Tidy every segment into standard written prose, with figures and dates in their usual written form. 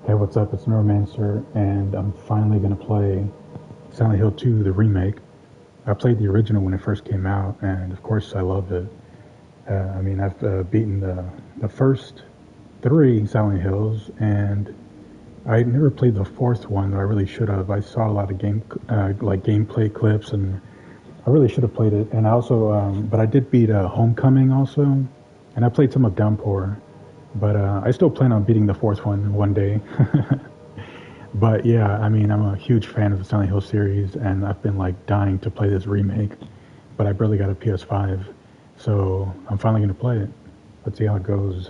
Hey, what's up? It's Neuromancer, and I'm finally gonna play Silent Hill 2, the remake. I played the original when it first came out, and of course I loved it. I've beaten the first three Silent Hills, and I never played the fourth one, though I really should have. I saw a lot of gameplay clips, and I really should have played it. And I also, but I did beat Homecoming also, and I played some of Downpour. But I still plan on beating the fourth one day. But yeah, I'm a huge fan of the Silent Hill series, and I've been like dying to play this remake, but I barely got a PS5, so I'm finally gonna play it. Let's see how it goes.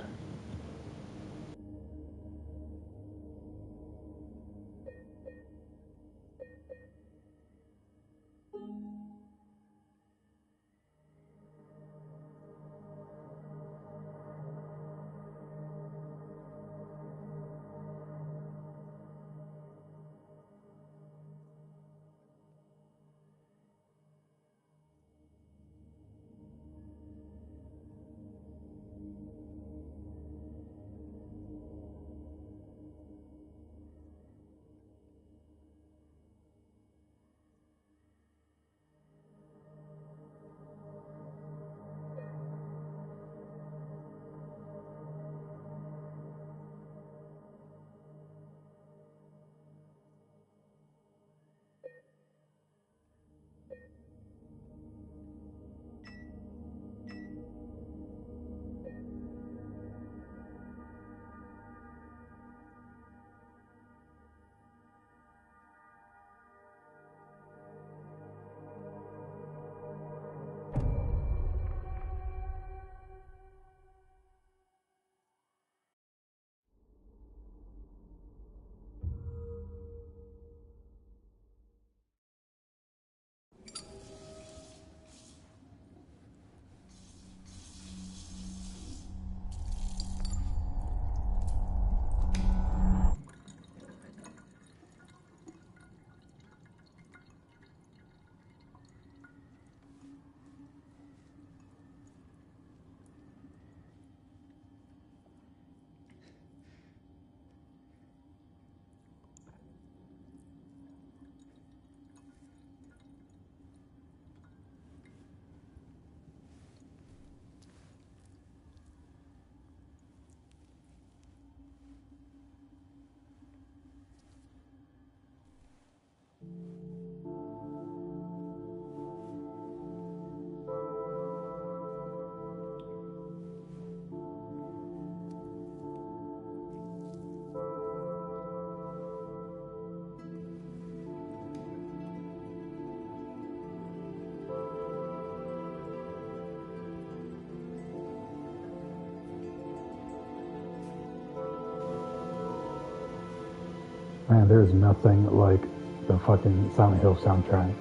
Man, there's nothing like the fucking Silent Hill soundtracks,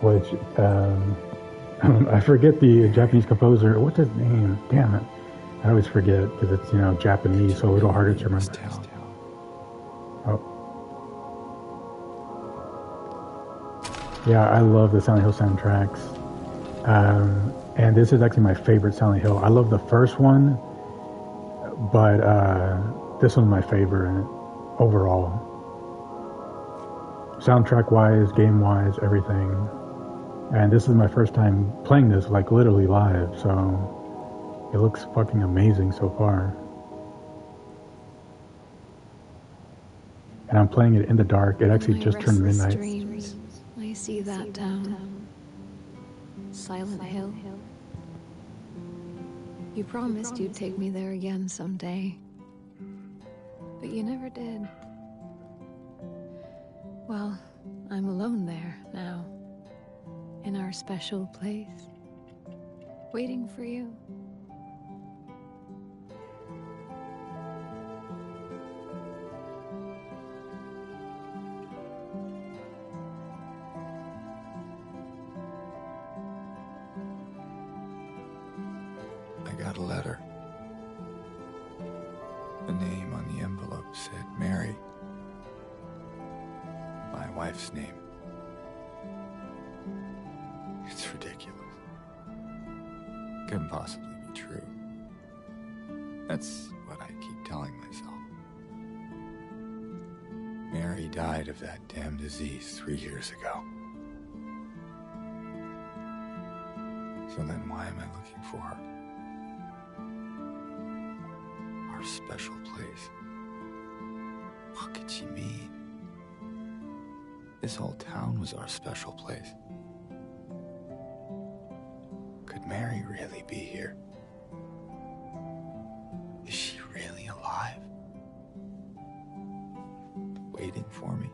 which I forget the Japanese composer. What's his name? Damn it. I always forget because it's, Japanese, so a little harder to remember. Oh, yeah, I love the Silent Hill soundtracks. And this is actually my favorite Silent Hill. I love the first one, but this one's my favorite overall. Soundtrack wise, game wise, everything. And this is my first time playing this, like literally live, so it looks fucking amazing so far. And I'm playing it in the dark. It actually just turned midnight. Dreams, I see that Silent Hill. You promised you'd take me there again someday, but you never did. Well, I'm alone there now, in our special place, waiting for you. I got a letter. The name on the envelope said Mary. My wife's name. It's ridiculous. Couldn't possibly be true. That's what I keep telling myself. Mary died of that damn disease 3 years ago. So then why am I looking for her? Our special place. What could she mean? This whole town was our special place. Could Mary really be here? Is she really alive? Waiting for me?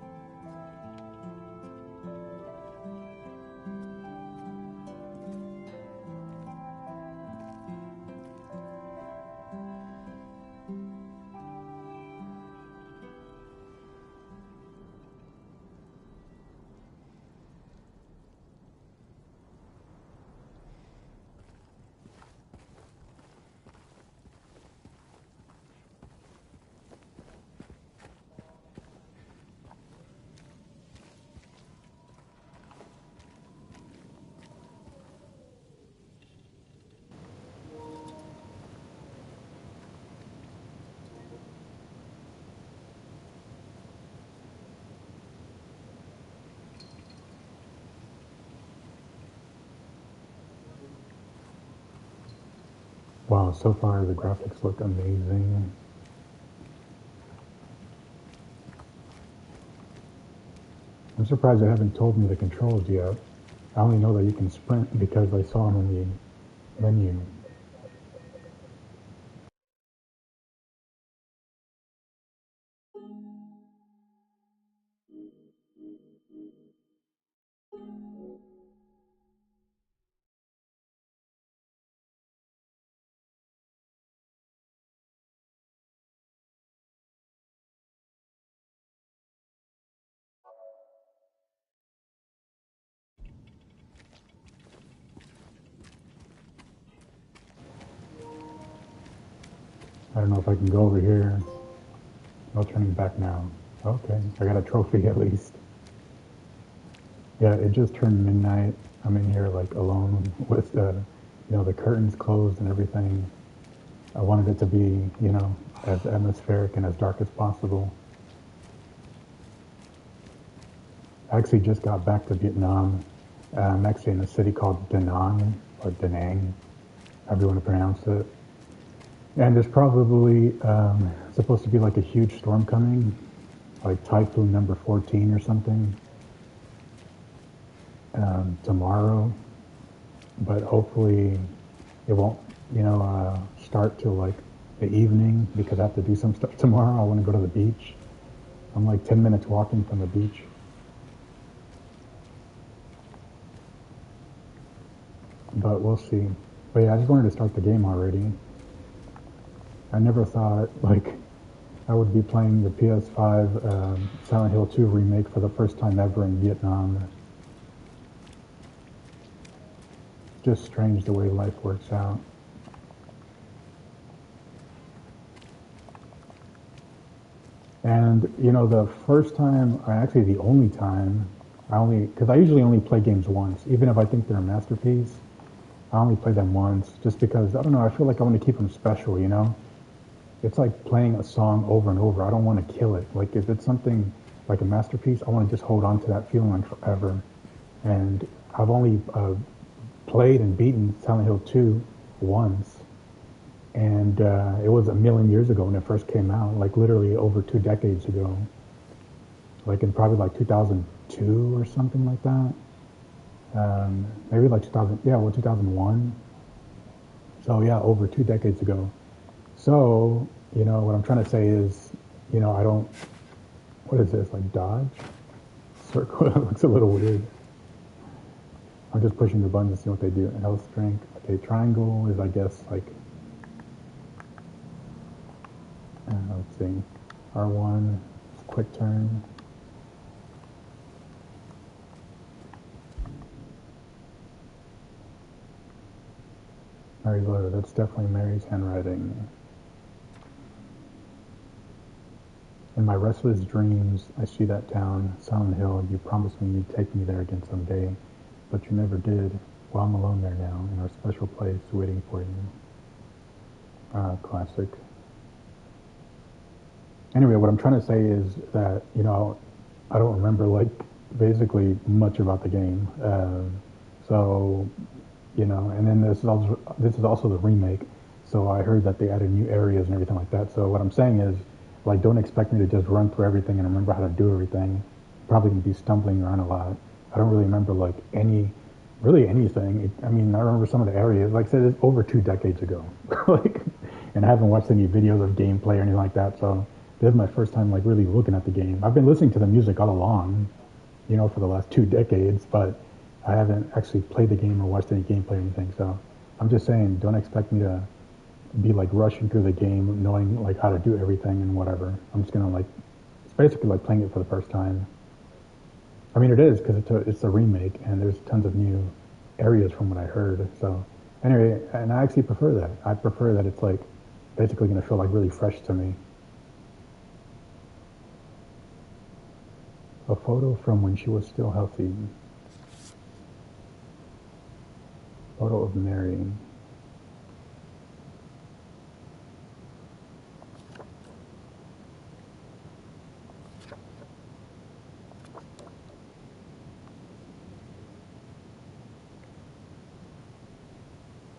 Wow, so far the graphics look amazing. I'm surprised they haven't told me the controls yet. I only know that you can sprint because I saw them in the menu. I don't know if I can go over here. No turning back now. Okay, I got a trophy at least. Yeah, it just turned midnight. I'm in here like alone with the curtains closed and everything. I wanted it to be, as atmospheric and as dark as possible. I actually just got back to Vietnam. I'm actually in a city called Da Nang, or Da Nang, however you want to pronounce it. And there's probably supposed to be like a huge storm coming, like typhoon number 14 or something, tomorrow. But hopefully it won't, start till like the evening because I have to do some stuff tomorrow. I want to go to the beach. I'm like 10 minutes walking from the beach. But we'll see. But yeah, I just wanted to start the game already. I never thought like I would be playing the PS5 Silent Hill 2 remake for the first time ever in Vietnam. Just strange the way life works out. And the first time, actually the only time, because I usually only play games once, even if I think they're a masterpiece. I only play them once, just because I don't know. I feel like I want to keep them special. It's like playing a song over and over. I don't want to kill it. Like if it's something like a masterpiece, I want to just hold on to that feeling like forever. And I've only played and beaten Silent Hill 2 once. And it was a million years ago when it first came out, like literally over 2 decades ago. Like in probably like 2002 or something like that. Maybe like 2001. So yeah, over 2 decades ago. So, what I'm trying to say is, I don't, what is this, like dodge? Circle, it looks a little weird. I'm just pushing the buttons to see what they do. Health strength. Okay, triangle is, I guess, like, let's see, R1, quick turn. Mary's letter, that's definitely Mary's handwriting. In my restless dreams, I see that town, Silent Hill. You promised me you'd take me there again someday, but you never did. Well, I'm alone there now, in our special place, waiting for you. Classic. Anyway, what I'm trying to say is that, I don't remember like basically much about the game. So and then this is also the remake. So I heard that they added new areas and everything like that. So what I'm saying is, like, don't expect me to just run through everything and remember how to do everything. Probably gonna be stumbling around a lot. I don't really remember like really anything. I mean, I remember some of the areas. Like I said, it's over 2 decades ago. like, and I haven't watched any videos of gameplay or anything like that. So this is my first time like really looking at the game. I've been listening to the music all along, for the last 2 decades, but I haven't actually played the game or watched any gameplay or anything. So I'm just saying, don't expect me to be like rushing through the game, knowing like how to do everything and whatever. I'm just gonna like, it's basically like playing it for the first time. I mean, it is because it's a remake and there's tons of new areas from what I heard. So anyway, and I actually prefer that. I prefer that it's like basically gonna feel like really fresh to me. A photo from when she was still healthy. Photo of Mary.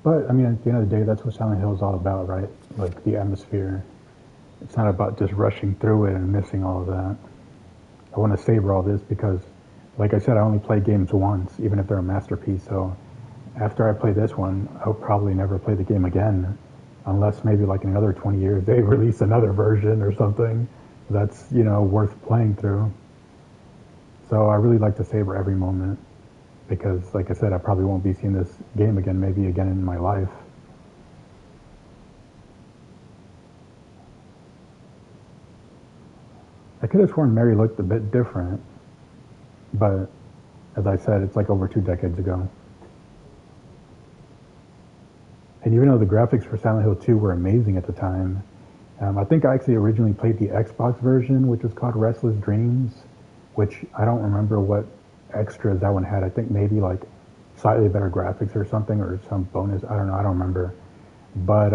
But I mean, at the end of the day, that's what Silent Hill is all about, right? Like the atmosphere. It's not about just rushing through it and missing all of that. I want to savor all this because, like I said, I only play games once, even if they're a masterpiece. So after I play this one, I'll probably never play the game again, unless maybe like in another 20 years they release another version or something that's worth playing through. So I really like to savor every moment because, like I said, I probably won't be seeing this game again, maybe again in my life. I could have sworn Mary looked a bit different, but as I said, it's like over 2 decades ago. And even though the graphics for Silent Hill 2 were amazing at the time, I think I actually originally played the Xbox version, which was called Restless Dreams, which I don't remember what extras that one had. I think maybe like slightly better graphics or something, or some bonus. I don't know. I don't remember. But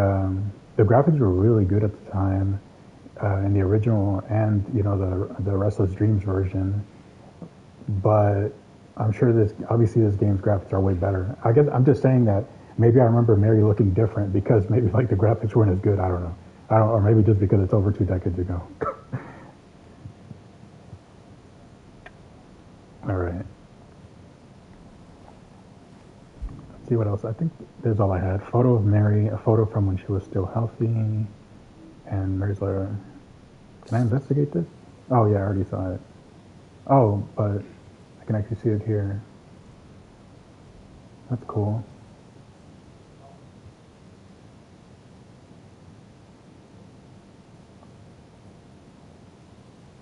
the graphics were really good at the time in the original and the Restless Dreams version. But I'm sure this obviously this game's graphics are way better. I guess I'm just saying that maybe I remember Mary looking different because maybe like the graphics weren't as good. I don't know. I don't, or maybe just because it's over 2 decades ago. All right. Let's see what else. I think there's all I had. Photo of Mary, a photo from when she was still healthy, and Mary's letter. Can I investigate this? Oh yeah, I already saw it. Oh, but I can actually see it here. That's cool.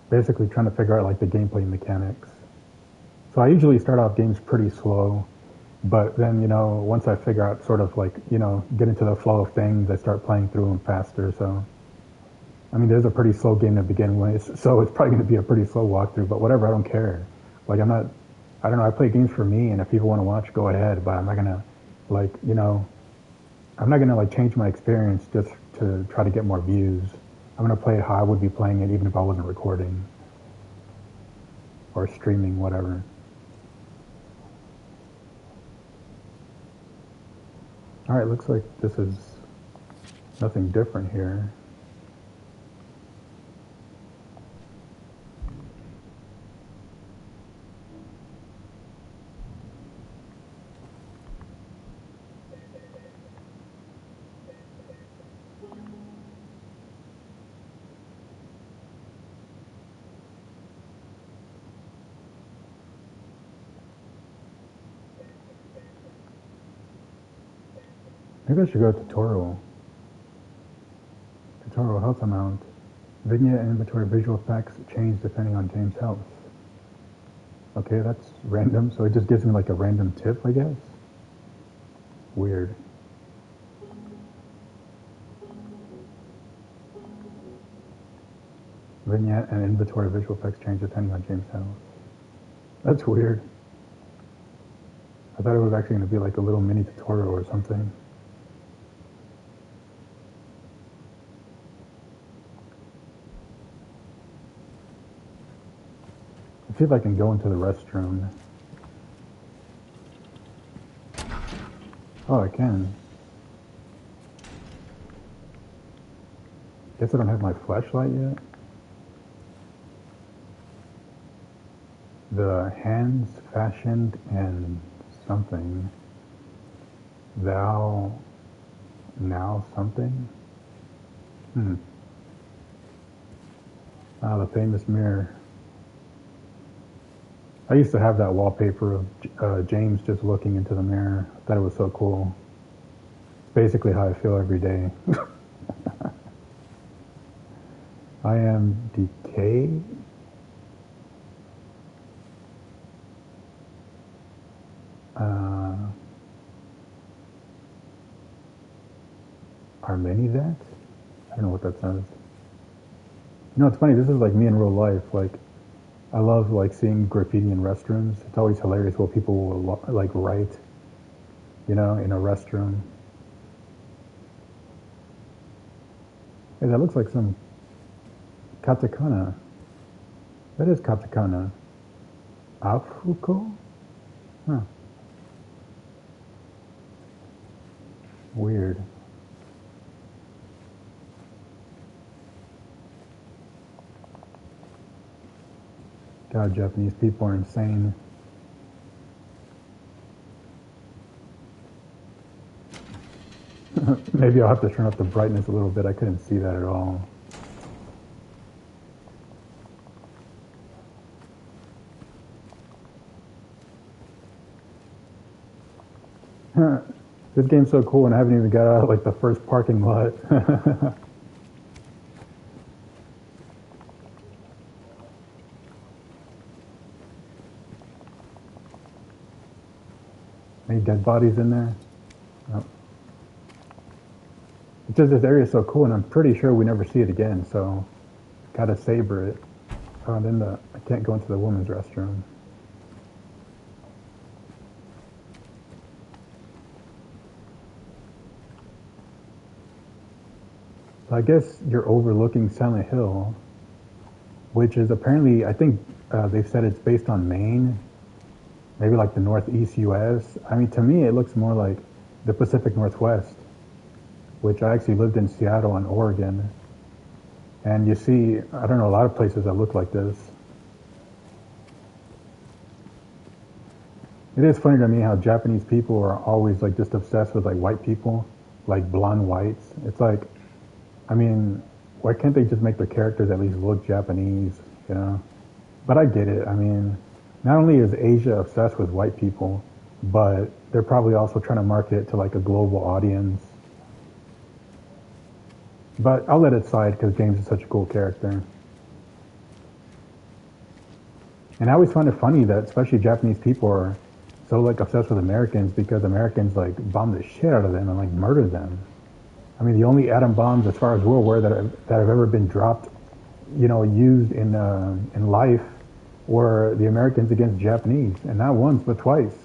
Basically trying to figure out like the gameplay mechanics. So I usually start off games pretty slow, but then once I figure out sort of like get into the flow of things, I start playing through them faster. So I mean, there's a pretty slow game to begin with, so it's probably going to be a pretty slow walkthrough. But whatever, I don't care. Like I'm not, I don't know. I play games for me, and if people want to watch, go ahead. But I'm not gonna, like I'm not gonna like change my experience just to try to get more views. I'm gonna play it how I would be playing it, even if I wasn't recording or streaming, whatever. All right, looks like this is nothing different here. Maybe I should go tutorial. Tutorial health amount. Vignette and inventory visual effects change depending on James' health. Okay, that's random, so it just gives me like a random tip, I guess. Weird. Vignette and inventory visual effects change depending on James' health. That's weird. I thought it was actually going to be like a little mini tutorial or something. see if I can go into the restroom. Oh, I can. Guess I don't have my flashlight yet. The hands fashioned in something. Thou now something? Ah, the famous mirror. I used to have that wallpaper of James just looking into the mirror. I thought it was so cool. It's basically how I feel every day. I am decay. Are many that? I don't know what that says. You know, it's funny. This is like me in real life. Like, I love like seeing graffiti in restrooms. It's always hilarious what people will like write, you know, in a restroom. Hey, that looks like some katakana. That is katakana. Afuko? Huh. Weird. God, Japanese people are insane. Maybe I'll have to turn up the brightness a little bit. I couldn't see that at all. This game's so cool and I haven't even got out of like the first parking lot. Any dead bodies in there? Oh. It's just this area is so cool and I'm pretty sure we never see it again, so gotta savor it. Oh, and then I can't go into the women's restroom. So I guess you're overlooking Silent Hill, which is apparently, I think they've said it's based on Maine, maybe like the Northeast U.S. I mean, to me, it looks more like the Pacific Northwest, which I actually lived in Seattle and Oregon. And you see, I don't know, a lot of places that look like this. It is funny to me how Japanese people are always like just obsessed with like white people, like blonde whites. It's like, I mean, why can't they just make their characters at least look Japanese, you know? But I get it. I mean, not only is Asia obsessed with white people, but they're probably also trying to market it to like a global audience. But I'll let it slide because James is such a cool character. And I always find it funny that especially Japanese people are so like obsessed with Americans because Americans like bomb the shit out of them and like murder them. I mean, the only atom bombs, as far as we're aware, that have ever been dropped, you know, used in life, were the Americans against Japanese, and not once but twice.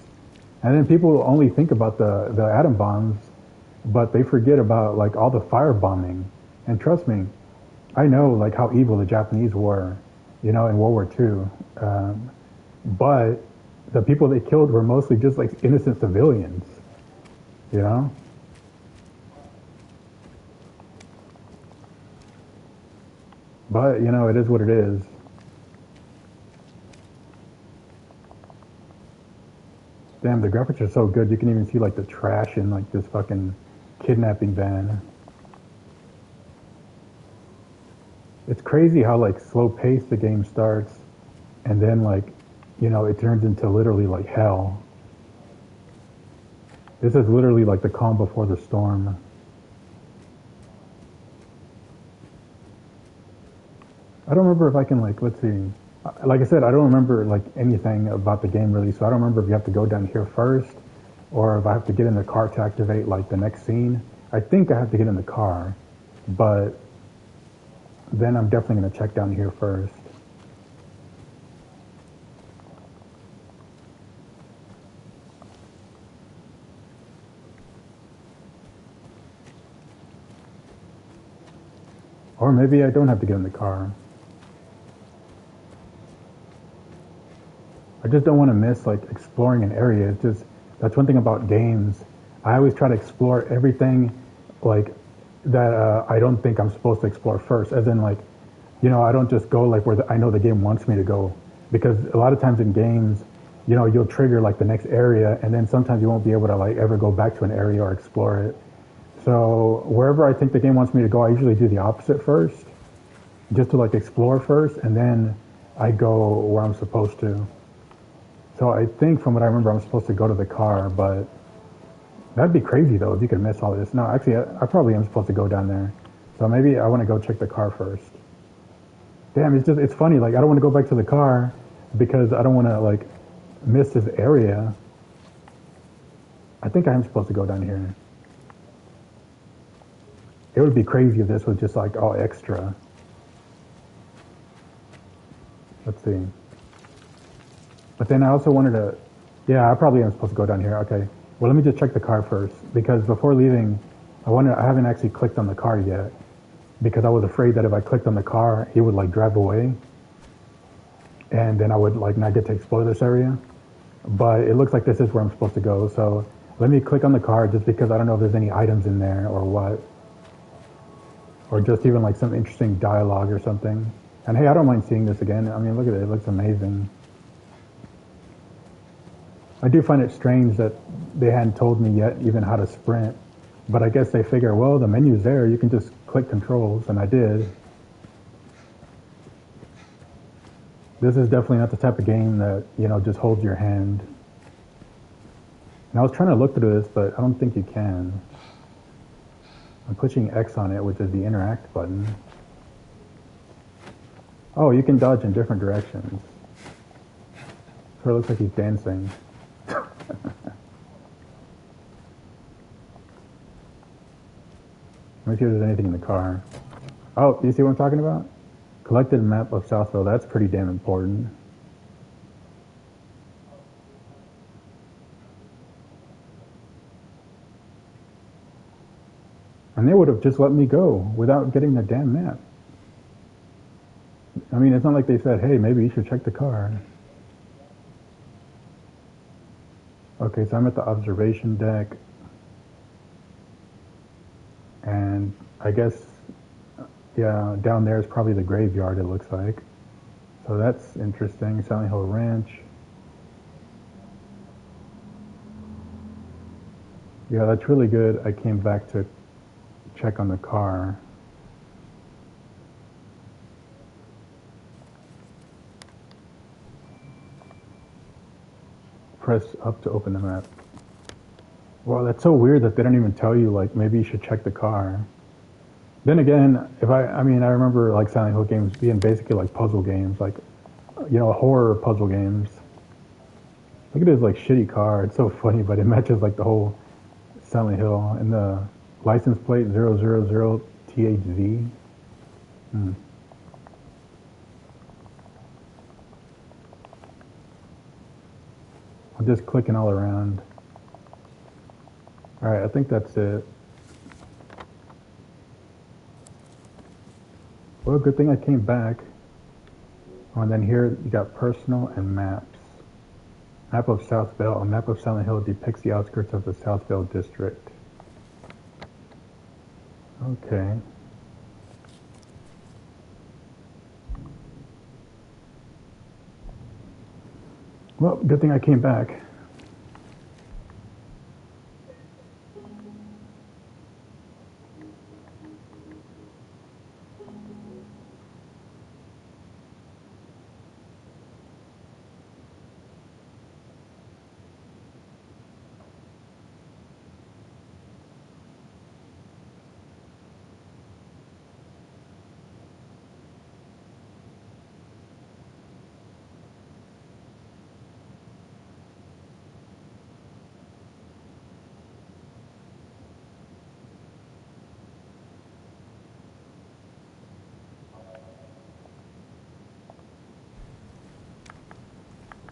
And then people only think about the atom bombs, but they forget about like all the firebombing. And trust me, I know like how evil the Japanese were, you know, in World War II. But the people they killed were mostly just like innocent civilians, you know. But, you know, it is what it is. Damn, the graphics are so good. You can even see, like, the trash in, like, this fucking kidnapping van. It's crazy how, like, slow-paced the game starts. And then, like, you know, it turns into literally, like, hell. This is literally, like, the calm before the storm. I don't remember if I can like, let's see. Like I said, I don't remember like anything about the game really, so I don't remember if you have to go down here first or if I have to get in the car to activate like the next scene. I think I have to get in the car, but then I'm definitely going to check down here first. Or maybe I don't have to get in the car. I just don't want to miss like exploring an area. It's just that's one thing about games. I always try to explore everything, like that I don't think I'm supposed to explore first. As in, like, I don't just go like where I know the game wants me to go, because a lot of times in games, you'll trigger like the next area, and then sometimes you won't be able to like ever go back to an area or explore it. So wherever I think the game wants me to go, I usually do the opposite first, just to like explore first, and then I go where I'm supposed to. So I think from what I remember, I'm supposed to go to the car, but that'd be crazy though if you could miss all this. No, actually, I probably am supposed to go down there. So maybe I want to go check the car first. Damn, it's funny. Like I don't want to go back to the car because I don't want to like miss this area. I think I am supposed to go down here. It would be crazy if this was just like all extra. Let's see. But then I also wanted to, yeah, I probably am supposed to go down here. Okay. Well, let me just check the car first, because before leaving, I haven't actually clicked on the car yet, because I was afraid that if I clicked on the car, he would like drive away, and then I would like not get to explore this area. But it looks like this is where I'm supposed to go. So let me click on the car, just because I don't know if there's any items in there or what, or just even like some interesting dialogue or something. And hey, I don't mind seeing this again. I mean, look at it. It looks amazing. I do find it strange that they hadn't told me yet even how to sprint, but I guess they figure, well, the menu's there, you can just click controls, and I did. This is definitely not the type of game that, just holds your hand. And I was trying to look through this, but I don't think you can. I'm pushing X on it, which is the interact button. Oh, you can dodge in different directions. So it looks like he's dancing. Let me see if there's anything in the car. Oh, you see what I'm talking about? Collected map of Southville. That's pretty damn important. And they would have just let me go without getting the damn map. I mean, it's not like they said, hey, maybe you should check the car. Okay, so I'm at the observation deck. And I guess, yeah, down there is probably the graveyard, it looks like. So that's interesting. Silent Hill Ranch. Yeah, that's really good. I came back to check on the car. Press up to open the map. Well, that's so weird that they don't even tell you, like, maybe you should check the car. Then again, I remember, like, Silent Hill games being basically like puzzle games, like, horror puzzle games. Look at this, like, shitty car. It's so funny, but it matches, like, the whole Silent Hill. And the license plate 000THZ. I'm just clicking all around. Alright, I think that's it. Well, good thing I came back. Oh, and then here you got personal and maps. Map of Southville. A map of Silent Hill depicts the outskirts of the Southville district. Okay. Well, good thing I came back.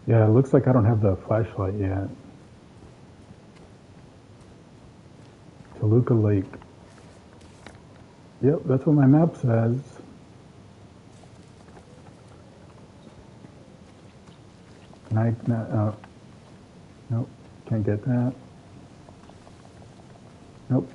Yeah, it looks like I don't have the flashlight yet. Toluca Lake. Yep, that's what my map says. Can I? No, nope. Can't get that. Nope.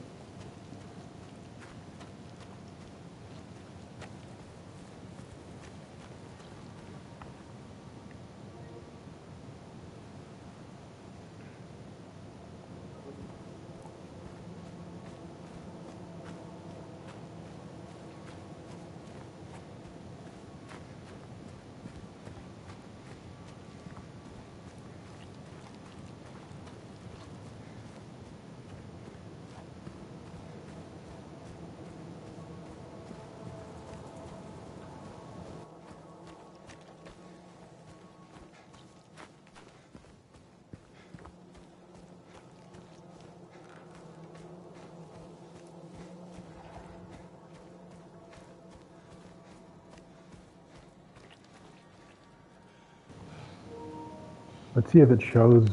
Let's see if it shows.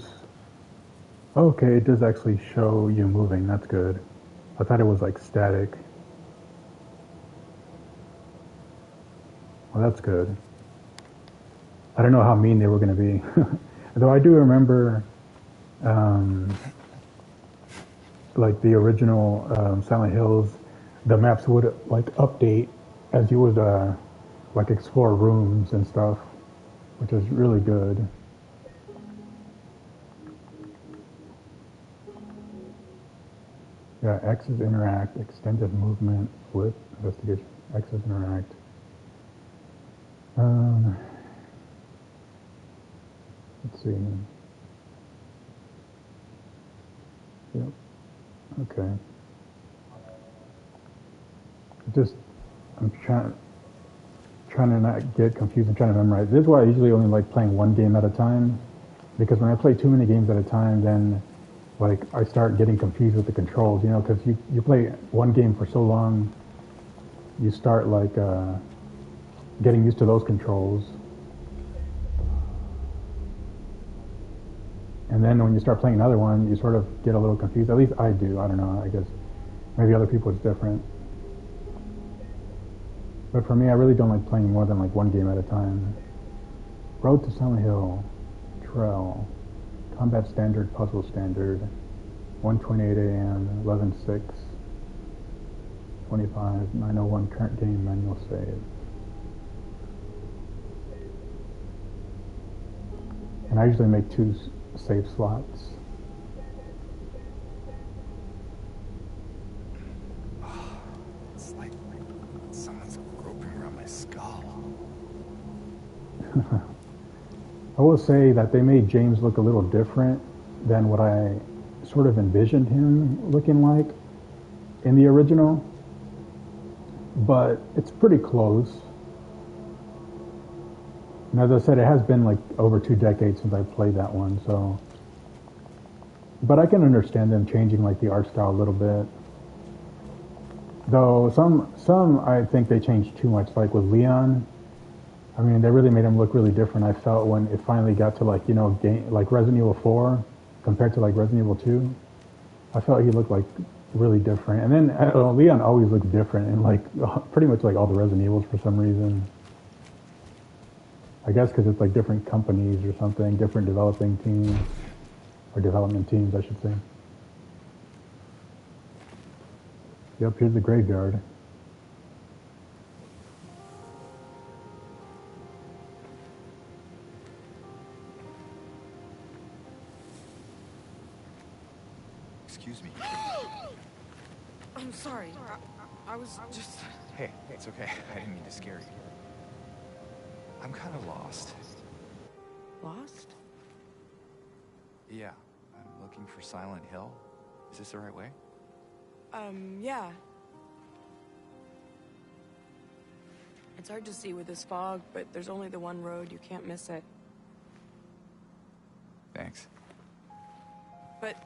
Oh, okay, it does actually show you moving. That's good. I thought it was like static. Well, that's good. I don't know how mean they were going to be. Though I do remember, um, like the original Silent Hills, the maps would like update as you would like explore rooms and stuff, which is really good. Yeah, X is interact, extended movement, flip, investigation, X is interact. Um, let's see. Yep. Okay. Just I'm trying to not get confused and trying to memorize. This is why I usually only like playing one game at a time, because when I play too many games at a time, then like I start getting confused with the controls. You know, because you play one game for so long, you start like getting used to those controls, and then when you start playing another one, you sort of get a little confused. At least I do. I don't know. I guess maybe other people it's different. But for me, I really don't like playing more than like one game at a time. Road to Silent Hill, Trail, Combat Standard, Puzzle Standard, 1:28 a.m., 11:06, 25, 9:01 current game manual save. And I usually make two save slots. It's like someone's groping around my skull. I will say that they made James look a little different than what I sort of envisioned him looking like in the original, but it's pretty close. And as I said, it has been like over 2 decades since I played that one, so. But I can understand them changing like the art style a little bit. Though some I think they changed too much, like with Leon. I mean, they really made him look really different. I felt when it finally got to like like Resident Evil 4 compared to like Resident Evil 2, I felt he looked like really different. And then Leon always looked different in like pretty much like all the Resident Evils for some reason. I guess because it's like different companies or something, different developing teams or development teams, I should say. Yep, here's the graveyard. Excuse me. I'm sorry. I was just... Hey, it's okay. I didn't mean to scare you. I'm kind of lost. Lost? Yeah, I'm looking for Silent Hill. Is this the right way? Yeah. It's hard to see with this fog, but there's only the one road. You can't miss it. Thanks. But...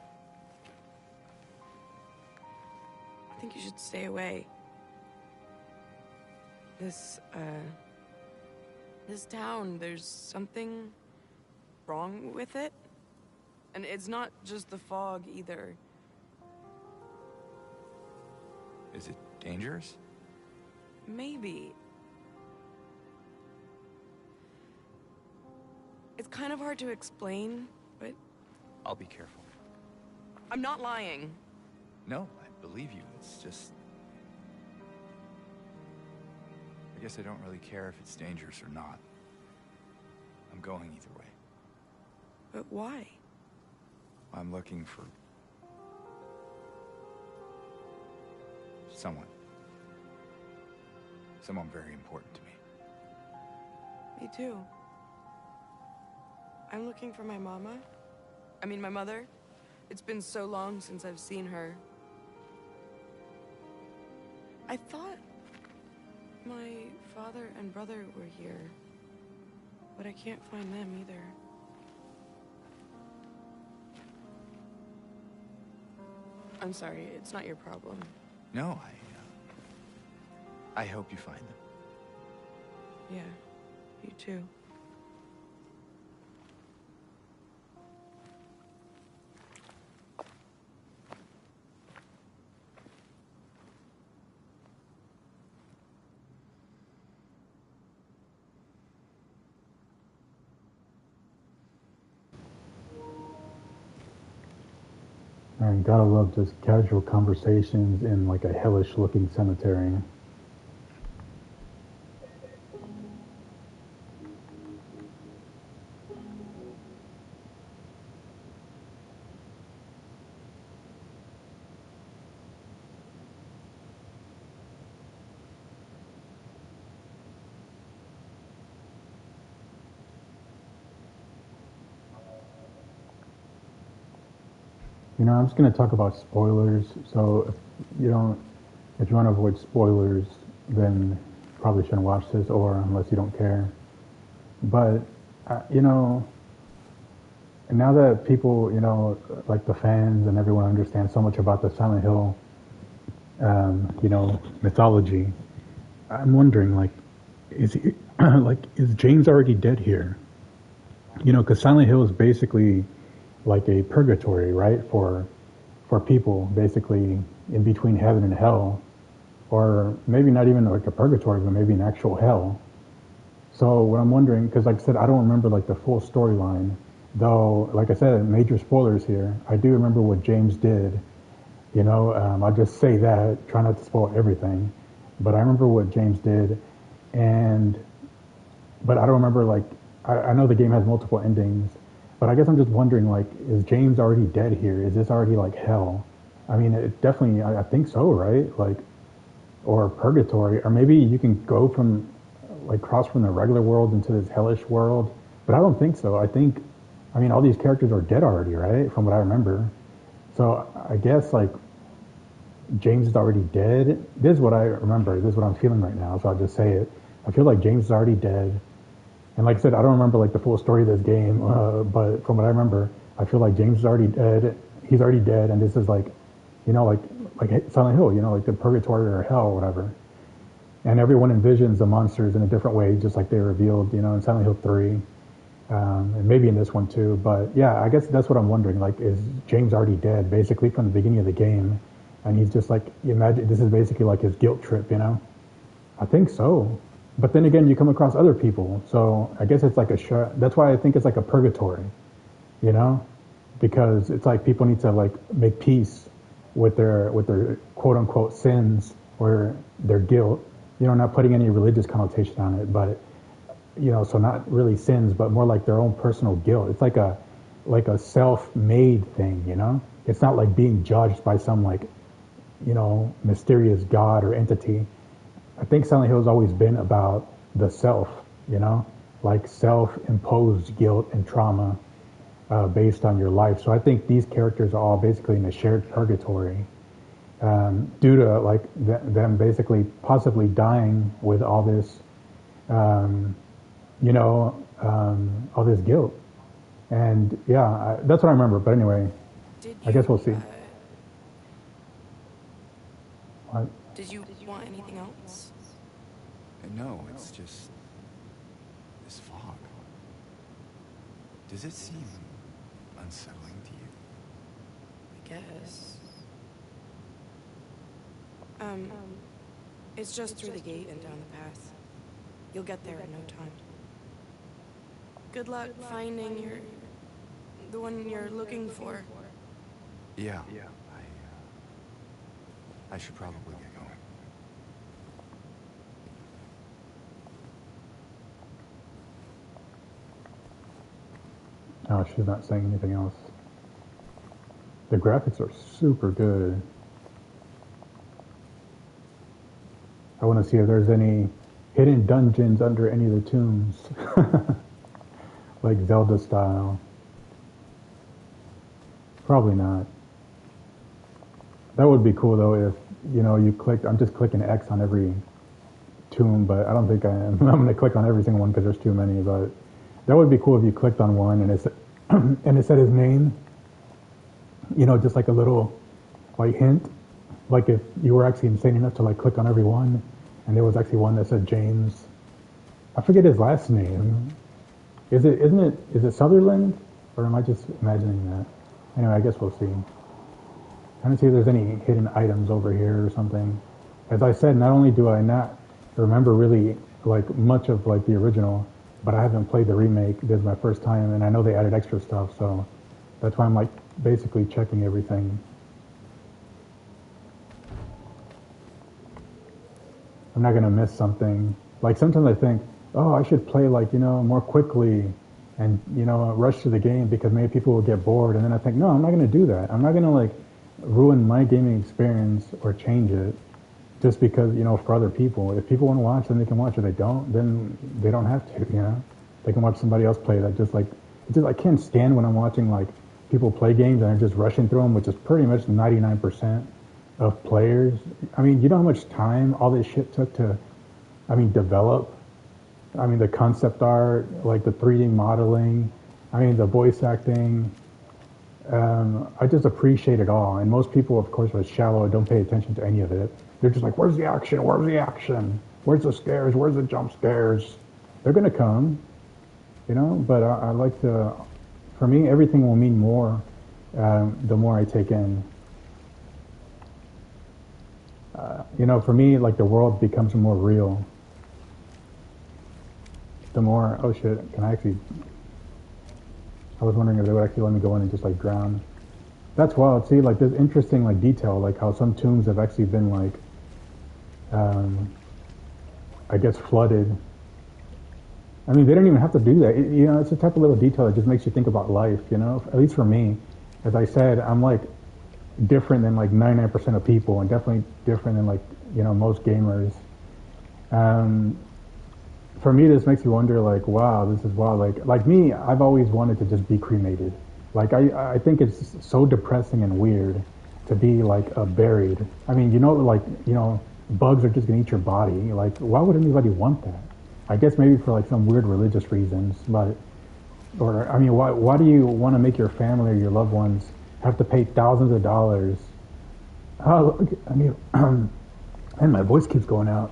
I think you should stay away. This town, there's something wrong with it. And it's not just the fog, either. Is it dangerous? Maybe. It's kind of hard to explain, but I'll be careful. I'm not lying. No, I believe you. It's just... I guess I don't really care if it's dangerous or not. I'm going either way. But why? I'm looking for... someone. Someone very important to me. Me too. I'm looking for my mama. I mean, my mother. It's been so long since I've seen her. I thought my father and brother were here, but I can't find them either. I'm sorry, it's not your problem. No, I hope you find them. Yeah, you too. And gotta love just casual conversations in like a hellish looking cemetery. I'm just gonna talk about spoilers. So if you want to avoid spoilers, then probably shouldn't watch this, or unless you don't care. But you know, now that people, like the fans and everyone understands so much about the Silent Hill, mythology, I'm wondering, like, is he, like, is James already dead here? Because Silent Hill is basically like a purgatory, right? For people, basically in between heaven and hell, or maybe not even like a purgatory, but maybe an actual hell. So what I'm wondering, because like I said, I don't remember like the full storyline, though. Like I said, major spoilers here. I do remember what James did. I'll just say that, try not to spoil everything. But I remember what James did, and but I don't remember like I know the game has multiple endings, but I guess I'm just wondering like, is James already dead here? Is this already like hell? I mean, it definitely. I think so, right? Like, or purgatory, or maybe you can go from like cross from the regular world into this hellish world. But I don't think so. I mean, all these characters are dead already, right? From what I remember. So I guess like James is already dead. This is what I remember. This is what I'm feeling right now. So I'll just say it. I feel like James is already dead. And like I said, I don't remember like the full story of this game, but from what I remember, I feel like James is already dead. He's already dead, and this is like, like Silent Hill, like the purgatory or hell or whatever. And everyone envisions the monsters in a different way, just like they revealed, in Silent Hill 3, and maybe in this one too. But yeah, I guess that's what I'm wondering. Like, is James already dead, basically from the beginning of the game? And he's just like, you imagine this is basically like his guilt trip, I think so. But then again, you come across other people, so I guess it's like that's why I think it's like a purgatory, you know, because it's like people need to like make peace with their quote unquote sins or their guilt, not putting any religious connotation on it, but so not really sins, but more like their own personal guilt. It's like a self-made thing, It's not like being judged by some like, mysterious god or entity. I think Silent Hill has always been about the self, like self-imposed guilt and trauma based on your life. So I think these characters are all basically in a shared purgatory due to like them basically possibly dying with all this, all this guilt. And yeah, that's what I remember. But anyway, Did I guess we'll see. What? Did you want anything else? No, it's just... this fog. Does it seem unsettling to you? I guess. It's just through the gate and down the path. You'll get there in no time. Good luck finding the one you're looking for. Yeah. I should probably get going. Oh, she's not saying anything else. The graphics are super good. I want to see if there's any hidden dungeons under any of the tombs. Like Zelda style. Probably not. That would be cool though if, you clicked, I'm just clicking X on every tomb, but I don't think I am. I'm going to click on every single one because there's too many, but that would be cool if you clicked on one and it said his name, just like a little like hint. Like if you were actually insane enough to like click on every one and there was actually one that said James. I forget his last name. Is it Sutherland? Or am I just imagining that? Anyway, I guess we'll see. Trying to see if there's any hidden items over here or something. As I said, not only do I not remember really like much of like the original, but I haven't played the remake. This is my first time, and I know they added extra stuff, so that's why I'm like basically checking everything. I'm not gonna miss something. Like sometimes I think, oh, I should play like more quickly, and rush to the game because maybe people will get bored. And then I think, no, I'm not gonna do that. I'm not gonna like ruin my gaming experience or change it just because for other people. If people want to watch, then they can watch. If they don't, then they don't have to. They can watch somebody else play that. Just like I can't stand when I'm watching like people play games and they're just rushing through them, which is pretty much 99% of players. I mean, you know how much time all this shit took to, develop. The concept art, like the 3D modeling, the voice acting. I just appreciate it all. And most people, of course, are shallow and don't pay attention to any of it. They're just like, where's the action? Where's the action? Where's the scares? Where's the jump scares? They're going to come, but I like to, for me, everything will mean more the more I take in. For me, like the world becomes more real. The more, oh shit, I was wondering if they would actually let me go in and just like drown. That's wild. See, like there's interesting like detail, like how some tombs have actually been like, I guess flooded. They don't even have to do that. It's the type of little detail that just makes you think about life, At least for me, as I said, I'm like different than like 99% of people and definitely different than like, most gamers. For me, this makes you wonder, like, wow, this is wild. Like me, I've always wanted to just be cremated. Like, I think it's so depressing and weird to be, like, buried. Bugs are just going to eat your body. Like, why would anybody want that? I guess maybe for, like, some weird religious reasons. Why do you want to make your family or your loved ones have to pay thousands of dollars? And my voice keeps going out.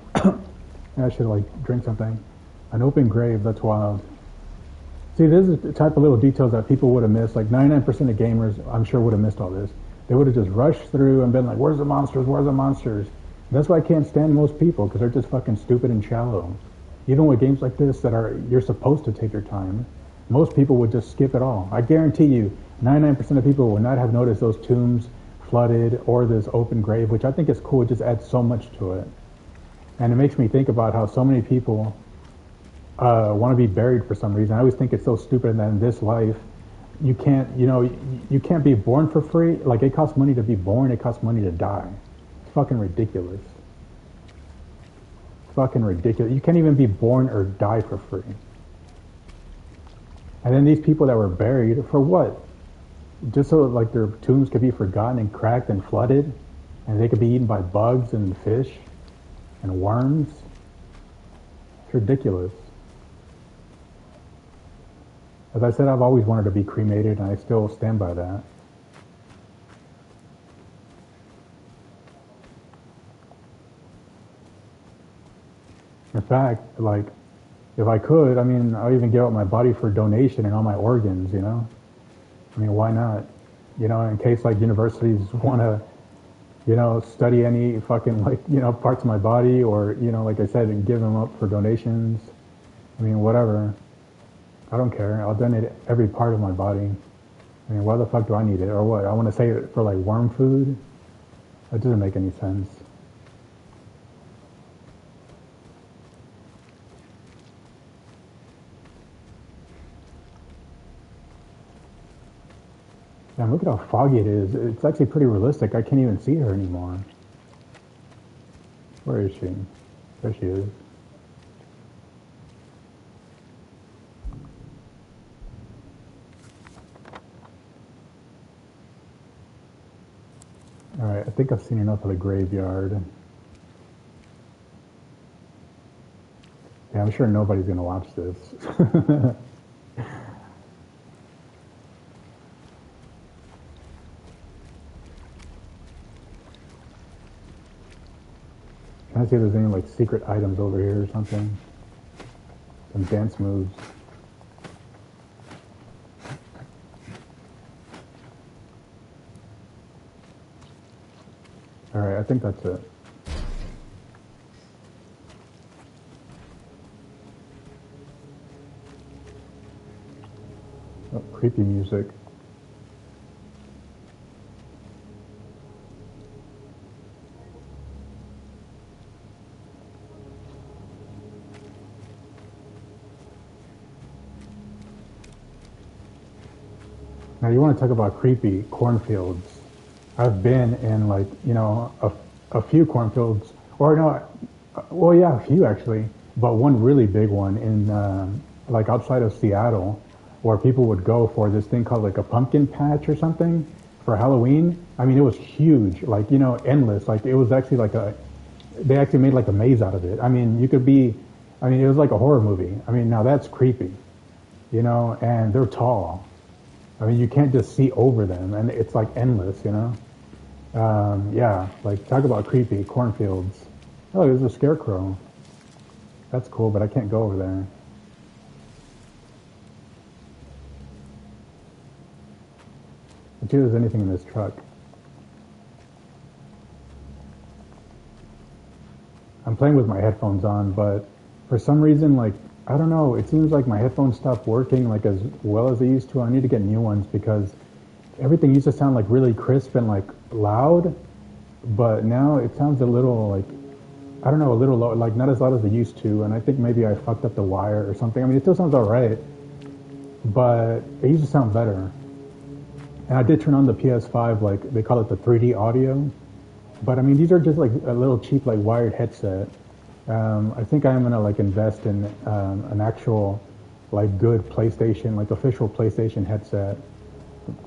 I should, like, drink something. An open grave, that's wild. See, this is the type of little details that people would have missed. Like 99% of gamers, I'm sure, would have missed all this. They would have just rushed through and been like, where's the monsters? Where's the monsters? That's why I can't stand most people, because they're just fucking stupid and shallow. Even with games like this you're supposed to take your time, most people would just skip it all. I guarantee you, 99% of people would not have noticed those tombs flooded or this open grave, which I think is cool. It just adds so much to it. And it makes me think about how so many people want to be buried for some reason. I always think it's so stupid that in this life, you can't be born for free. Like, it costs money to be born, it costs money to die. It's fucking ridiculous. Fucking ridiculous. You can't even be born or die for free. And then these people that were buried, for what? Just so like their tombs could be forgotten and cracked and flooded, and they could be eaten by bugs and fish and worms. It's ridiculous. As I said, I've always wanted to be cremated, and I still stand by that. In fact, like, if I could, I'll even give up my body for donation and all my organs, why not? In case, like, universities want to, study any fucking, like, parts of my body or, like I said, and give them up for donations. Whatever. I don't care. I'll donate every part of my body. I mean, why the fuck do I need it? Or what? I want to save it for like worm food? That doesn't make any sense. Damn, look at how foggy it is. It's actually pretty realistic. I can't even see her anymore. Where is she? There she is. Alright, I think I've seen enough of the graveyard. Yeah, I'm sure nobody's gonna watch this. Can I see if there's any like secret items over here or something? Some dance moves. Alright, I think that's it. Oh, creepy music. Now you want to talk about creepy cornfields. I've been in like, you know, a few cornfields, or no, well yeah, a few actually, but one really big one in like outside of Seattle, where people would go for this thing called like a pumpkin patch or something for Halloween. I mean, it was huge, like, you know, endless. Like it was actually like they actually made like a maze out of it. I mean, I mean, it was like a horror movie. I mean, now that's creepy, you know, and they're tall. I mean, you can't just see over them, and it's like endless, you know. Yeah, like talk about creepy cornfields. Oh, there's a scarecrow. That's cool, but I can't go over there. Let's see if there's anything in this truck. I'm playing with my headphones on, but for some reason, like, I don't know, it seems like my headphones stopped working like as well as they used to. I need to get new ones because everything used to sound like really crisp and like loud, but now it sounds a little like, I don't know, a little low, like not as loud as it used to, and I think maybe I fucked up the wire or something. I mean, it still sounds alright, but it used to sound better. And I did turn on the PS5, like, they call it the 3D audio, but I mean, these are just like a little cheap, like, wired headset. I think I am gonna like invest in an actual, like, good PlayStation, like official PlayStation headset,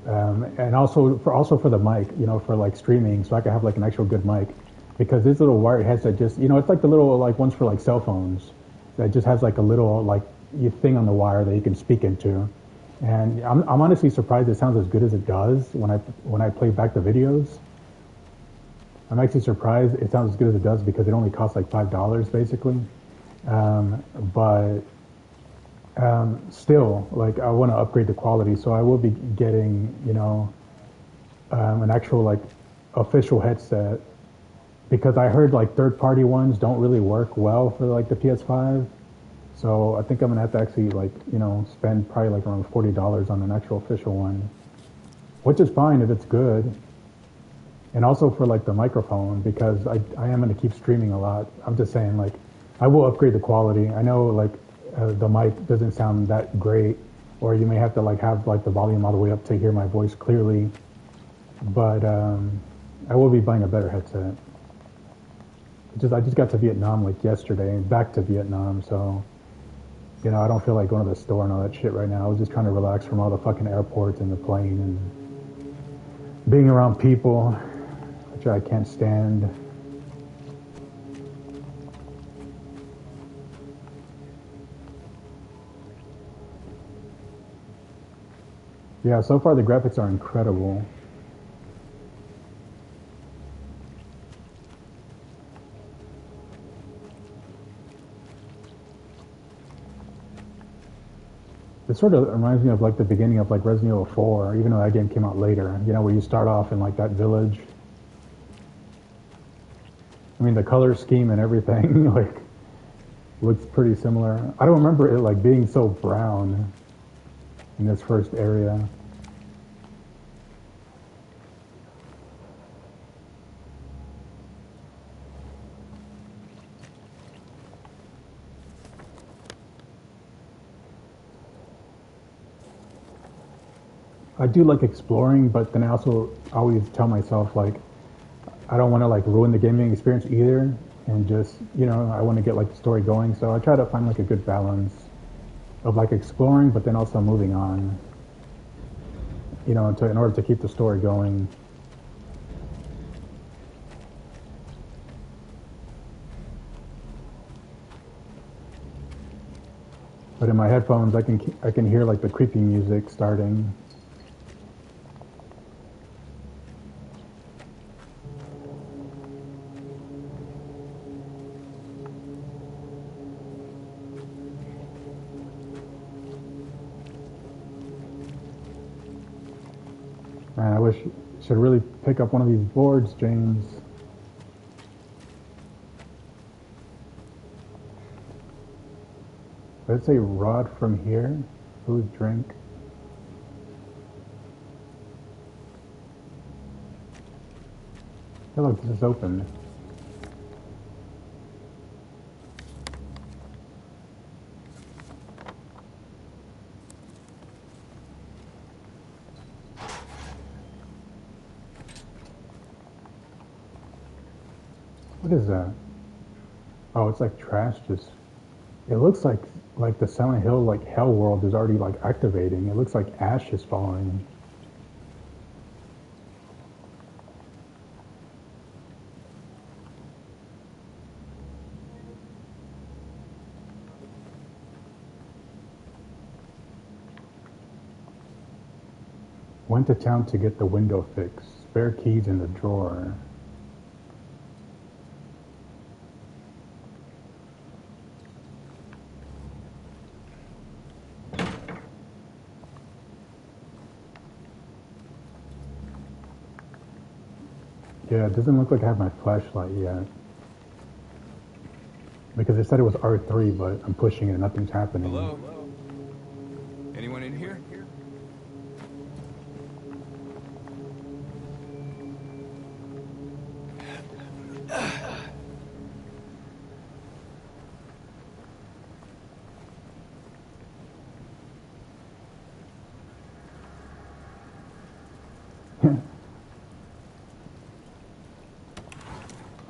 and also for the mic, you know, for like streaming, so I can have like an actual good mic, because this little wired headset just, you know, it's like the little like ones for like cell phones that just has like a little like thing on the wire that you can speak into, and I'm honestly surprised it sounds as good as it does when I play back the videos. I'm actually surprised it sounds as good as it does because it only costs like $5 basically. But still, like, I want to upgrade the quality, so I will be getting, you know, an actual like official headset, because I heard like third-party ones don't really work well for like the PS5. So I think I'm gonna have to actually like, you know, spend probably like around $40 on an actual official one, which is fine if it's good. And also for like the microphone, because I am going to keep streaming a lot. I'm just saying, like, I will upgrade the quality. I know like the mic doesn't sound that great, or you may have to like have like the volume all the way up to hear my voice clearly. But I will be buying a better headset. I just got to Vietnam like yesterday, and back to Vietnam, so, you know, I don't feel like going to the store and all that shit right now. I was just trying to relax from all the fucking airports and the plane and being around people, which I can't stand. Yeah, so far the graphics are incredible. It sort of reminds me of like the beginning of like Resident Evil 4, even though that game came out later, you know, where you start off in like that village. I mean, the color scheme and everything like looks pretty similar. I don't remember it like being so brown. in this first area. I do like exploring, but then I also always tell myself like I don't want to like ruin the gaming experience either, and just I want to get like the story going. So I try to find like a good balance of like exploring, but then also moving on. In order to keep the story going. But in my headphones, I can hear like the creepy music starting. Man, I wish you should really pick up one of these boards, James. Let's say rod from here. Food, drink. Hey, look, this is open. What is that? Oh, it's like trash. Just it looks like the Silent Hill like Hell world is already like activating. It looks like ash is falling. Went to town to get the window fixed. Spare keys in the drawer. Yeah, it doesn't look like I have my flashlight yet. Because it said it was R3, but I'm pushing it and nothing's happening. Hello? Anyone in here?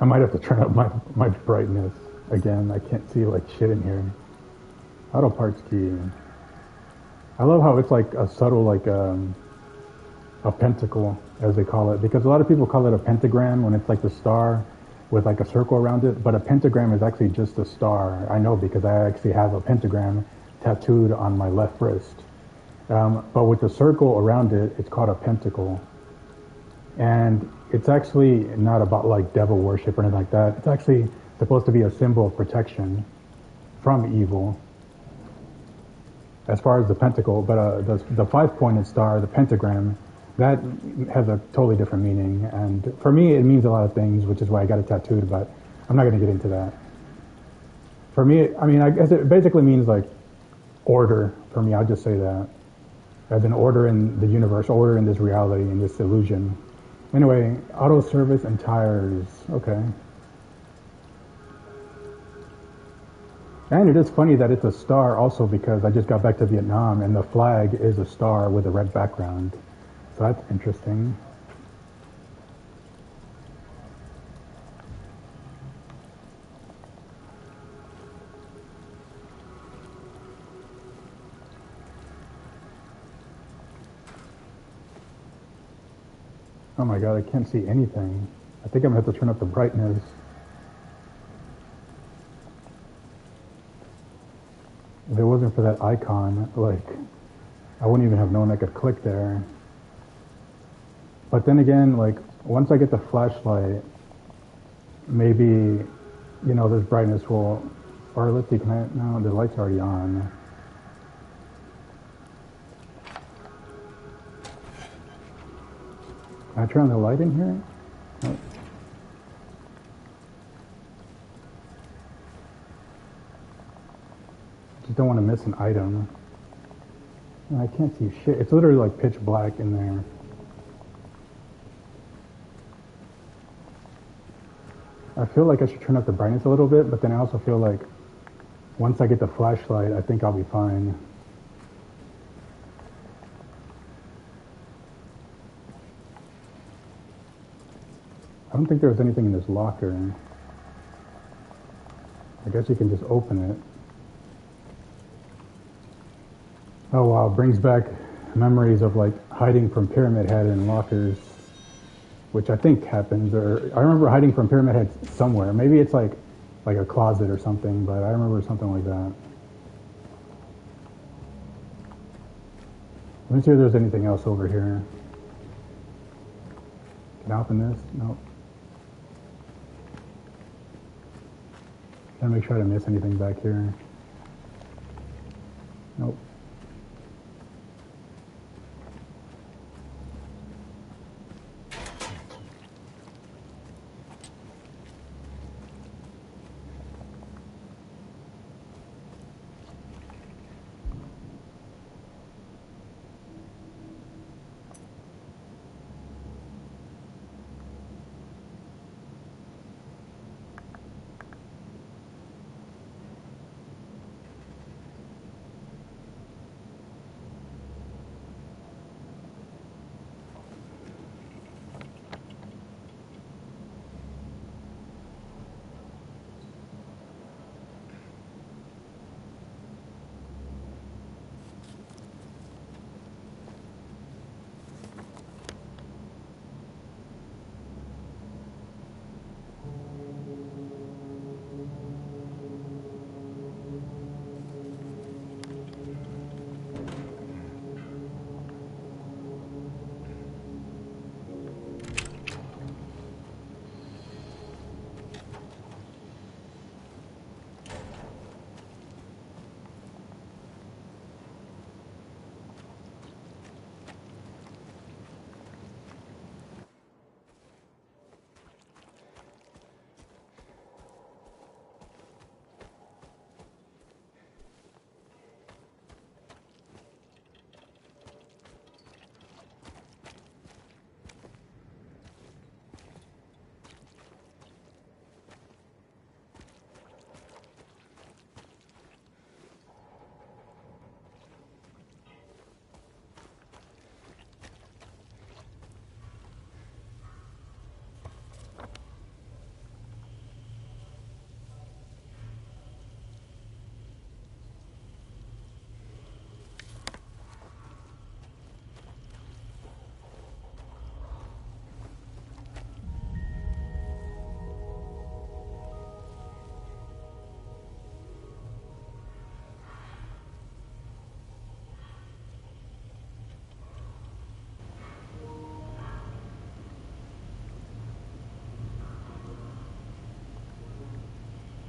I might have to turn up my brightness again. I can't see like shit in here. Auto parts key. I love how it's like a subtle like a pentacle, as they call it, because a lot of people call it a pentagram when it's like the star with like a circle around it, but a pentagram is actually just a star. I know because I actually have a pentagram tattooed on my left wrist. But with the circle around it, it's called a pentacle. And it's actually not about like devil worship or anything like that. It's actually supposed to be a symbol of protection from evil, as far as the pentacle. But the five-pointed star, the pentagram, that has a totally different meaning. And for me, it means a lot of things, which is why I got it tattooed, but I'm not going to get into that. For me, I mean, I guess it basically means like order for me. I'll just say that. As an order in the universe, order in this reality, in this illusion. Anyway, auto service and tires. Okay. And it is funny that it's a star also because I just got back to Vietnam and the flag is a star with a red background. So that's interesting. Oh my god, I can't see anything. I think I'm going to have to turn up the brightness. If it wasn't for that icon, like, I wouldn't even have known I could click there. But then again, like, once I get the flashlight, maybe, this brightness will, or let's see, no, the light's already on. Can I turn on the light in here? No. Just don't want to miss an item. And I can't see shit. It's literally like pitch black in there. I feel like I should turn up the brightness a little bit, but then I also feel like once I get the flashlight, I think I'll be fine. I don't think there was anything in this locker. I guess you can just open it. Oh wow, brings back memories of like hiding from Pyramid Head in lockers, which I think happens. Or I remember hiding from Pyramid Head somewhere. Maybe it's like a closet or something, but I remember something like that. Let me see if there's anything else over here. Can I open this? Nope. Gotta make sure I don't miss anything back here. Nope.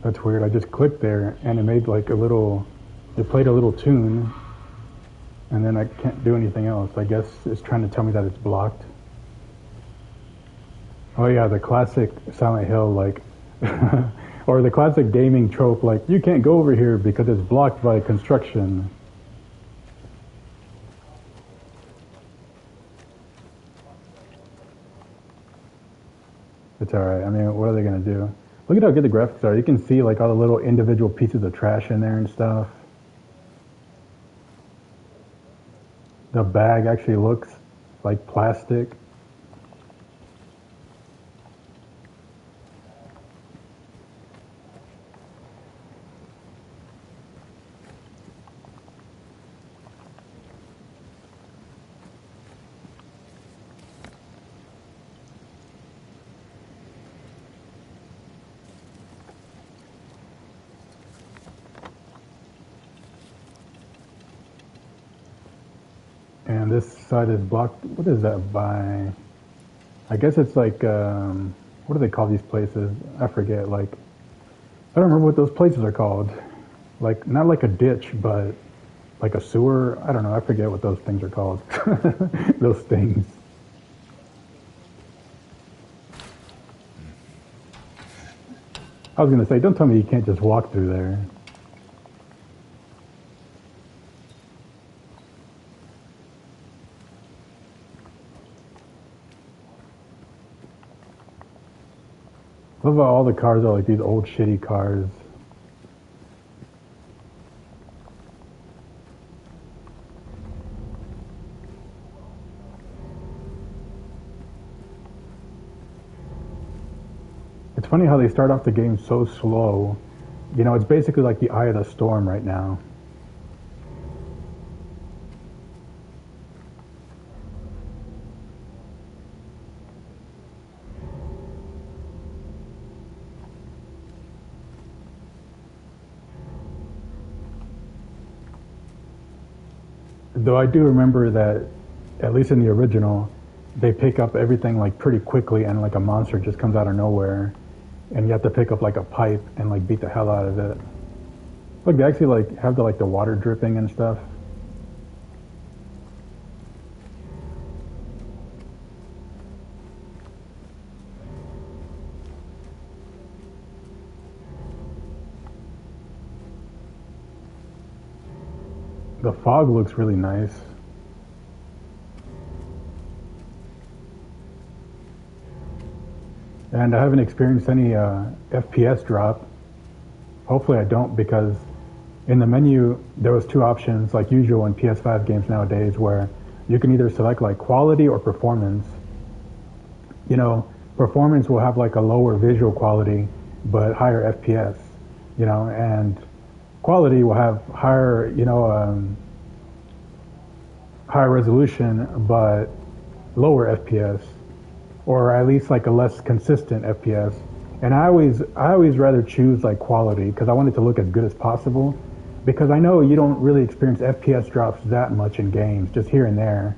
That's weird. I just clicked there and it made like it played a little tune, and then I can't do anything else. I guess it's trying to tell me that it's blocked. Oh yeah, the classic Silent Hill, like, or the classic gaming trope, like, you can't go over here because it's blocked by construction. It's alright. I mean, what are they gonna do? Look at how good the graphics are. You can see like all the little individual pieces of trash in there and stuff. The bag actually looks like plastic. And this side is blocked. What is that by? I guess it's like, what do they call these places? I forget. Like, I don't remember what those places are called. Like, not like a ditch, but like a sewer. I don't know. I forget what those things are called. Those things. I was gonna say, don't tell me you can't just walk through there. Love how all the cars are like these old shitty cars. It's funny how they start off the game so slow. You know, it's basically like the eye of the storm right now. Though I do remember that, at least in the original, they pick up everything like pretty quickly and like a monster just comes out of nowhere. And you have to pick up like a pipe and like beat the hell out of it. Look, they actually like have the water dripping and stuff. The fog looks really nice. And I haven't experienced any FPS drop. Hopefully I don't, because in the menu there was two options like usual in PS5 games nowadays where you can either select like quality or performance. You know, performance will have like a lower visual quality but higher FPS, you know, and quality will have higher, higher resolution but lower FPS, or at least like a less consistent FPS. And I always rather choose like quality because I want it to look as good as possible. Because I know you don't really experience FPS drops that much in games, just here and there.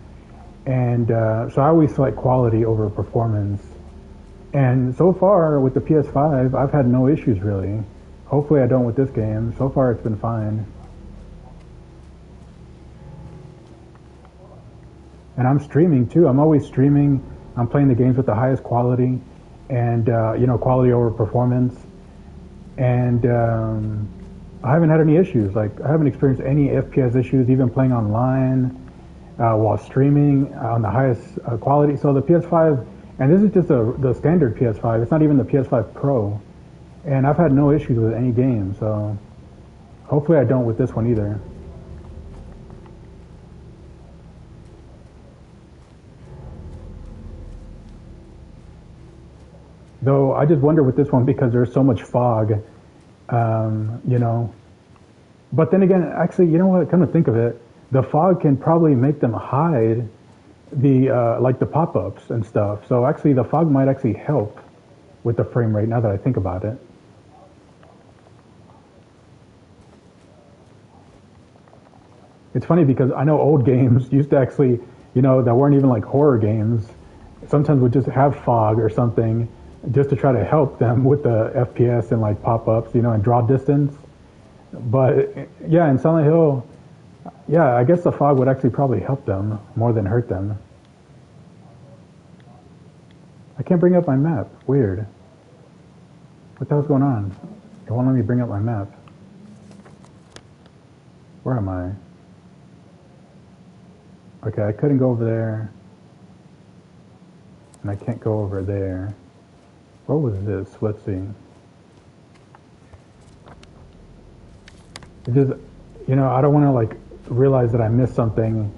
And so I always select quality over performance. And so far with the PS5, I've had no issues really. Hopefully I don't with this game. So far it's been fine. And I'm streaming too. I'm always streaming. I'm playing the games with the highest quality, and quality over performance. And I haven't had any issues. Like I haven't experienced any FPS issues, even playing online while streaming on the highest quality. So the PS5, and this is just the standard PS5. It's not even the PS5 Pro. And I've had no issues with any game. So hopefully I don't with this one either. Though I just wonder with this one because there's so much fog, you know. But then again, actually, you know what? Come to think of it, the fog can probably make them hide the like the pop-ups and stuff. So actually, the fog might actually help with the frame rate. Now that I think about it, it's funny because I know old games used to actually, that weren't even like horror games. Sometimes would just have fog or something just to try to help them with the FPS and like pop-ups, and draw distance. But yeah, in Silent Hill, yeah, I guess the fog would actually probably help them more than hurt them. I can't bring up my map. Weird. What the hell's going on? It won't let me bring up my map. Where am I? Okay, I couldn't go over there. And I can't go over there. What was this? Let's see. It just, I don't want to like realize that I missed something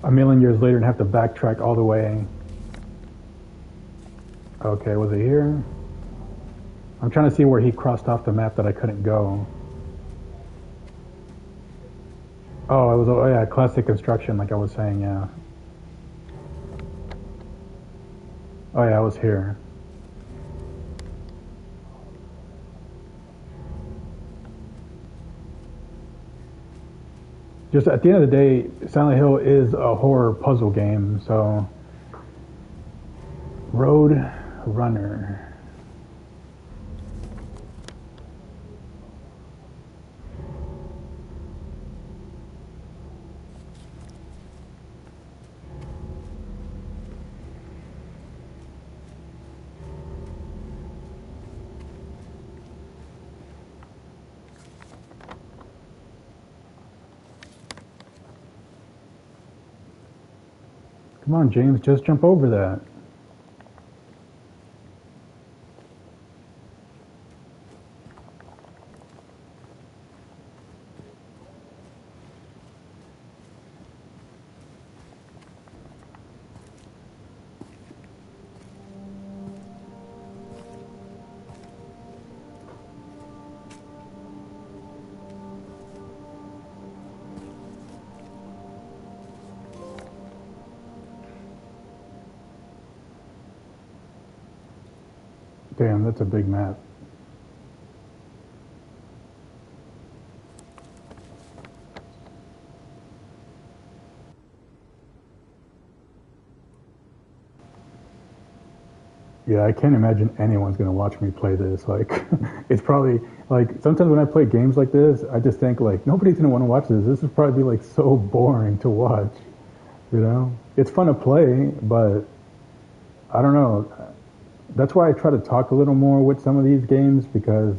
a million years later and have to backtrack all the way. Okay, was it here? I'm trying to see where he crossed off the map that I couldn't go. Oh, it was, oh yeah, classic construction, like I was saying, yeah. Oh yeah, I was here. Just at the end of the day, Silent Hill is a horror puzzle game, so Road Runner. Come on, James, just jump over that. Damn, that's a big map. Yeah, I can't imagine anyone's gonna watch me play this. Like, it's probably like sometimes when I play games like this, I just think like nobody's gonna want to watch this. This would probably be like so boring to watch. You know, it's fun to play, but I don't know. That's why I try to talk a little more with some of these games because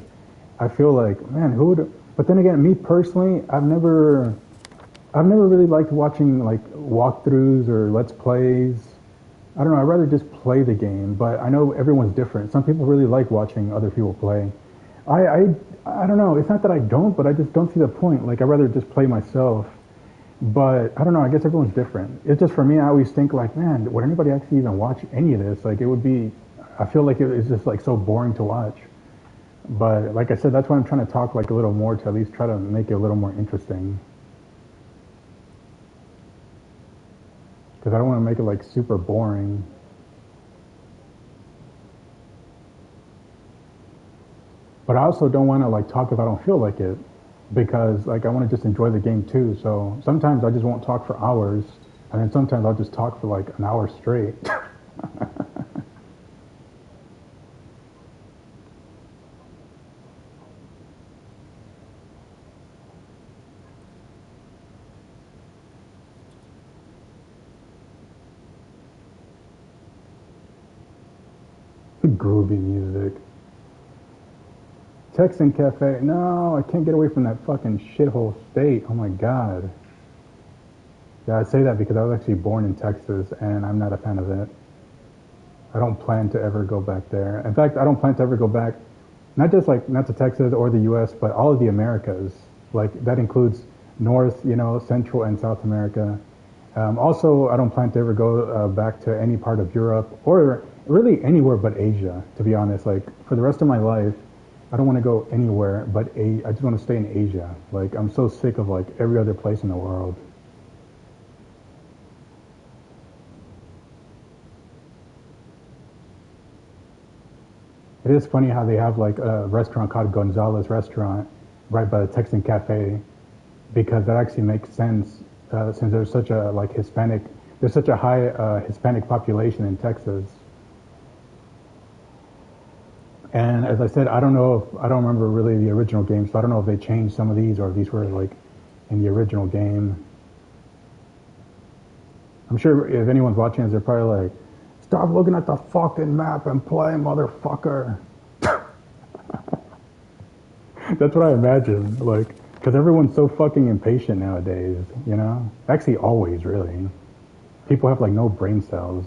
I feel like, man, who would? But then again, me personally, I've never really liked watching like walkthroughs or let's plays. I don't know. I'd rather just play the game, but I know everyone's different. Some people really like watching other people play. I, I, I don't know. It's not that I don't, but I just don't see the point. Like, I'd rather just play myself. But I don't know. I guess everyone's different. It's just for me. I always think like, man, would anybody actually even watch any of this? Like, it would be. I feel like it's just like so boring to watch. But like I said, that's why I'm trying to talk like a little more to at least try to make it a little more interesting. Because I don't want to make it like super boring. But I also don't want to like talk if I don't feel like it, because like I want to just enjoy the game too. So sometimes I just won't talk for hours, and then sometimes I'll just talk for like an hour straight. Groovy music. Texan Cafe. No, I can't get away from that fucking shithole state. Oh my god. Yeah, I say that because I was actually born in Texas, and I'm not a fan of it. I don't plan to ever go back there. In fact, I don't plan to ever go back, not just like not to Texas or the U.S., but all of the Americas. Like that includes North, Central and South America. Also, I don't plan to ever go back to any part of Europe or really anywhere but Asia. To be honest, like for the rest of my life, I don't want to go anywhere but I just want to stay in Asia. Like I'm so sick of like every other place in the world. It is funny how they have like a restaurant called Gonzalez Restaurant right by the Texan Cafe because that actually makes sense since there's such a like Hispanic, there's such a high Hispanic population in Texas. And as I said, I don't remember really the original game, so I don't know if they changed some of these or if these were like in the original game. I'm sure if anyone's watching this, they're probably like, "Stop looking at the fucking map and play, motherfucker." That's what I imagine, like, because everyone's so fucking impatient nowadays, you know? Actually, always, really. People have, like, no brain cells.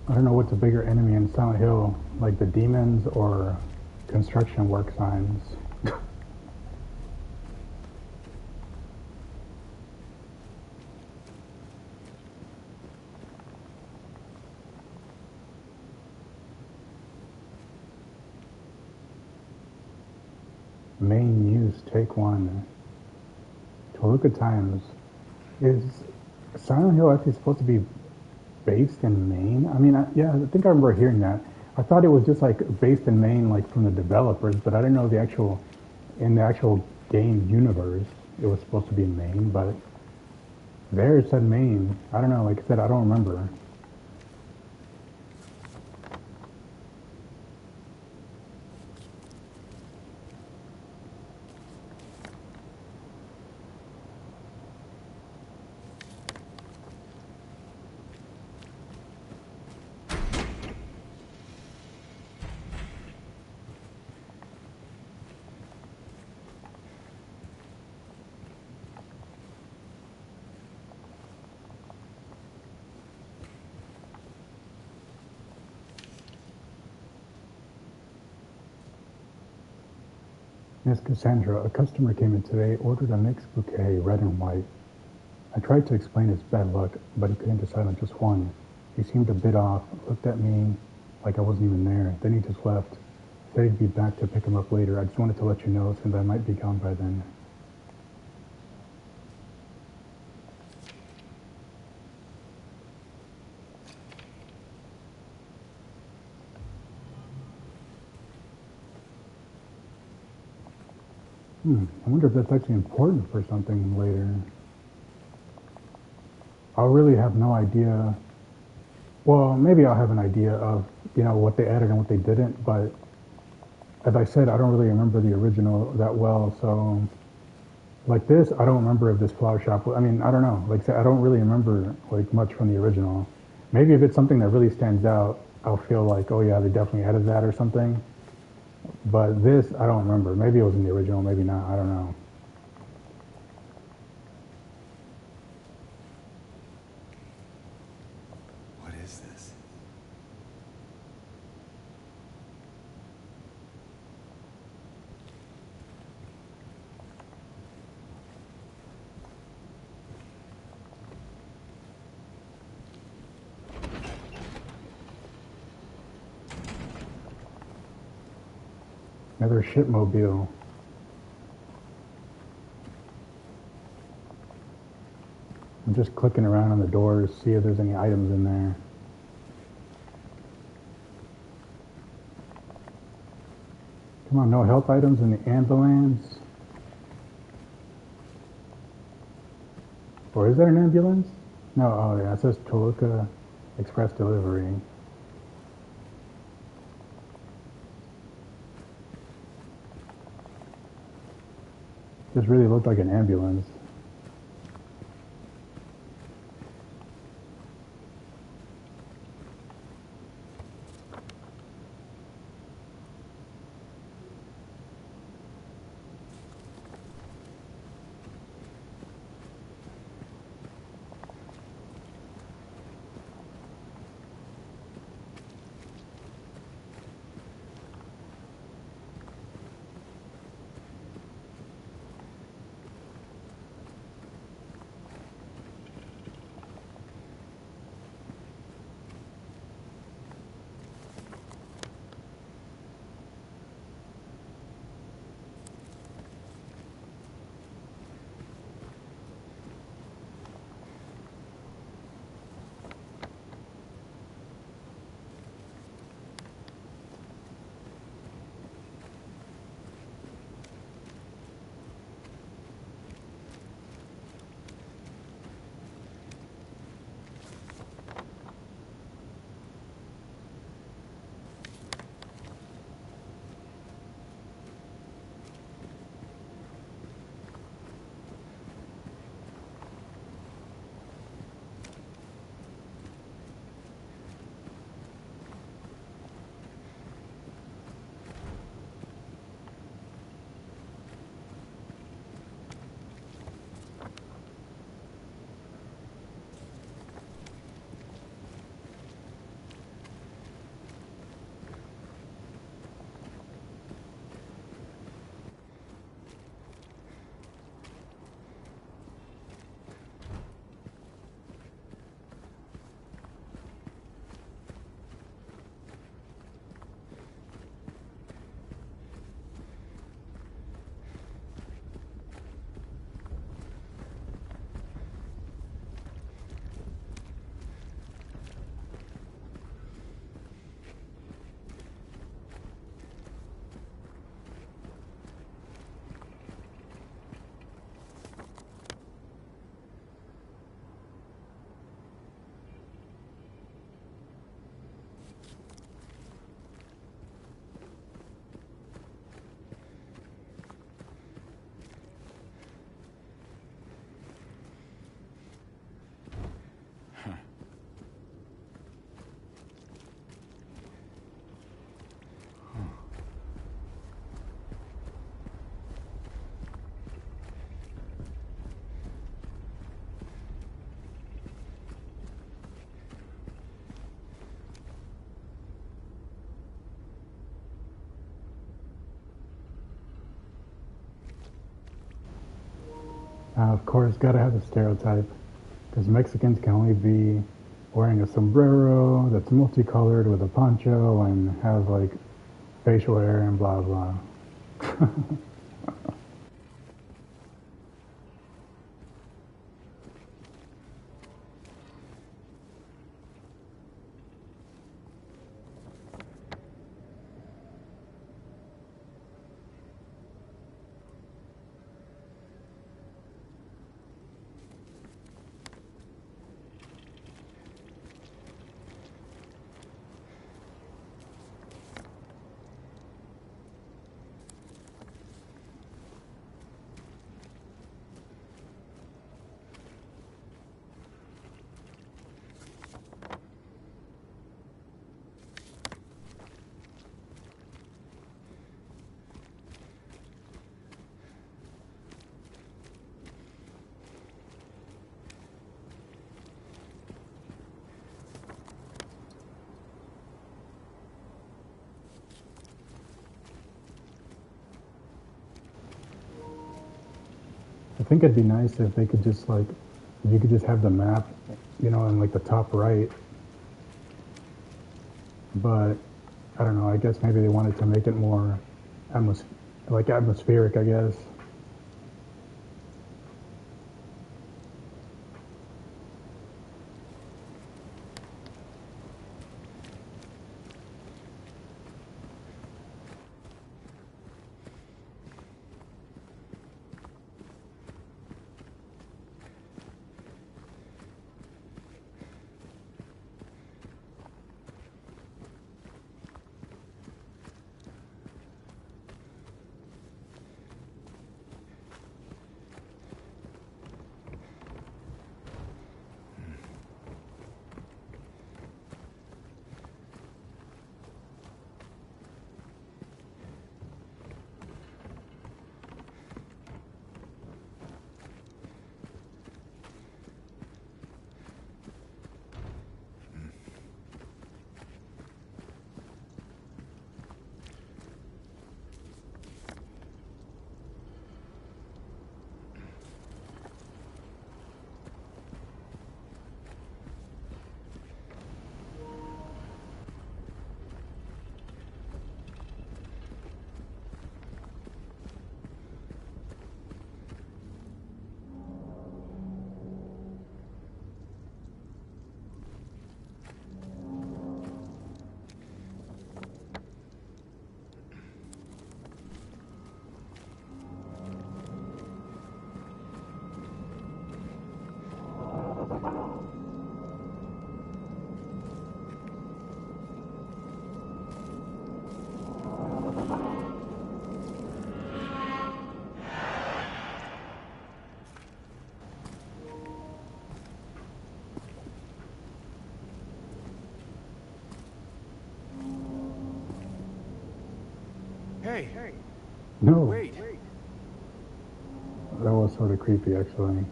I don't know what's a bigger enemy in Silent Hill, like the demons or construction work signs. Main use, take one. Toluca Times. Is Silent Hill actually supposed to be based in Maine? I mean, yeah, I think I remember hearing that. I thought it was just like based in Maine, like from the developers, but I didn't know in the actual game universe, it was supposed to be in Maine, but there it said Maine. I don't know, like I said, I don't remember. Miss Cassandra, a customer came in today, ordered a mixed bouquet, red and white. I tried to explain his bad luck, but he couldn't decide on just one. He seemed a bit off, looked at me like I wasn't even there. Then he just left. Said he'd be back to pick him up later. I just wanted to let you know since I might be gone by then. I wonder if that's actually important for something later. I'll really have no idea. Well, maybe I'll have an idea of, what they added and what they didn't, but as I said, I don't really remember the original that well, so like this, I don't remember if this flower shop, I mean, I don't know. Like I said, I don't really remember like much from the original. Maybe if it's something that really stands out, I'll feel like, oh yeah, they definitely added that or something. But this, I don't remember. Maybe it was in the original, maybe not. I don't know. What is this? Another shipmobile. I'm just clicking around on the doors, see if there's any items in there. Come on, no health items in the ambulance? Or is there an ambulance? No, oh yeah, it says Toluca Express Delivery. This really looked like an ambulance. Of course, gotta have the stereotype, because Mexicans can only be wearing a sombrero that's multicolored with a poncho and have like facial hair and blah blah. I think it'd be nice if they could just like, if you could just have the map, you know, in like the top right. But I don't know. I guess maybe they wanted to make it more atmos- like atmospheric, I guess. Hey, No, wait. that was sort of creepy actually.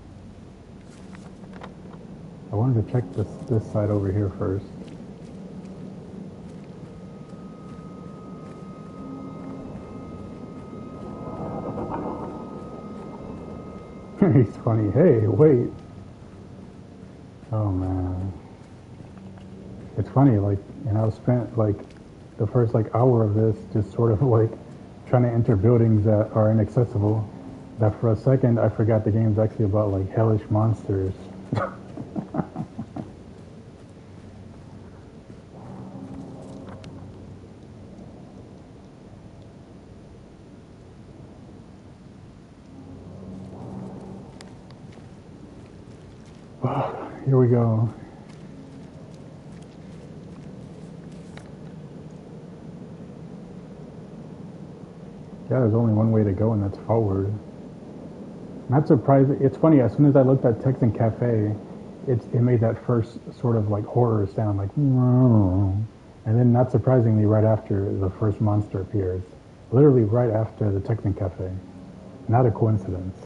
I wanted to check this side over here first. He's funny. Hey, wait. Oh man, it's funny. Like, you know, I spent like the first like hour of this just sort of like trying to enter buildings that are inaccessible. That for a second I forgot the game's actually about like hellish monsters. Here we go. Yeah, there's only one way to go, and that's forward. Not surprised. It's funny. As soon as I looked at Texan Cafe, it made that first sort of like horror sound, like, and then not surprisingly, right after the first monster appears, literally right after the Texan Cafe. Not a coincidence.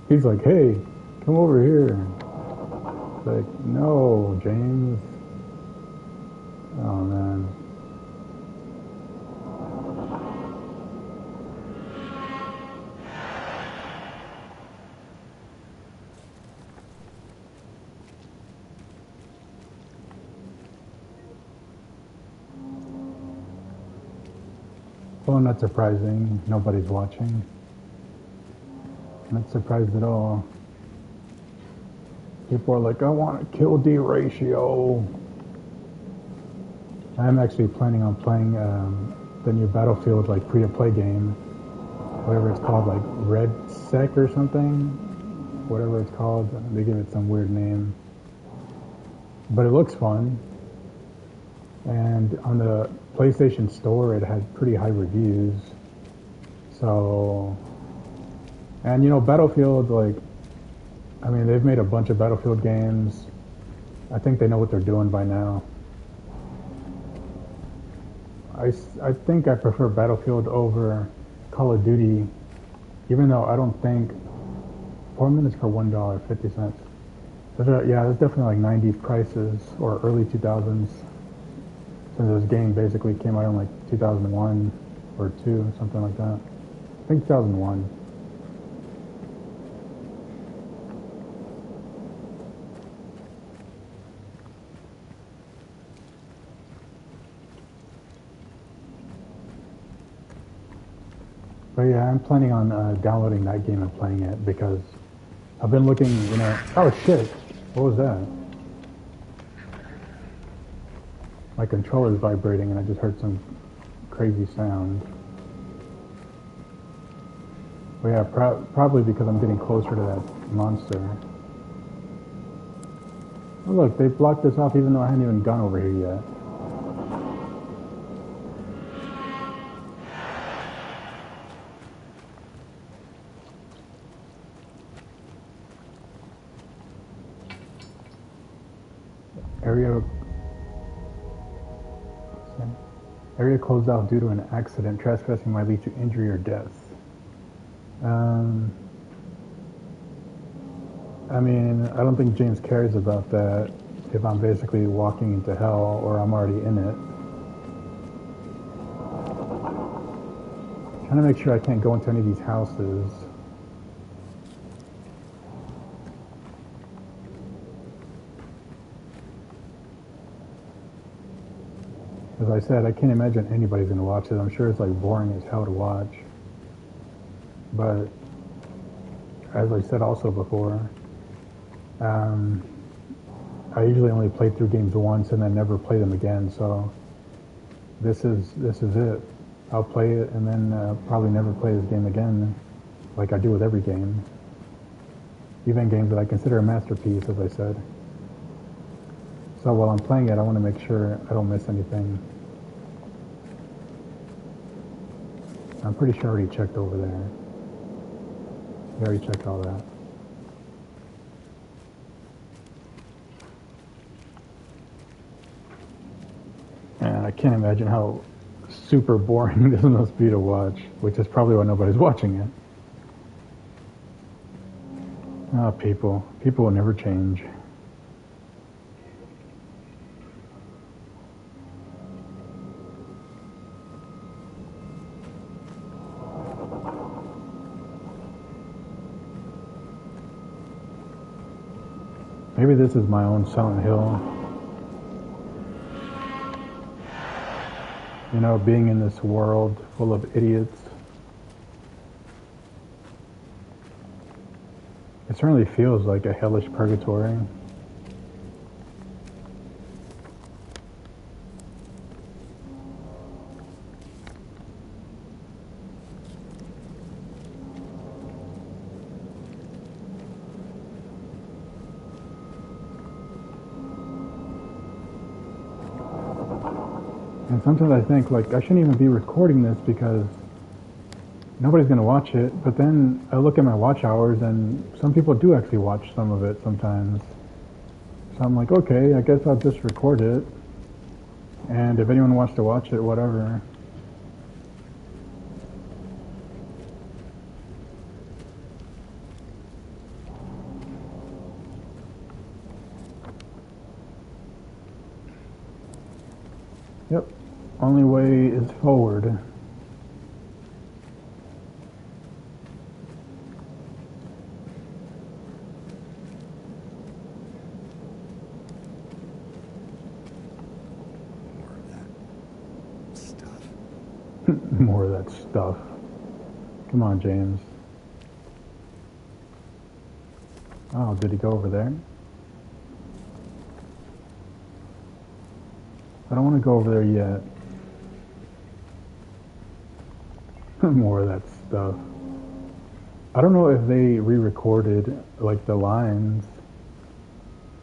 He's like, hey, come over here. Like, no, James. Oh man. Well, not surprising. Nobody's watching. Not surprised at all. People are like, I want a kill D ratio. I'm actually planning on playing the new Battlefield like free-to-play game, whatever it's called, like Red Sec or something, whatever it's called. They give it some weird name, but it looks fun. And on the PlayStation Store, it had pretty high reviews. So, and you know, Battlefield, like, I mean, they've made a bunch of Battlefield games. I think they know what they're doing by now. I think I prefer Battlefield over Call of Duty, even though I don't think 4 minutes for $1.50. Yeah, there's definitely like 90s prices or early 2000s. Since this game basically came out in like 2001 or 2, something like that. I think 2001. But yeah, I'm planning on downloading that game and playing it because I've been looking, you know. Oh shit! What was that? My controller's vibrating and I just heard some crazy sound. But yeah, probably because I'm getting closer to that monster. Oh look, they blocked this off even though I hadn't even gone over here yet. Area closed off due to an accident. Trespassing might lead to injury or death. I mean, I don't think James cares about that if I'm basically walking into hell or I'm already in it. Trying to make sure I can't go into any of these houses. As I said, I can't imagine anybody's going to watch it. I'm sure it's like boring as hell to watch. But as I said also before, I usually only play through games once and then never play them again. So this is it. I'll play it and then probably never play this game again, like I do with every game. Even games that I consider a masterpiece, as I said. So while I'm playing it, I want to make sure I don't miss anything. I'm pretty sure I already checked over there. I already checked all that. And I can't imagine how super boring this must be to watch, which is probably why nobody's watching it. Oh, people will never change. Maybe this is my own Silent Hill. You know, being in this world full of idiots. It certainly feels like a hellish purgatory. And sometimes I think, like, I shouldn't even be recording this because nobody's going to watch it. But then I look at my watch hours and some people do actually watch some of it sometimes. So I'm like, okay, I guess I'll just record it. And if anyone wants to watch it, whatever. Yep. Only way is forward. More of that stuff. More of that stuff. Come on, James. Oh, did he go over there? I don't want to go over there yet. More of that stuff. I don't know if they re-recorded like the lines,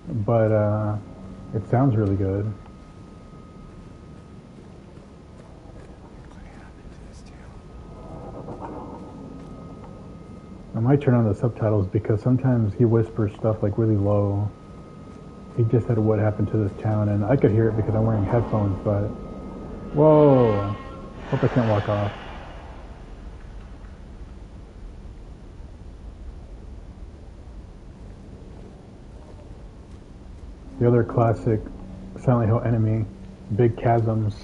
but it sounds really good. What happened to this town? I might turn on the subtitles because sometimes he whispers stuff like really low. He just said what happened to this town, and I could hear it because I'm wearing headphones, but... Whoa! Hope I can't walk off. The other classic Silent Hill enemy, big chasms.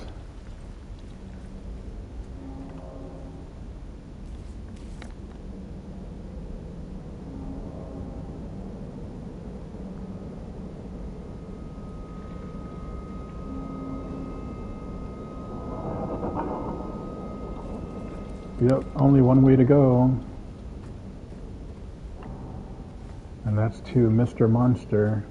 Yep, only one way to go. And that's to Mr. Monster.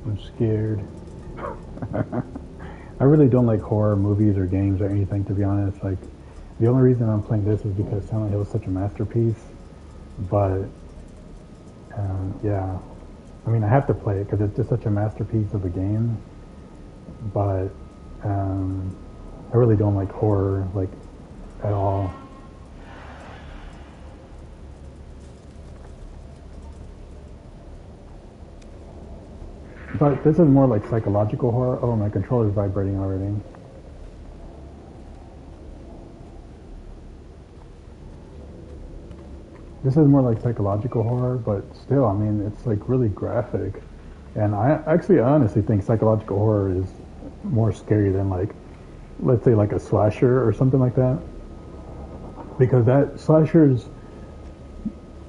I'm scared. I really don't like horror movies or games or anything, to be honest. Like, the only reason I'm playing this is because Silent Hill is such a masterpiece. But, yeah. I mean, I have to play it because it's just such a masterpiece of a game. But, I really don't like horror, like, at all. But this is more like psychological horror. Oh, my controller's vibrating already. This is more like psychological horror, but still, I mean, it's like really graphic. And I actually honestly think psychological horror is more scary than like, let's say like a slasher or something like that. Because that slashers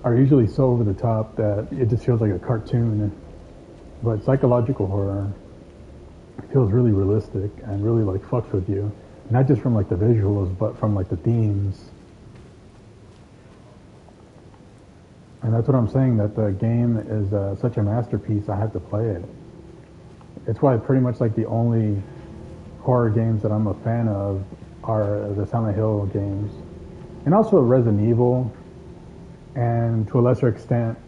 are usually so over the top that it just feels like a cartoon. But psychological horror feels really realistic and really like fucks with you. Not just from like the visuals, but from like the themes. And that's what I'm saying, that the game is such a masterpiece, I have to play it. It's why pretty much like the only horror games that I'm a fan of are the Silent Hill games. And also Resident Evil, and to a lesser extent,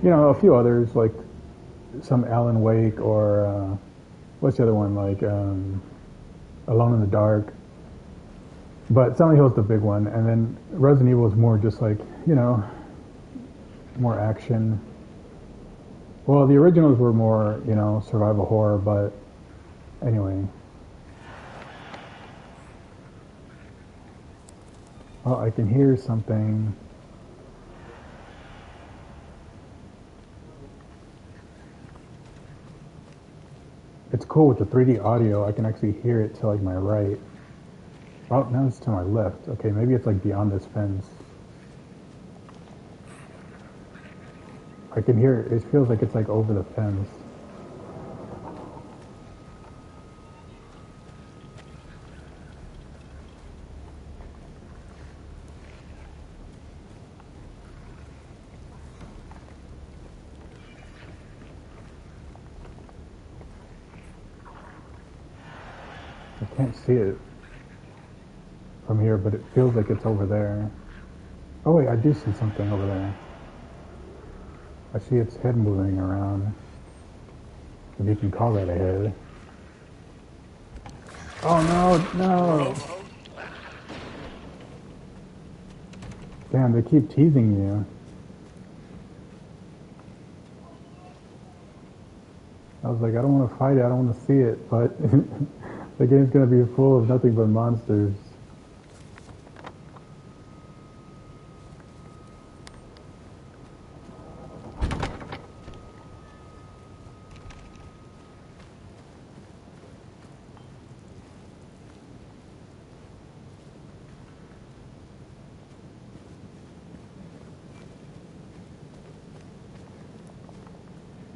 you know, a few others, like some Alan Wake or, what's the other one, like Alone in the Dark. But Silent Hill is the big one, and then Resident Evil is more just like, you know, more action. Well, the originals were more, you know, survival horror, but anyway. Oh, I can hear something. It's cool with the 3D audio, I can actually hear it to like my right. Oh, now it's to my left. Okay, maybe it's like beyond this fence. I can hear it. It feels like it's like over the fence. Can't see it from here, but it feels like it's over there. Oh wait, I do see something over there. I see its head moving around. If you can call that a head. Oh no, no! Damn, they keep teasing you. I was like, I don't want to fight it, I don't want to see it, but the game's gonna be full of nothing but monsters.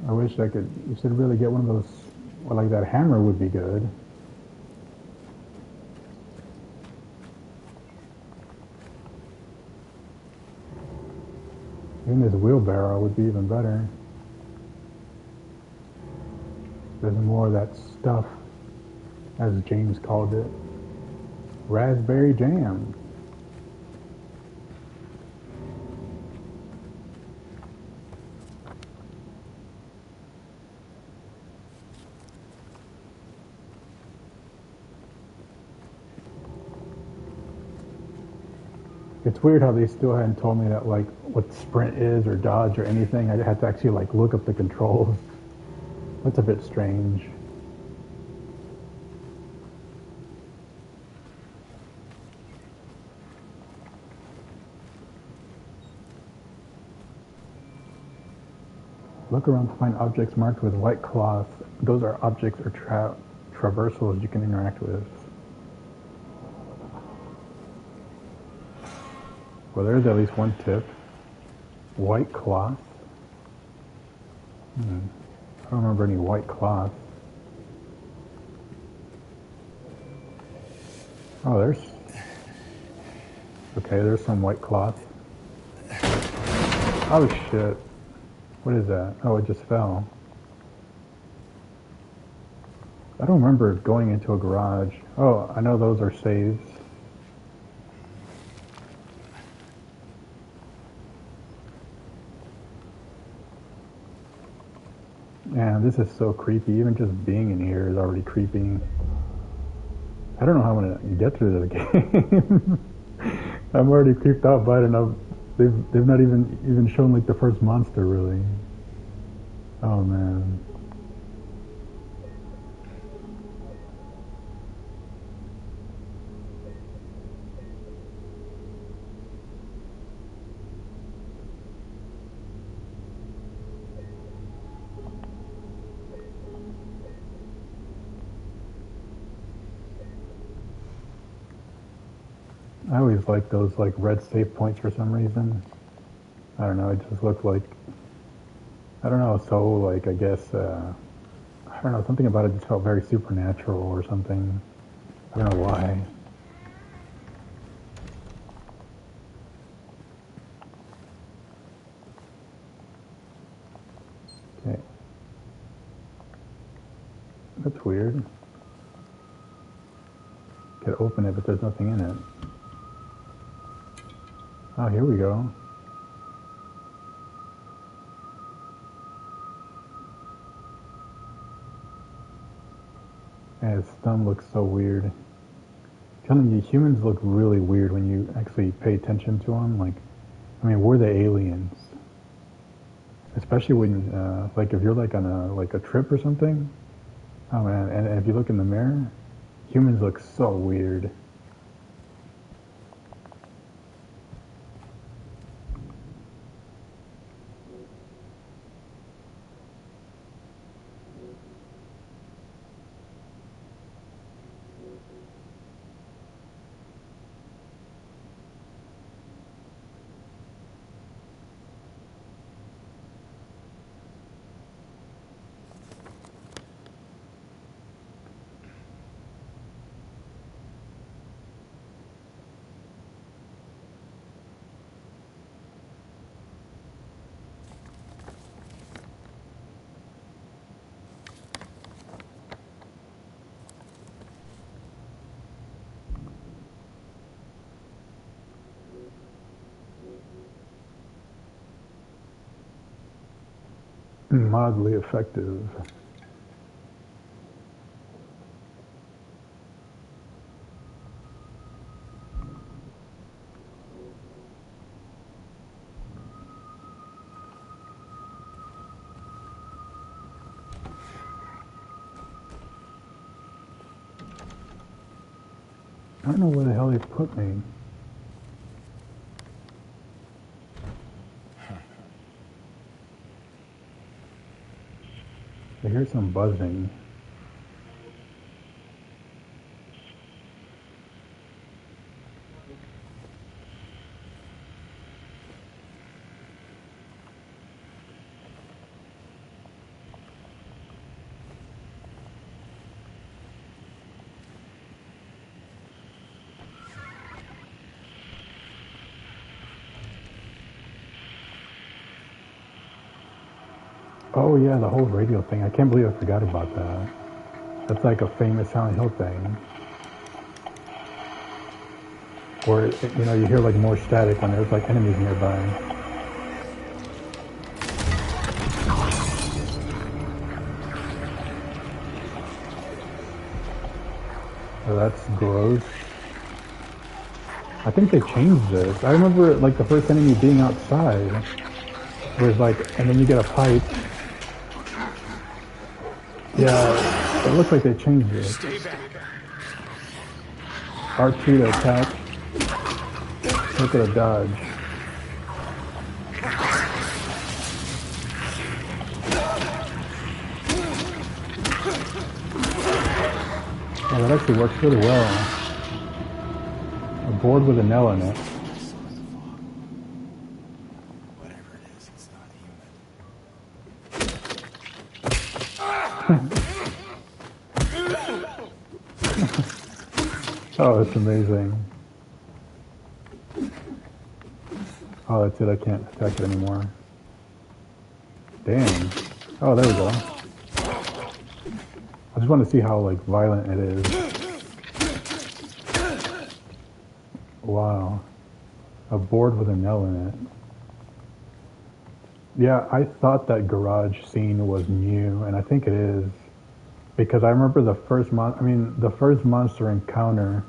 I wish I could, you should really get one of those, well, like that hammer would be good. Even this wheelbarrow would be even better. There's more of that stuff, as James called it. Raspberry jam. It's weird how they still hadn't told me that, like, what sprint is or dodge or anything. I had to actually, like, look up the controls. That's a bit strange. Look around to find objects marked with white cloth. Those are objects or traversals you can interact with. Well, there's at least one tip. White cloth. I don't remember any white cloth. Oh, there's... Okay, there's some white cloth. Oh, shit. What is that? Oh, it just fell. I don't remember going into a garage. Oh, I know those are saves. Man, this is so creepy. Even just being in here is already creepy. I don't know how I'm gonna get through this game. I'm already creeped out by it, and they've not even shown like the first monster really. Oh man. I always like those like red save points for some reason. I don't know, it just looked like, I don't know, so like I guess, I don't know, something about it just felt very supernatural or something. I don't know why. Okay. That's weird. Could open it, but there's nothing in it. Oh, here we go. And his thumb looks so weird. I'm telling you, humans look really weird when you actually pay attention to them. Like, I mean, we're the aliens. Especially when, like, if you're like on a trip or something. Oh man, and if you look in the mirror, humans look so weird. Mildly effective. I don't know where the hell they put me. I hear some buzzing. Oh yeah, the whole radio thing. I can't believe I forgot about that. That's like a famous Silent Hill thing. Where, you know, you hear like more static when there's like enemies nearby. Oh, that's gross. I think they changed this. I remember like the first enemy being outside. Where it's like, and then you get a pipe. Yeah, it looks like they changed it. Stay back. R2 to attack. Look at a dodge. Oh, that actually works really well. A board with an L in it. Whatever it is, it's not human. Oh, it's amazing. Oh, that's it. I can't attack it anymore. Damn. Oh, there we go. I just want to see how like violent it is. Wow. A board with an L in it. Yeah, I thought that garage scene was new, and I think it is. Because I remember the first the first monster encounter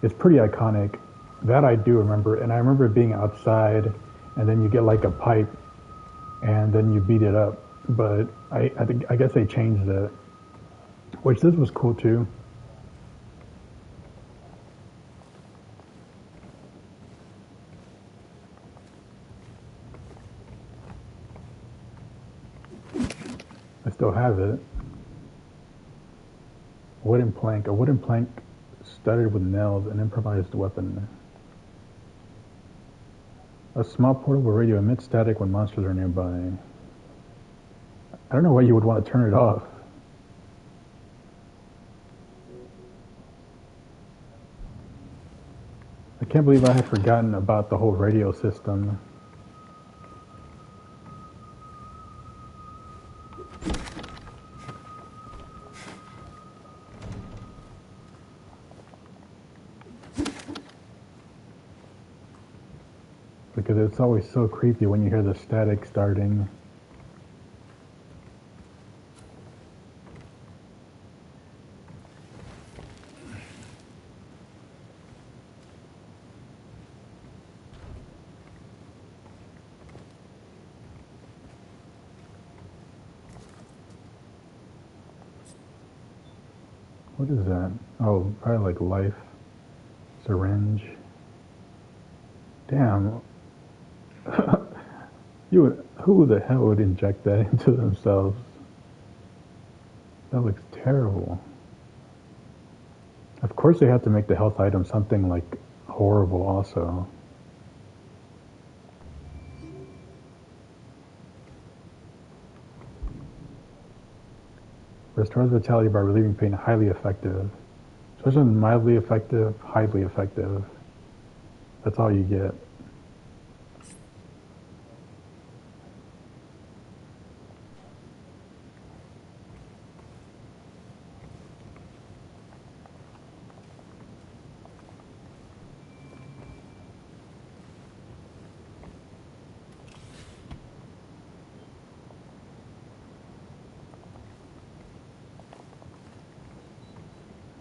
is pretty iconic. That I do remember, and I remember it being outside, and then you get like a pipe, and then you beat it up. But I guess they changed it, which this was cool too. I still have it. A wooden plank studded with nails, an improvised weapon. A small portable radio emits static when monsters are nearby. I don't know why you would want to turn it off. I can't believe I had forgotten about the whole radio system. Because it's always so creepy when you hear the static starting. What is that? Oh, probably like life. Syringe. Damn. Who the hell would inject that into themselves? That looks terrible. Of course they have to make the health item something like horrible also. Restores vitality by relieving pain, highly effective. So there's a mildly effective, highly effective. That's all you get.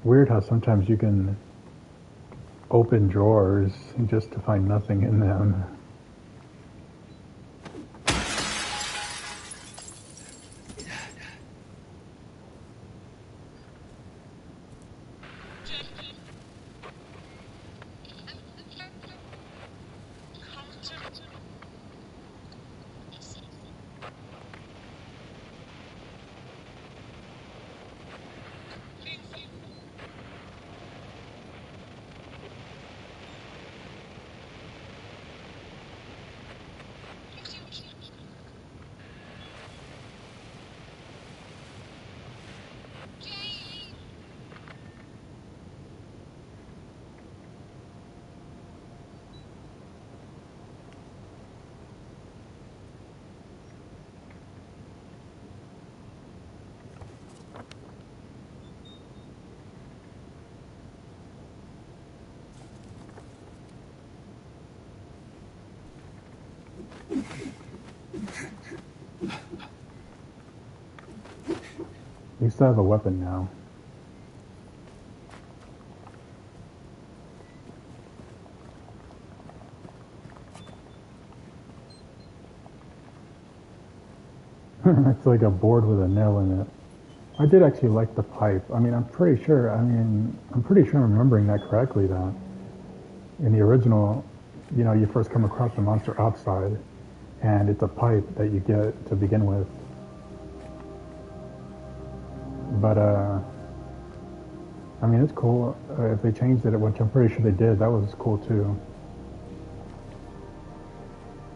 Weird how sometimes you can open drawers just to find nothing in them. You still have a weapon now. It's like a board with a nail in it. I did actually like the pipe. I mean, I'm pretty sure I'm remembering that correctly, that in the original, you know, you first come across the monster outside, and it's a pipe that you get to begin with. But, I mean, it's cool. If they changed it, which I'm pretty sure they did, that was cool too.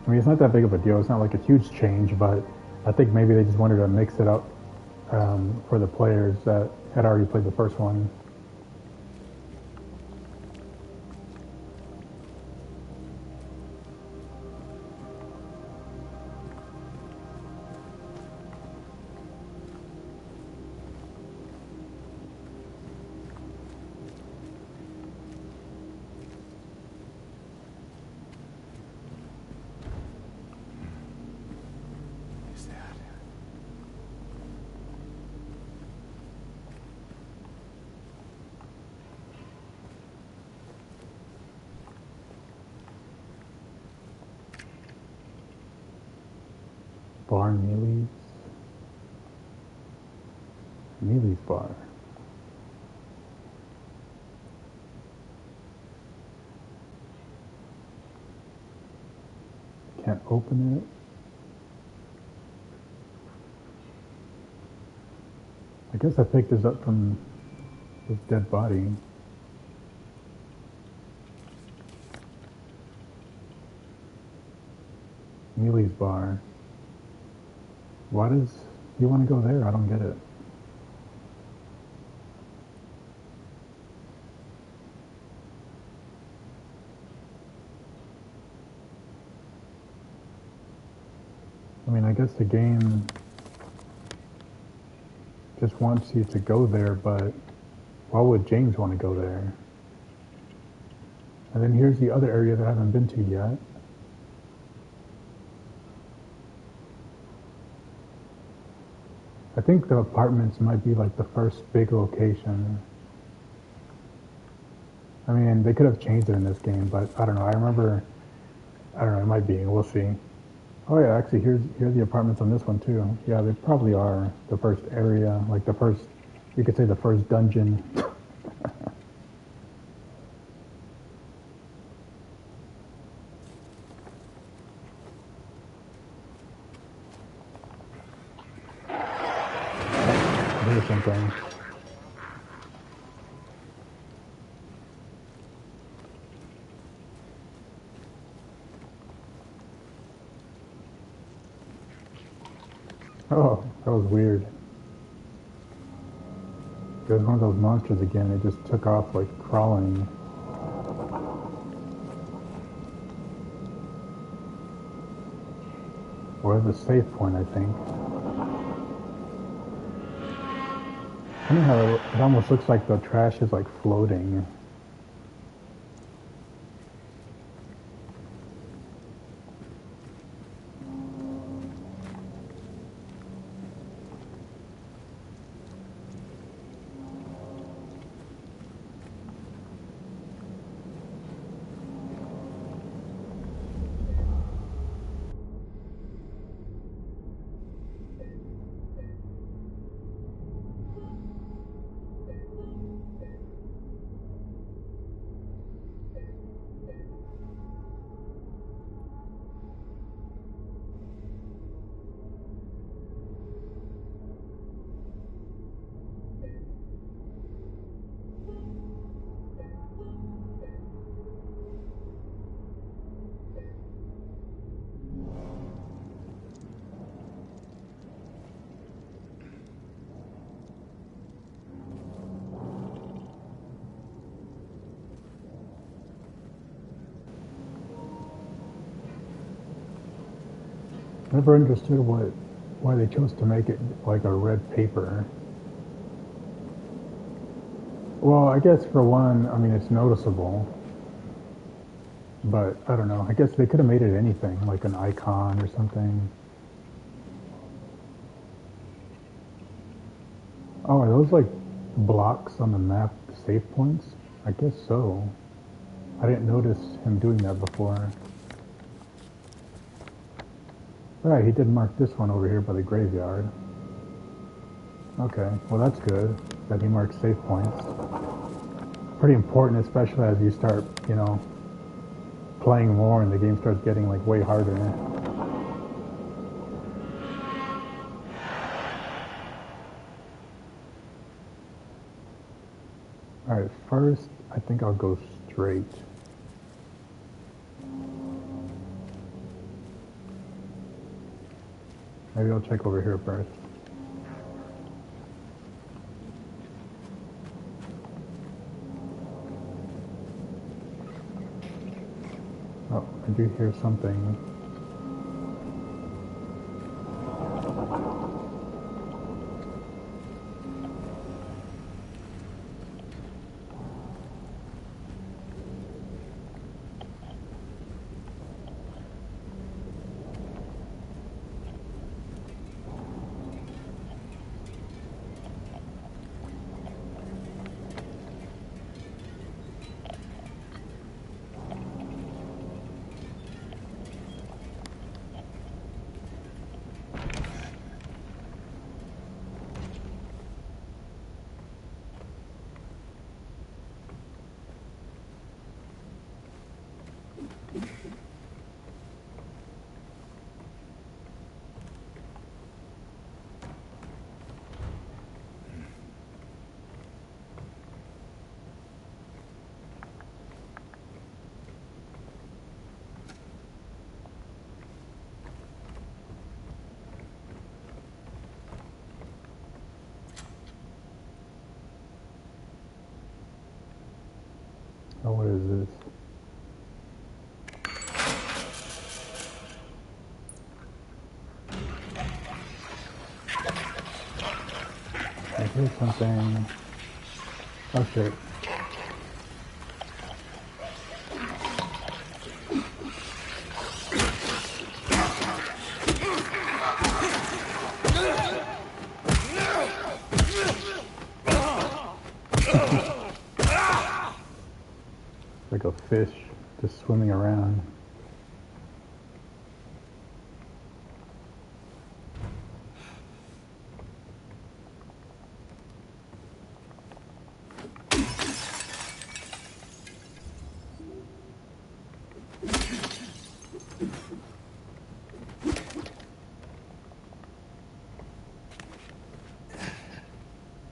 I mean, it's not that big of a deal. It's not like a huge change, but I think maybe they just wanted to mix it up for the players that had already played the first one. Is that? Bar Mealy's bar. Can't open it. I guess I picked this up from this dead body. Mealy's bar. Why does he want to go there? I don't get it. I mean, I guess the game just wants you to go there, but why would James want to go there? And then here's the other area that I haven't been to yet. I think the apartments might be like the first big location. I mean, they could have changed it in this game, but I don't know. I don't know, it might be. We'll see. Oh yeah, actually, here's the apartments on this one too. Yeah, they probably are the first area, like the first, you could say the first dungeon. Here's something. Oh, that was weird. It was one of those monsters again. It just took off like crawling. We're at the safe point, I think. Funny how it almost looks like the trash is like floating. Never understood why they chose to make it like a red paper. Well, I guess for one, I mean it's noticeable, but I don't know. I guess they could have made it anything, like an icon or something. Oh, are those like blocks on the map save points? I guess so. I didn't notice him doing that before. Alright, he did mark this one over here by the graveyard. Okay, well that's good that he marked save points. Pretty important, especially as you start, you know, playing more and the game starts getting like way harder. Alright, first I think I'll go straight. Maybe I'll check over here first. Oh, I do hear something. Oh, what is this? I hear something. Oh shit. Like a fish just swimming around.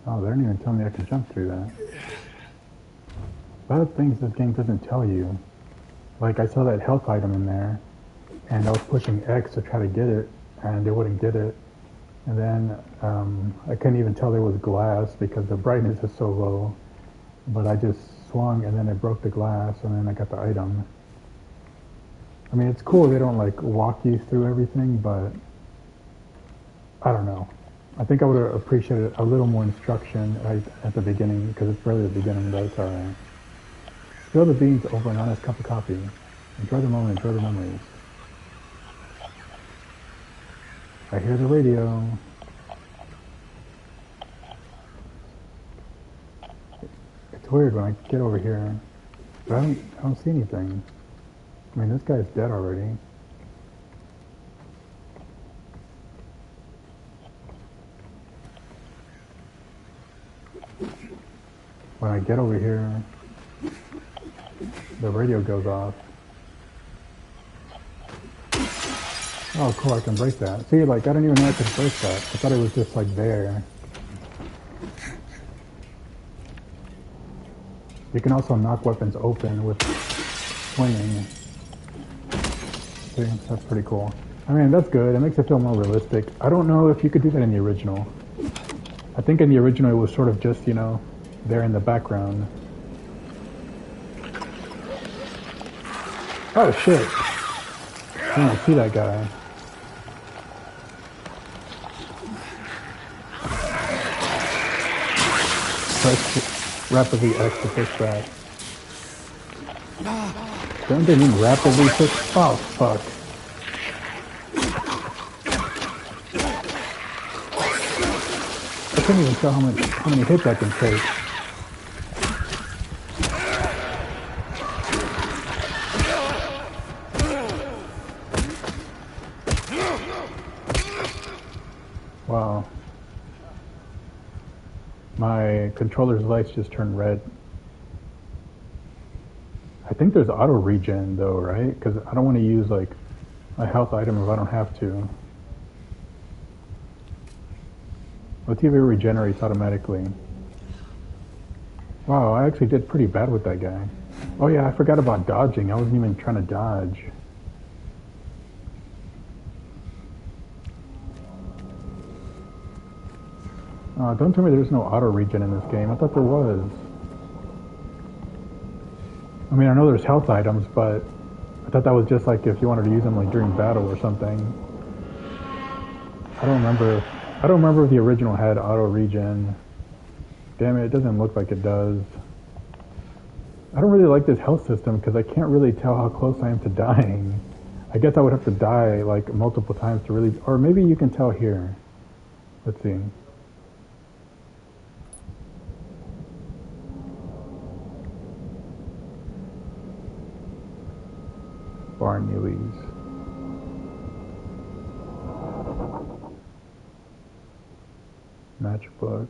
Oh, they didn't even tell me I could jump through that. A lot of things this game doesn't tell you. Like I saw that health item in there, and I was pushing X to try to get it, and it wouldn't get it. And then I couldn't even tell there was glass because the brightness is so low. But I just swung, and then it broke the glass, and then I got the item. I mean, it's cool they don't like walk you through everything, but I don't know. I think I would have appreciated a little more instruction right at the beginning, because it's barely the beginning, but it's alright. Spill the beans over an honest cup of coffee. Enjoy the moment, enjoy the memories. I hear the radio. It's weird when I get over here, but I don't see anything. I mean, this guy's dead already. When I get over here, the radio goes off. Oh, cool, I can break that. See, like, I didn't even know I could break that. I thought it was just, like, there. You can also knock weapons open with swinging. See, that's pretty cool. I mean, that's good. It makes it feel more realistic. I don't know if you could do that in the original. I think in the original it was sort of just, you know, there in the background. Oh shit! I don't see that guy. press rapidly X to push back. Don't they mean rapidly push? Oh, fuck. I couldn't even tell how many hits I can take. Wow. My controller's lights just turned red. I think there's auto regen though, right? Because I don't want to use like a health item if I don't have to. Let's see if it regenerates automatically. Wow, I actually did pretty bad with that guy. Oh yeah, I forgot about dodging. I wasn't even trying to dodge. Don't tell me there's no auto regen in this game. I thought there was. I mean, I know there's health items, but I thought that was just like if you wanted to use them like during battle or something. I don't remember if the original had auto regen. Damn it, it doesn't look like it does. I don't really like this health system because I can't really tell how close I am to dying. I guess I would have to die like multiple times to really, or maybe you can tell here. Let's see. Barney's. Matchbook.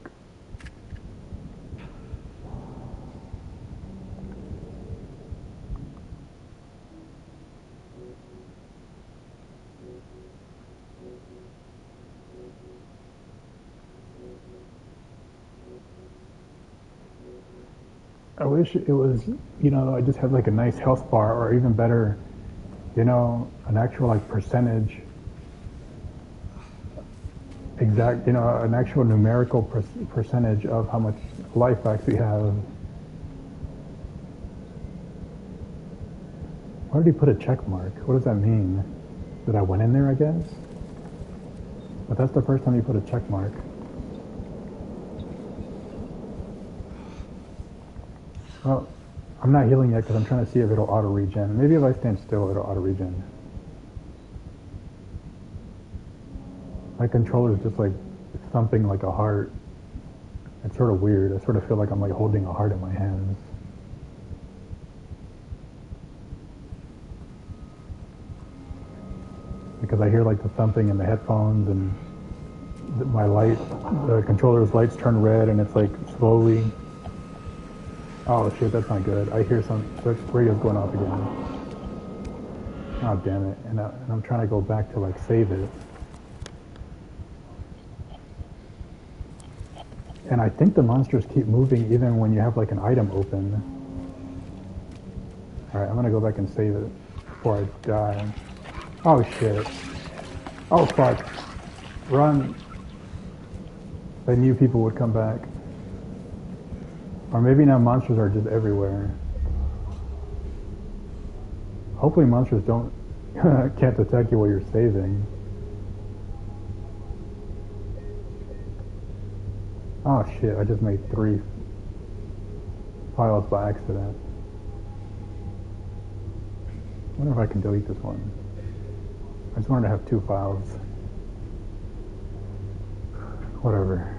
I wish it was, I just had like a nice health bar, or even better, an actual like percentage, an actual numerical percentage of how much life I actually have. Why did he put a check mark? What does that mean? That I went in there, I guess? But that's the first time he put a check mark. Well, I'm not healing yet because I'm trying to see if it'll auto regen. Maybe if I stand still, it'll auto regen. My controller is just like thumping like a heart. It's sort of weird. I sort of feel like I'm like holding a heart in my hands. Because I hear like the thumping in the headphones, and the controller's lights turn red, and it's like slowly. Oh shit, that's not good. I hear the radio's going off again. Oh damn it, and I'm trying to go back to like save it. And I think the monsters keep moving even when you have like an item open. Alright, I'm gonna go back and save it before I die. Oh shit. Oh fuck. Run. I knew people would come back. Or maybe now monsters are just everywhere. Hopefully monsters can't attack you while you're saving. Oh shit, I just made 3 files by accident. I wonder if I can delete this one. I just wanted to have 2 files. Whatever.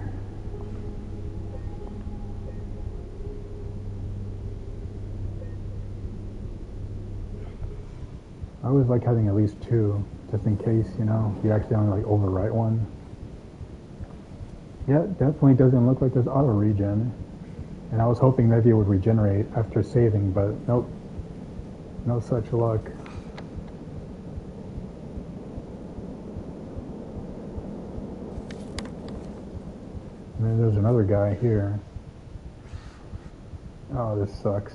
I always like having at least 2, just in case, you accidentally like overwrite one. Yeah, definitely doesn't look like there's auto regen. And I was hoping maybe it would regenerate after saving, but nope. No such luck. And then there's another guy here. Oh, this sucks.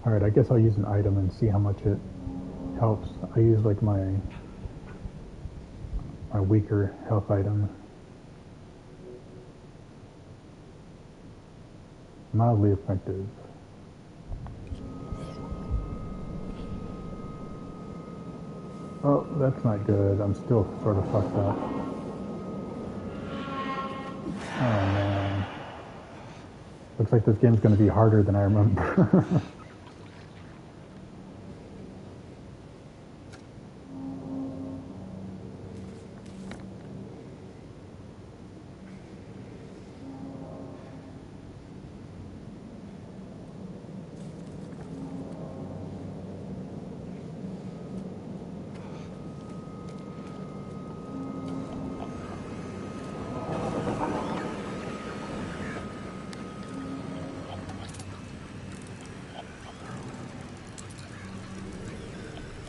Alright, I guess I'll use an item and see how much it helps. I use like my weaker health item. Mildly effective. Oh, that's not good. I'm still sort of fucked up. Oh man. Looks like this game's gonna be harder than I remember.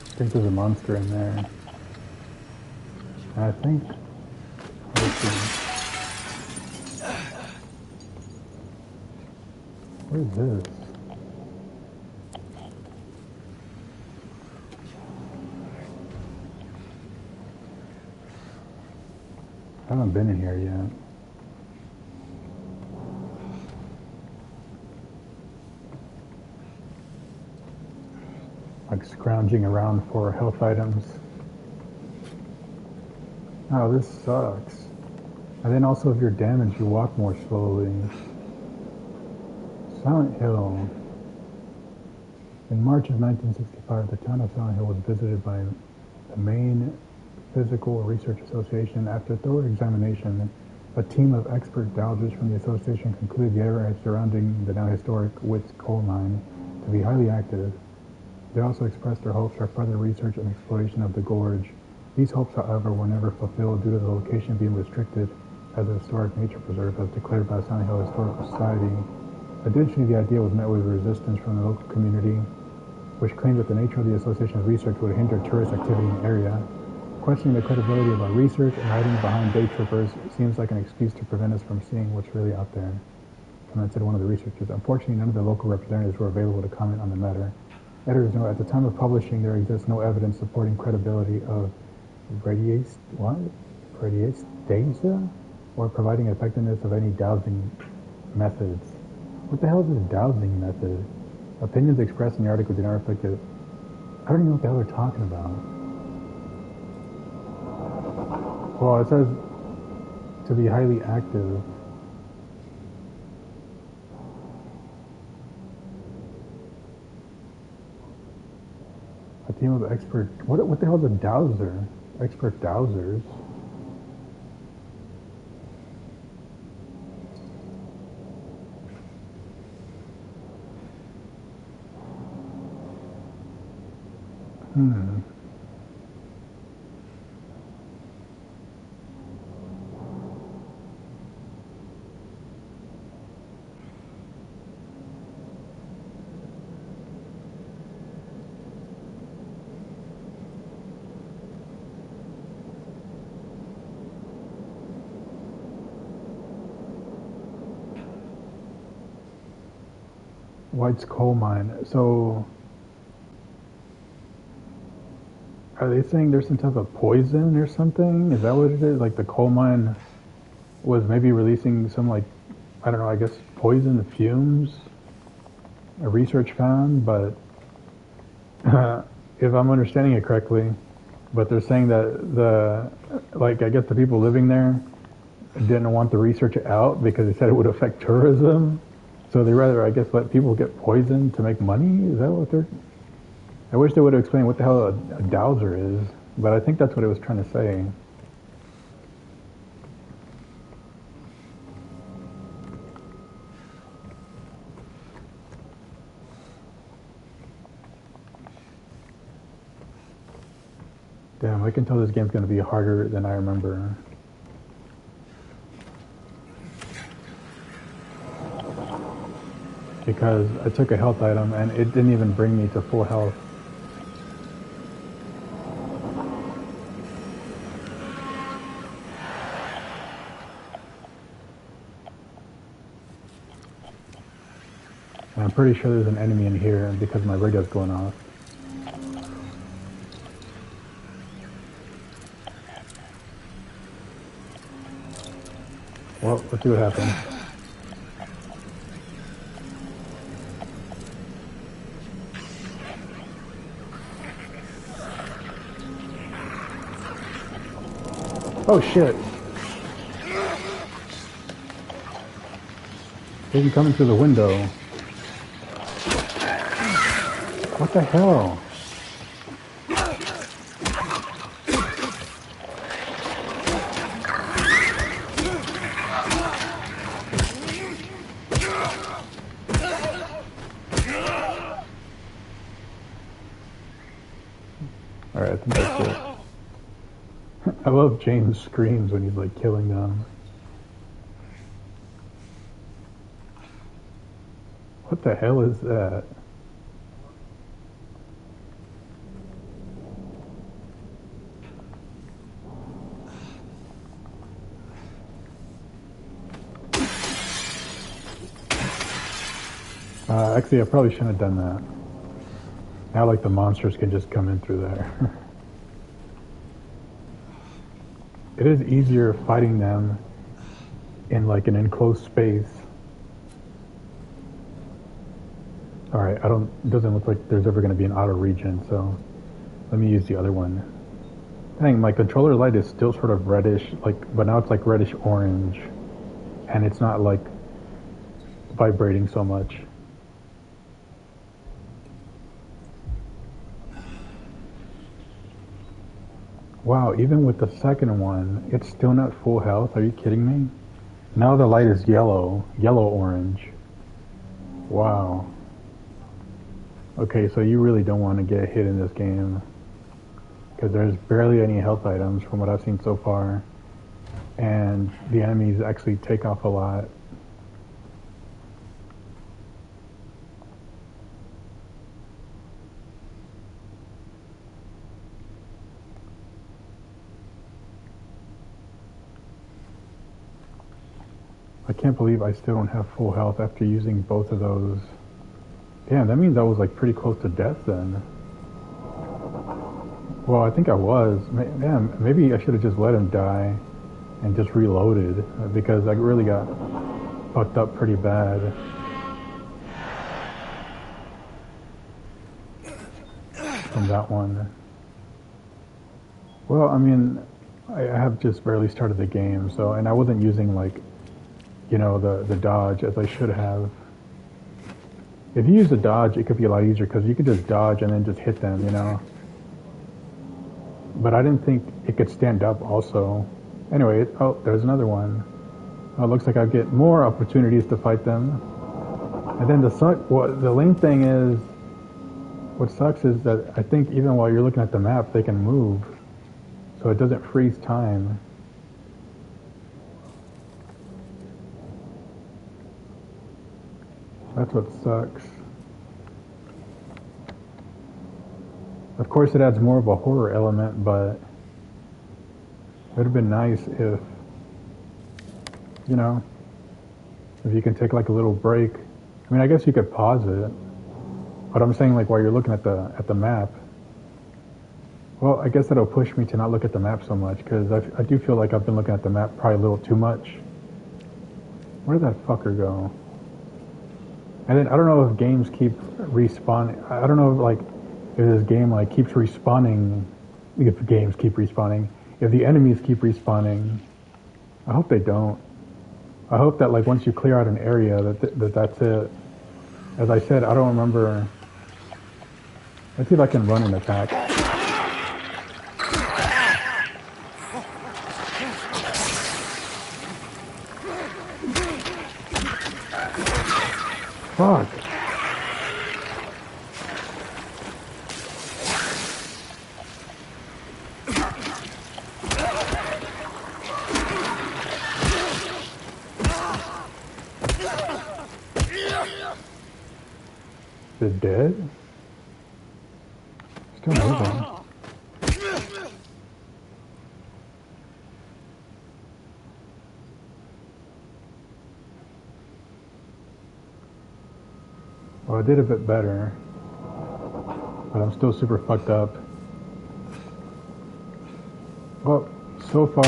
I think there's a monster in there. And I think... let's see. What is this? I haven't been in here yet. Like scrounging around for health items. Oh, this sucks. And then also if you're damaged, you walk more slowly. Silent Hill. In March of 1965, the town of Silent Hill was visited by the Maine Physical Research Association. After thorough examination, a team of expert dowsers from the association concluded the area surrounding the now historic Witts coal mine to be highly active. They also expressed their hopes for further research and exploration of the gorge. These hopes, however, were never fulfilled due to the location being restricted as a historic nature preserve as declared by the Silent Hill Historical Society. Additionally, the idea was met with resistance from the local community, which claimed that the nature of the association's research would hinder tourist activity in the area. Questioning the credibility of our research and hiding behind day trippers seems like an excuse to prevent us from seeing what's really out there, commented one of the researchers. Unfortunately, none of the local representatives were available to comment on the matter. Editors note, at the time of publishing, there exists no evidence supporting credibility of radiestase or providing effectiveness of any dowsing methods. What the hell is this dowsing method? Opinions expressed in the article did not reflect it. I don't even know what the hell they're talking about. Well, it says to be highly active. A team of expert... What the hell is a dowser? Expert dowsers? White's coal mine. So, are they saying there's some type of poison or something? Is that what it is? Like the coal mine was maybe releasing some, like, I don't know, I guess poison fumes? A research found, but if I'm understanding it correctly, but they're saying that I guess the people living there didn't want the research out because they said it would affect tourism. So they rather, I guess, let people get poisoned to make money? Is that what they're... I wish they would have explained what the hell a dowser is, but I think that's what it was trying to say. Damn, I can tell this game's going to be harder than I remember. Because I took a health item and it didn't even bring me to full health. And I'm pretty sure there's an enemy in here because my radio's going off. Well, let's see what happens. Oh shit! They can come in through the window. What the hell? Alright, I think that's it. I love James' screams when he's like killing them. What the hell is that? Actually, I probably shouldn't have done that. Now, like, the monsters can just come in through there. It is easier fighting them in, like, an enclosed space. Alright, it doesn't look like there's ever going to be an auto region, so let me use the other one. Dang, my controller light is still sort of reddish, like, but now it's like reddish orange, and it's not like vibrating so much. Wow, even with the second one, it's still not full health. Are you kidding me? Now the light is yellow-orange. Wow. Okay, so you really don't want to get hit in this game, because there's barely any health items from what I've seen so far, and the enemies actually take off a lot. I can't believe I still don't have full health after using both of those. Damn, that means I was like pretty close to death then. Well, I think I was. Man, maybe I should have just let him die and just reloaded, because I really got fucked up pretty bad. From that one. Well, I mean, I have just barely started the game, so, and I wasn't using like, you know, the dodge as I should have. If you use the dodge, it could be a lot easier, because you could just dodge and then just hit them, you know. But I didn't think it could stand up also. Anyway, oh, there's another one. Oh, it looks like I get more opportunities to fight them. And then the lame thing is, what sucks is that I think even while you're looking at the map, they can move. So it doesn't freeze time. That's what sucks. Of course, it adds more of a horror element, but it would have been nice if, you know, if you can take like a little break. I mean, I guess you could pause it, but I'm saying like while you're looking at the map. Well, I guess that'll push me to not look at the map so much, because I do feel like I've been looking at the map probably a little too much. Where did that fucker go? And then I don't know if games keep respawning. I don't know if like if this game like keeps respawning. If games keep respawning, if the enemies keep respawning. I hope they don't. I hope that like once you clear out an area that's it. As I said, I don't remember. Let's see if I can run an attack. Fuck. Is it dead? Still moving. Well, I did a bit better, but I'm still super fucked up. Well, so far,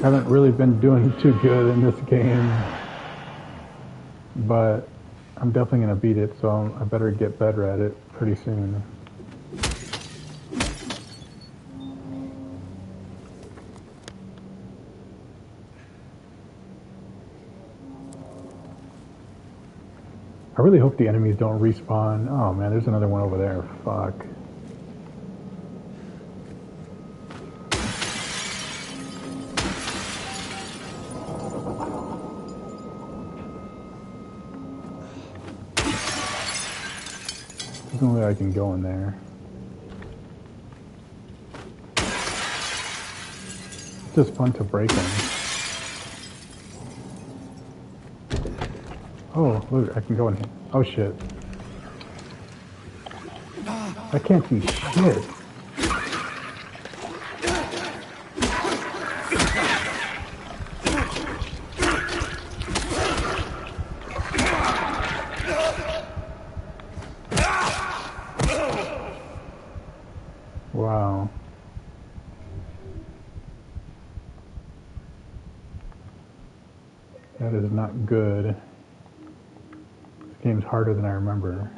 haven't really been doing too good in this game, but I'm definitely going to beat it, so I better get better at it pretty soon. I really hope the enemies don't respawn. Oh man, there's another one over there. Fuck. There's no way I can go in there. It's just fun to break them. Oh, look, I can go in here. Oh shit. I can't see shit. Wow. That is not good. This game's harder than I remember.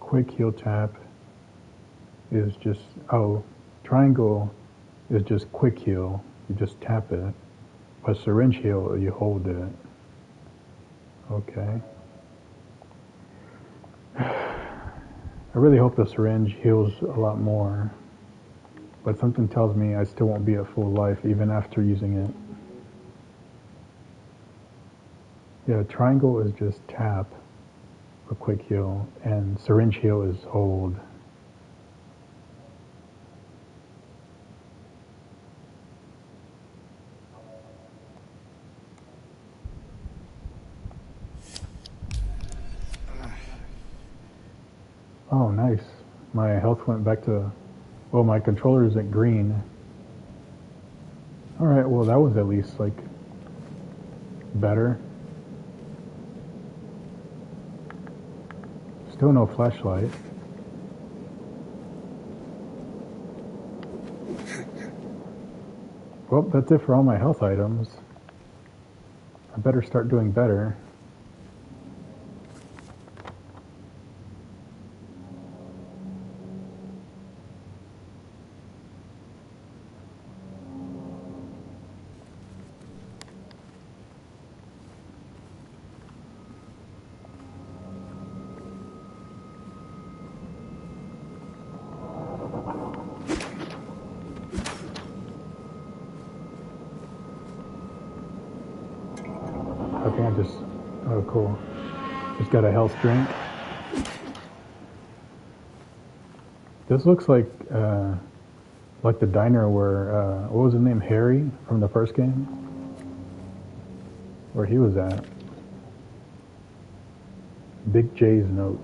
Quick heal tap is just, oh, triangle is just quick heal. You just tap it. But syringe heal, you hold it. Okay. I really hope the syringe heals a lot more. But something tells me I still won't be at full life even after using it. Yeah, triangle is just tap for quick heal, and syringe heal is hold. Oh, nice. My health went back to, well, my controller isn't green. Alright, well that was at least, like, better. Still no flashlight. Well, that's it for all my health items. I better start doing better. Okay, I just, oh cool. Just got a health drink. This looks like the diner where, what was his name, Harry from the first game? Where he was at. Big J's note.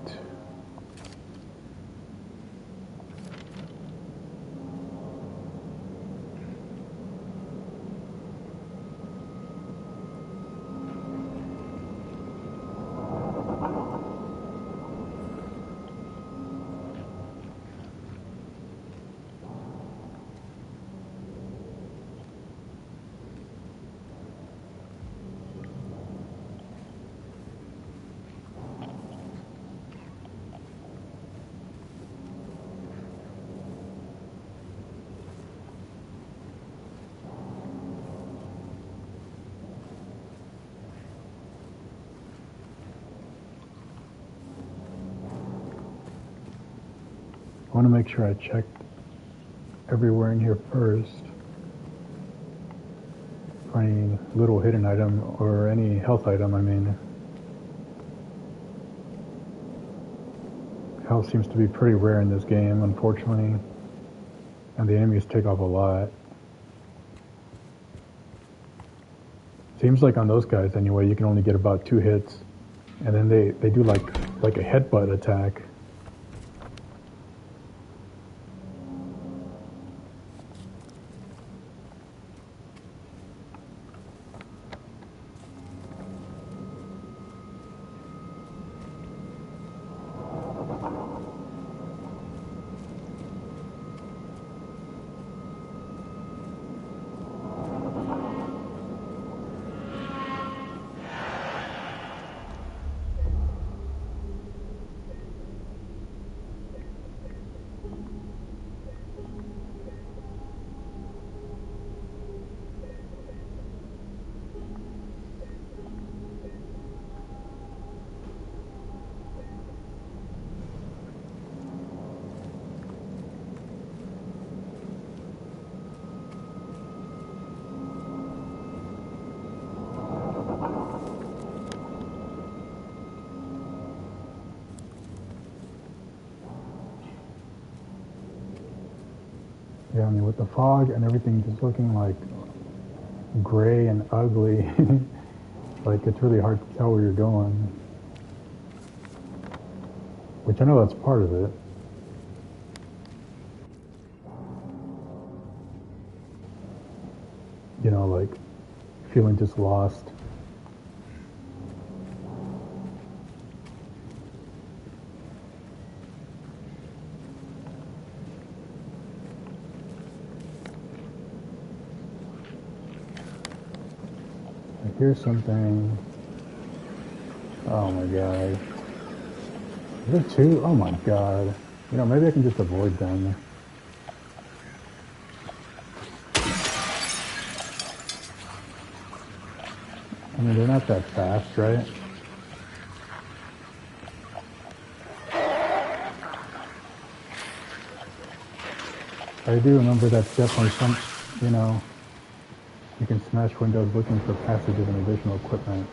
I want to make sure I checked everywhere in here first for any little hidden item or any health item, I mean. Health seems to be pretty rare in this game, unfortunately, and the enemies take off a lot. Seems like on those guys anyway, you can only get about 2 hits, and then they do like a headbutt attack. Yeah, I mean, with the fog and everything just looking like gray and ugly, like it's really hard to tell where you're going. Which I know that's part of it. You know, like feeling just lost. I hear something. Oh my god. Is there two? Oh my god. You know, maybe I can just avoid them. I mean, they're not that fast, right? I do remember that's definitely some, you know, you can smash windows looking for passages and additional equipment.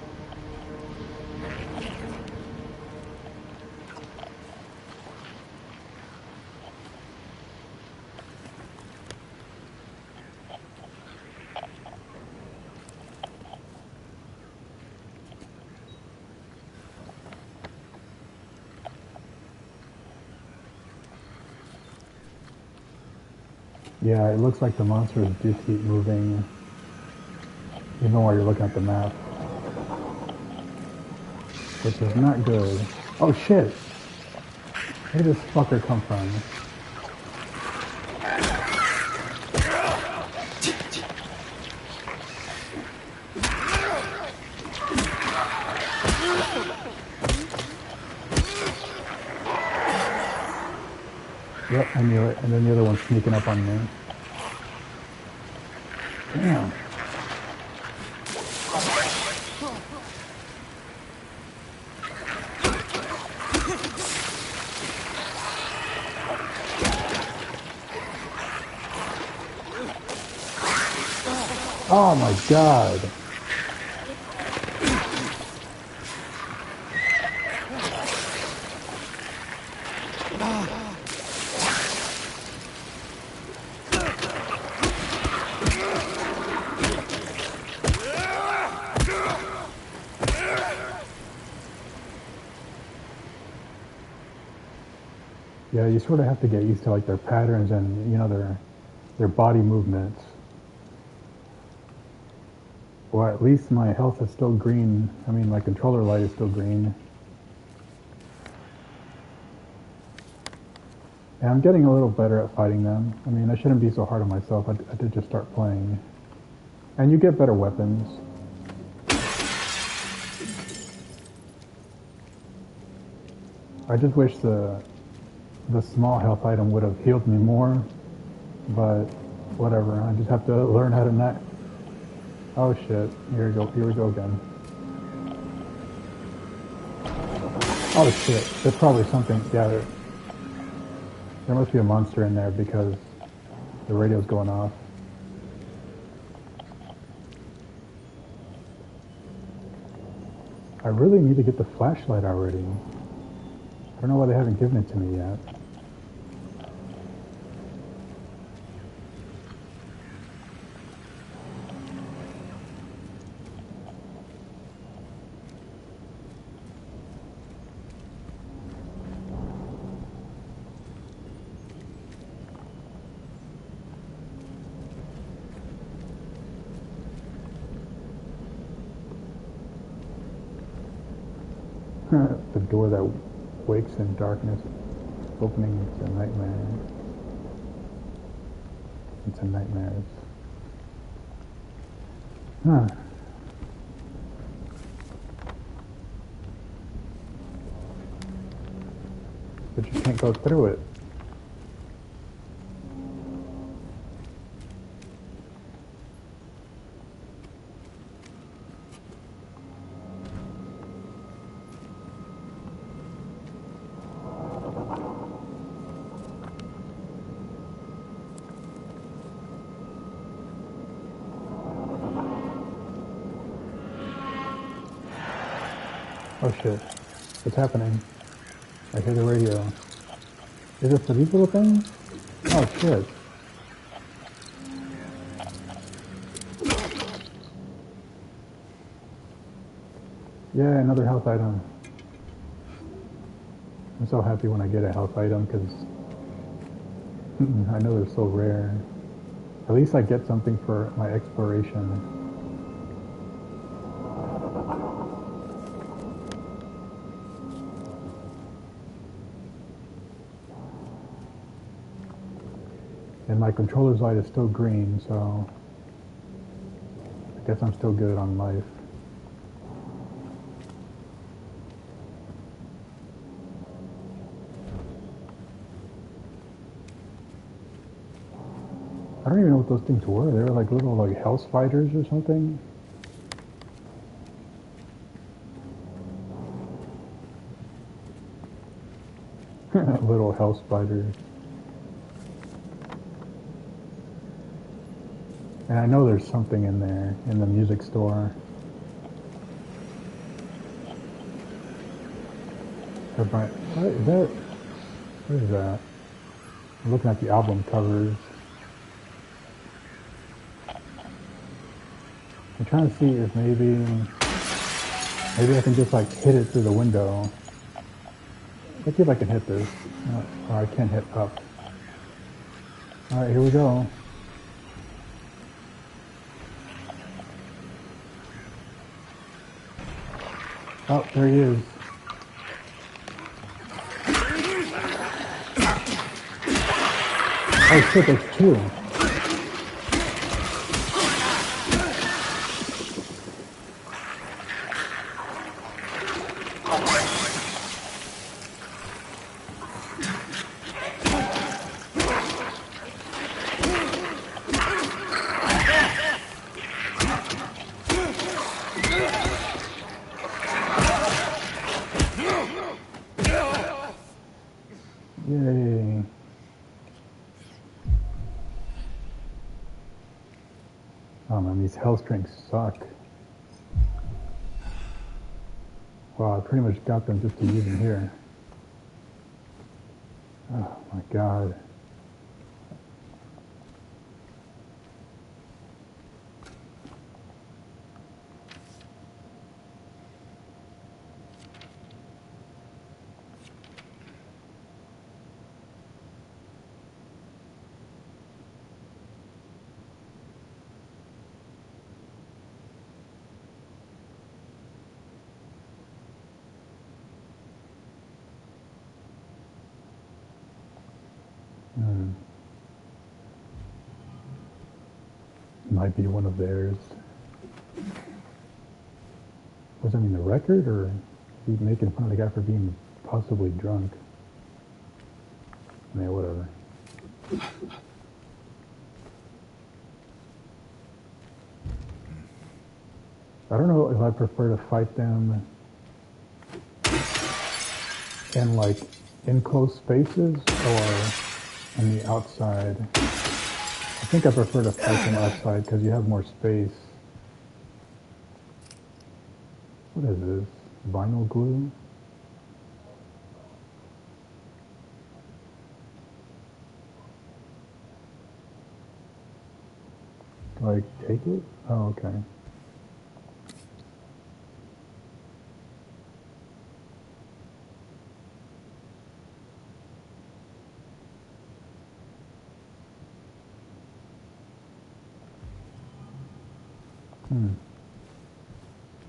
Yeah, it looks like the monsters do keep moving, even while you're looking at the map, which is not good. Oh shit! Where did this fucker come from? Yep, I knew it. And then the other one's sneaking up on me. Damn. Oh my god. Yeah, you sort of have to get used to like their patterns and you know their body movements. Well, at least my health is still green. I mean, my controller light is still green. And I'm getting a little better at fighting them. I mean, I shouldn't be so hard on myself. I did just start playing. And you get better weapons. I just wish the small health item would have healed me more. But whatever. I just have to learn how to not... Oh shit. Here we go again. Oh shit. There's probably something... Yeah, there must be a monster in there because the radio's going off. I really need to get the flashlight already. I don't know why they haven't given it to me yet. The door that wakes in darkness, opening into a nightmare. Into nightmares. Huh. But you can't go through it. Oh shit. What's happening? I hear the radio. Is it for these little things? Oh shit. Yeah, another health item. I'm so happy when I get a health item because I know they're so rare. At least I get something for my exploration. And my controller's light is still green, so I guess I'm still good on life. I don't even know what those things were. They were like little like house fighters or something. Little house fighters. And I know there's something in there in the music store. What is that? I'm looking at the album covers. I'm trying to see if maybe I can just like hit it through the window. Let's see if I can hit this. Or I can't hit up. Alright, here we go. Oh, there he is. Oh shit, there's two. Yay. Oh man, these health drinks suck. Wow, I pretty much got them just to use them here. Oh my god. Might be one of theirs. Was I mean the record, or he making fun of the guy for being possibly drunk? Yeah, whatever. I don't know if I prefer to fight them in like enclosed spaces or on the outside. I think I prefer to fight them outside because you have more space. What is this? Vinyl glue? Do I take it? Oh, okay.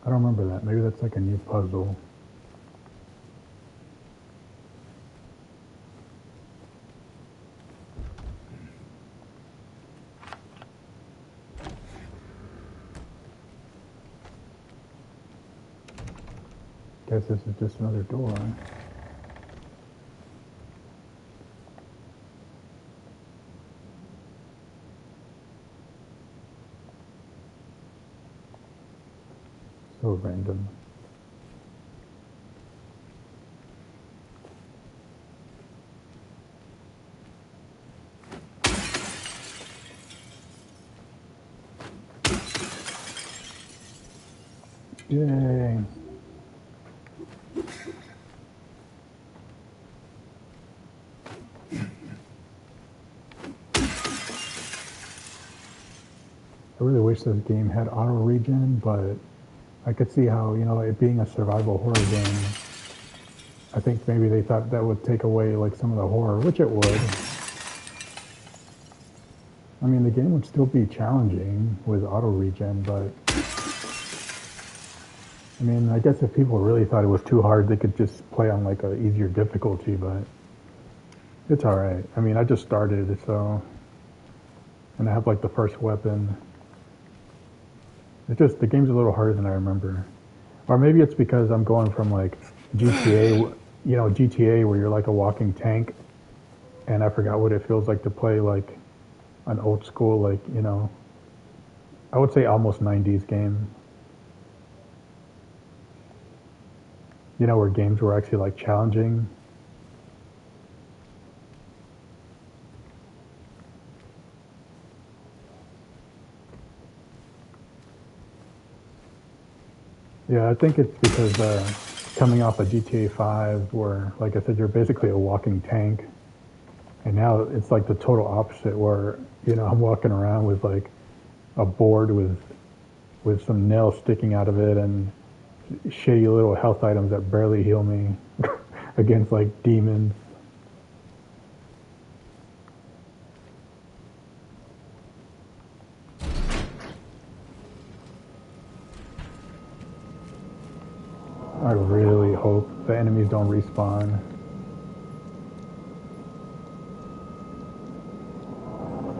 I don't remember that. Maybe that's like a new puzzle. Guess this is just another door. So random. Yay. I really wish this game had auto regen, but I could see how, you know, it being a survival horror game, I think maybe they thought that would take away like some of the horror, which it would. I mean, the game would still be challenging with auto regen, but I mean, I guess if people really thought it was too hard, they could just play on like a easier difficulty, but it's all right. I mean, I just started, so, and I have like the first weapon. It's just, the game's a little harder than I remember. Or maybe it's because I'm going from like GTA, you know, GTA where you're like a walking tank, and I forgot what it feels like to play like an old school, like, you know, I would say almost 90s game. You know, where games were actually like challenging. Yeah, I think it's because coming off of GTA 5, where, like I said, you're basically a walking tank, and now it's like the total opposite, where, you know, I'm walking around with like a board with some nails sticking out of it and shitty little health items that barely heal me against like demons. I really hope the enemies don't respawn.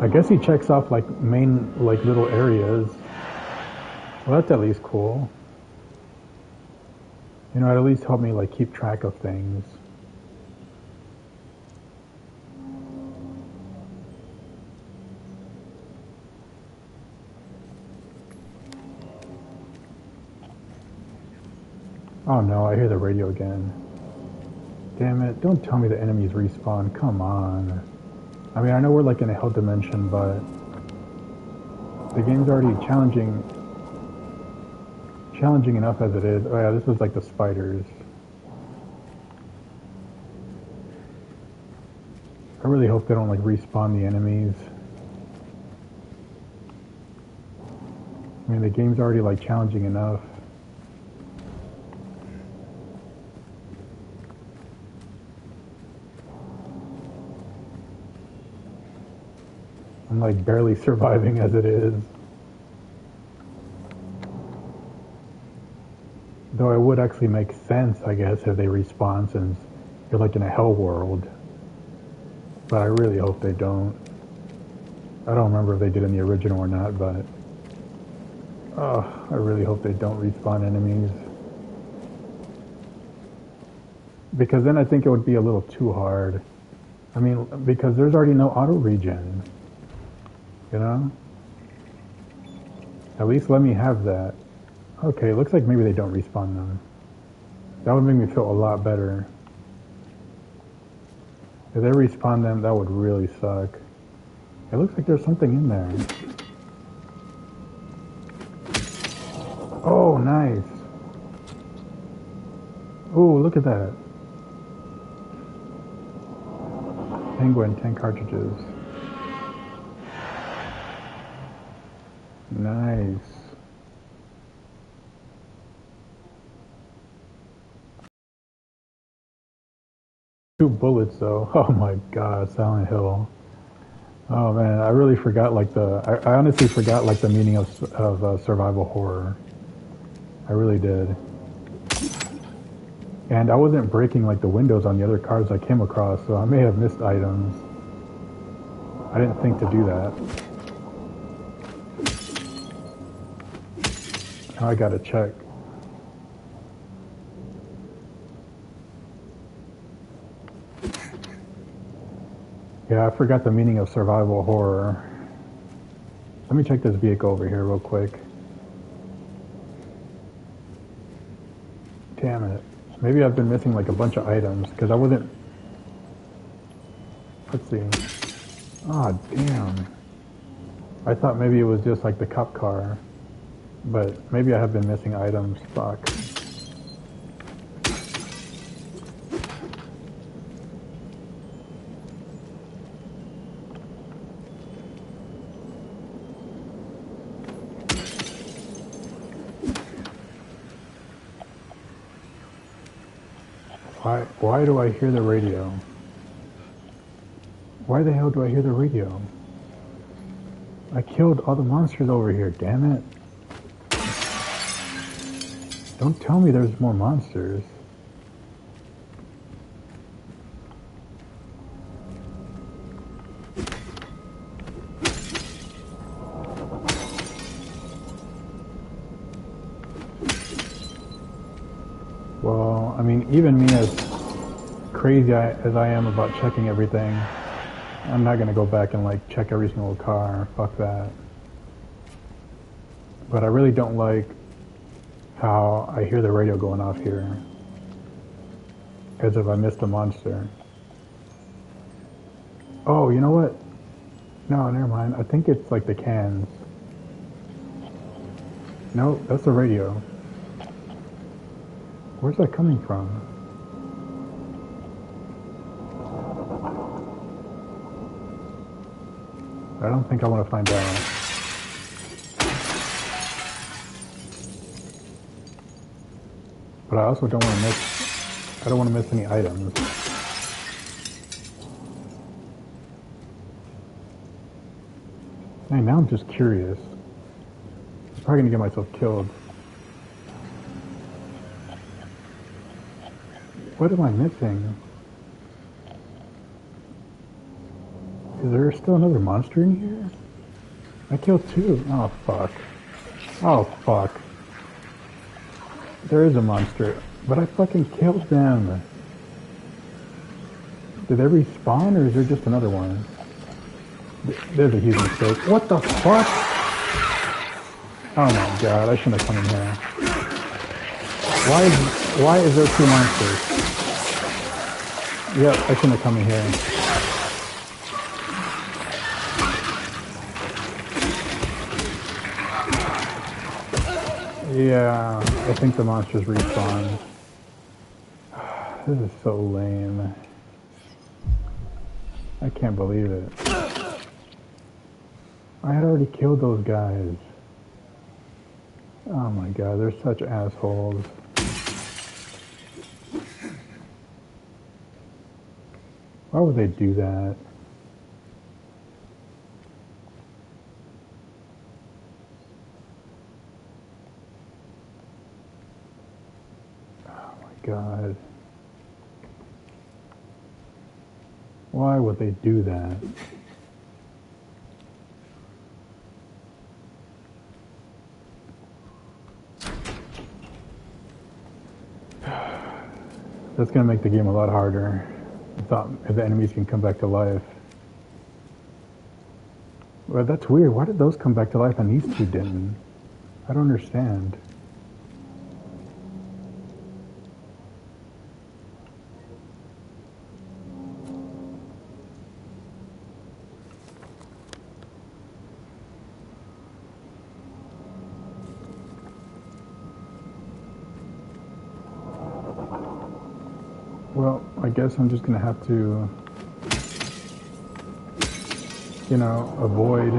I guess he checks off like main like little areas. Well, that's at least cool. You know, it at least help me like keep track of things. Oh no, I hear the radio again. Damn it, don't tell me the enemies respawn, come on. I mean, I know we're like in a hell dimension, but the game's already challenging enough as it is. Oh yeah, this was like the spiders. I really hope they don't like respawn the enemies. I mean, the game's already like challenging enough. I'm like barely surviving as it is. Though it would actually make sense, I guess, if they respawn, since you're like in a hell world. But I really hope they don't. I don't remember if they did in the original or not, but oh, I really hope they don't respawn enemies. Because then I think it would be a little too hard. I mean, because there's already no auto regen. You know? At least let me have that. Okay, looks like maybe they don't respawn them. That would make me feel a lot better. If they respawn them, that would really suck. It looks like there's something in there. Oh, nice. Oh, look at that. Penguin, 10 cartridges. Nice. Two bullets though. Oh my god, Silent Hill. Oh man, I really forgot like I honestly forgot like the meaning of survival horror. I really did. And I wasn't breaking like the windows on the other cars I came across, so I may have missed items. I didn't think to do that. Now I gotta check. Yeah, I forgot the meaning of survival horror. Let me check this vehicle over here real quick. Damn it. Maybe I've been missing like a bunch of items because I wasn't... Let's see. Ah, damn. I thought maybe it was just like the cop car. But maybe I have been missing items. Fuck. Why do I hear the radio? Why the hell do I hear the radio? I killed all the monsters over here, damn it. Don't tell me there's more monsters. Well, I mean, even me as crazy as I am about checking everything, I'm not gonna go back and like check every single car, fuck that. But I really don't like how I hear the radio going off here, as if I missed a monster. Oh, you know what? No, never mind. I think it's like the cans. No, that's the radio. Where's that coming from? I don't think I want to find out. But I also don't want to miss. I don't want to miss any items. Hey, now I'm just curious. I'm probably gonna get myself killed. What am I missing? Is there still another monster in here? I killed two. Oh, fuck. Oh, fuck. There is a monster, but I fucking killed them. Did they respawn, or is there just another one? There's a huge mistake. What the fuck? Oh my god, I shouldn't have come in here. Why is there two monsters? Yep, I shouldn't have come in here. Yeah, I think the monsters respawn. This is so lame. I can't believe it. I had already killed those guys. Oh my god, they're such assholes. Why would they do that? Oh my god. Why would they do that? That's gonna make the game a lot harder. If the enemies can come back to life. Well, that's weird. Why did those come back to life and these two didn't? I don't understand. Well, I guess I'm just gonna have to, you know, avoid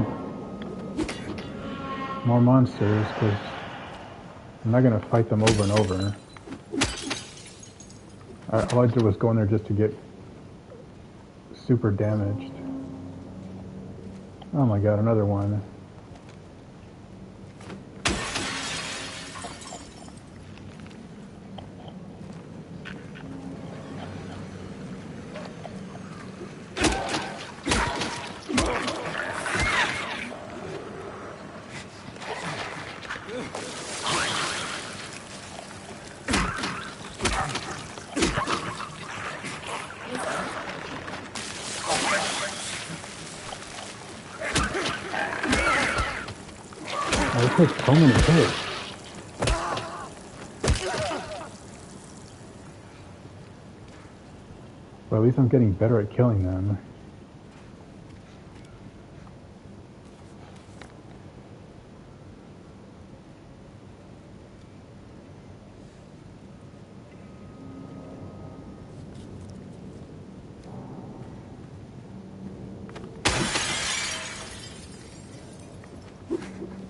more monsters, because I'm not gonna fight them over and over. All I did was go in there just to get super damaged. Oh my god, another one. It takes so many hits. Well, at least I'm getting better at killing them.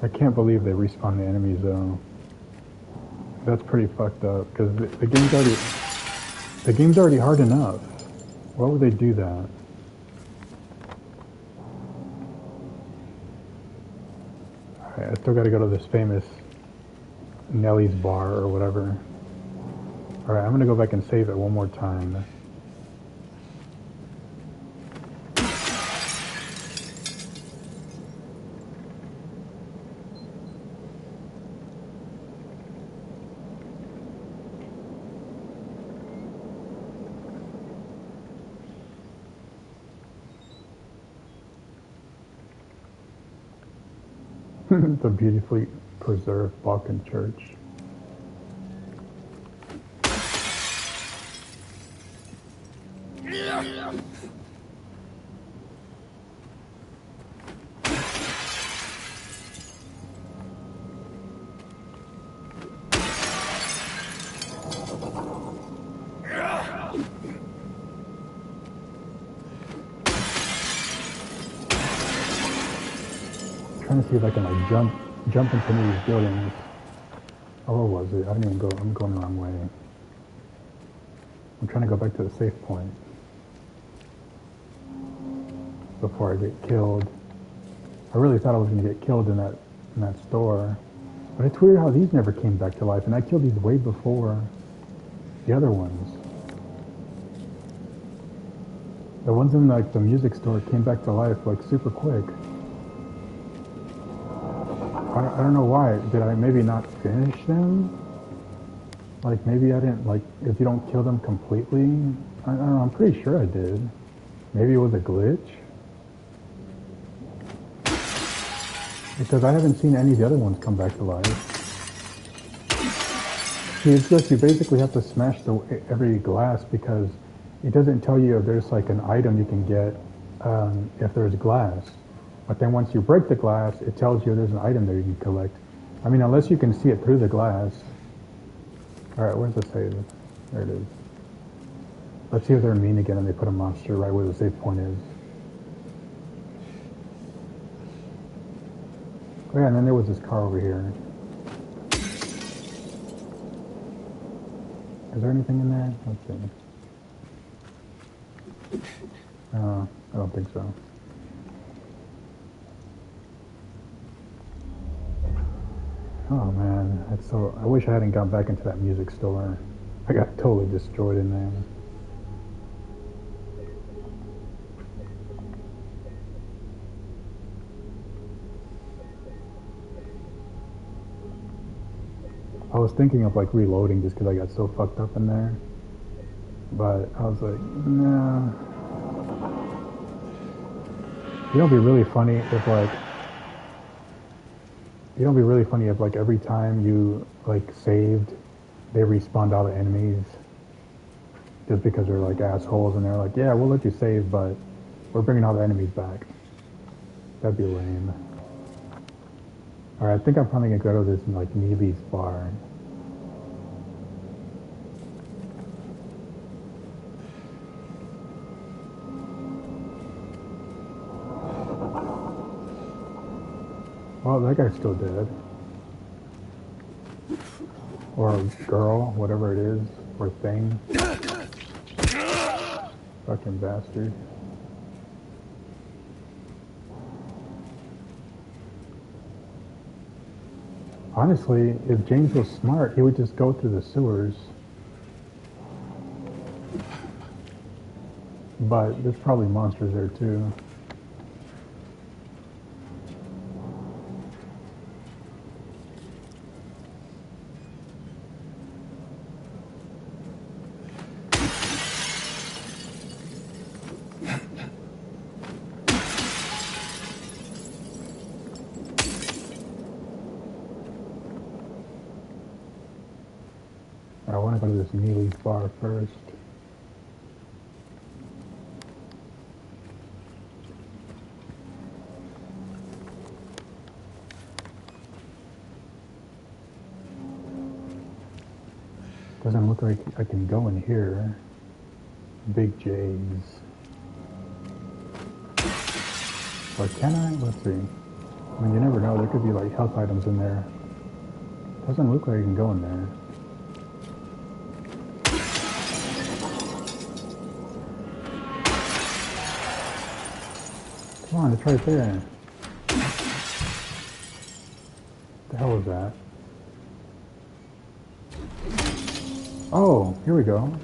I can't believe they respawn the enemies though. That's pretty fucked up, because the game's already... The game's already hard enough. Why would they do that? Alright, I still gotta go to this famous Nellie's bar or whatever. Alright, I'm gonna go back and save it one more time. The beautifully preserved Balkan church. Trying to see if I can like jump into any of these buildings. Oh, what was it? I didn't even go. I'm going the wrong way. I'm trying to go back to the safe point before I get killed. I really thought I was going to get killed in that store, but it's weird how these never came back to life, and I killed these way before the other ones. The ones in like the music store came back to life like super quick. I don't know why. Did I maybe not finish them? Like maybe I didn't, like if you don't kill them completely? I don't know, I'm pretty sure I did. Maybe it was a glitch? Because I haven't seen any of the other ones come back to life. See, it's just you basically have to smash every glass because it doesn't tell you if there's like an item you can get if there's glass. But then once you break the glass, it tells you there's an item there you can collect. I mean, unless you can see it through the glass. Alright, where's the save? There it is. Let's see if they're mean again and they put a monster right where the save point is. Oh yeah, and then there was this car over here. Is there anything in there? Let's see. I don't think so. Oh man, that's so. I wish I hadn't gone back into that music store. I got totally destroyed in there. I was thinking of like reloading just because I got so fucked up in there. But I was like, no. You know, it'd be really funny if like. You know, it'd be really funny if like every time you like saved, they respawned all the enemies. Just because they're like assholes and they're like, yeah, we'll let you save, but we're bringing all the enemies back. That'd be lame. Alright, I think I'm probably gonna go to this like Neely's bar. Well, that guy's still dead. Or girl, whatever it is, or thing. Fucking bastard. Honestly, if James was smart, he would just go through the sewers. But there's probably monsters there too. I want to go to this Neely's bar first. Doesn't look like I can go in here. Big J's. Or can I? Let's see. I mean, you never know. There could be like health items in there. Doesn't look like I can go in there. Come on, it's right there. The hell was that? Oh, here we go.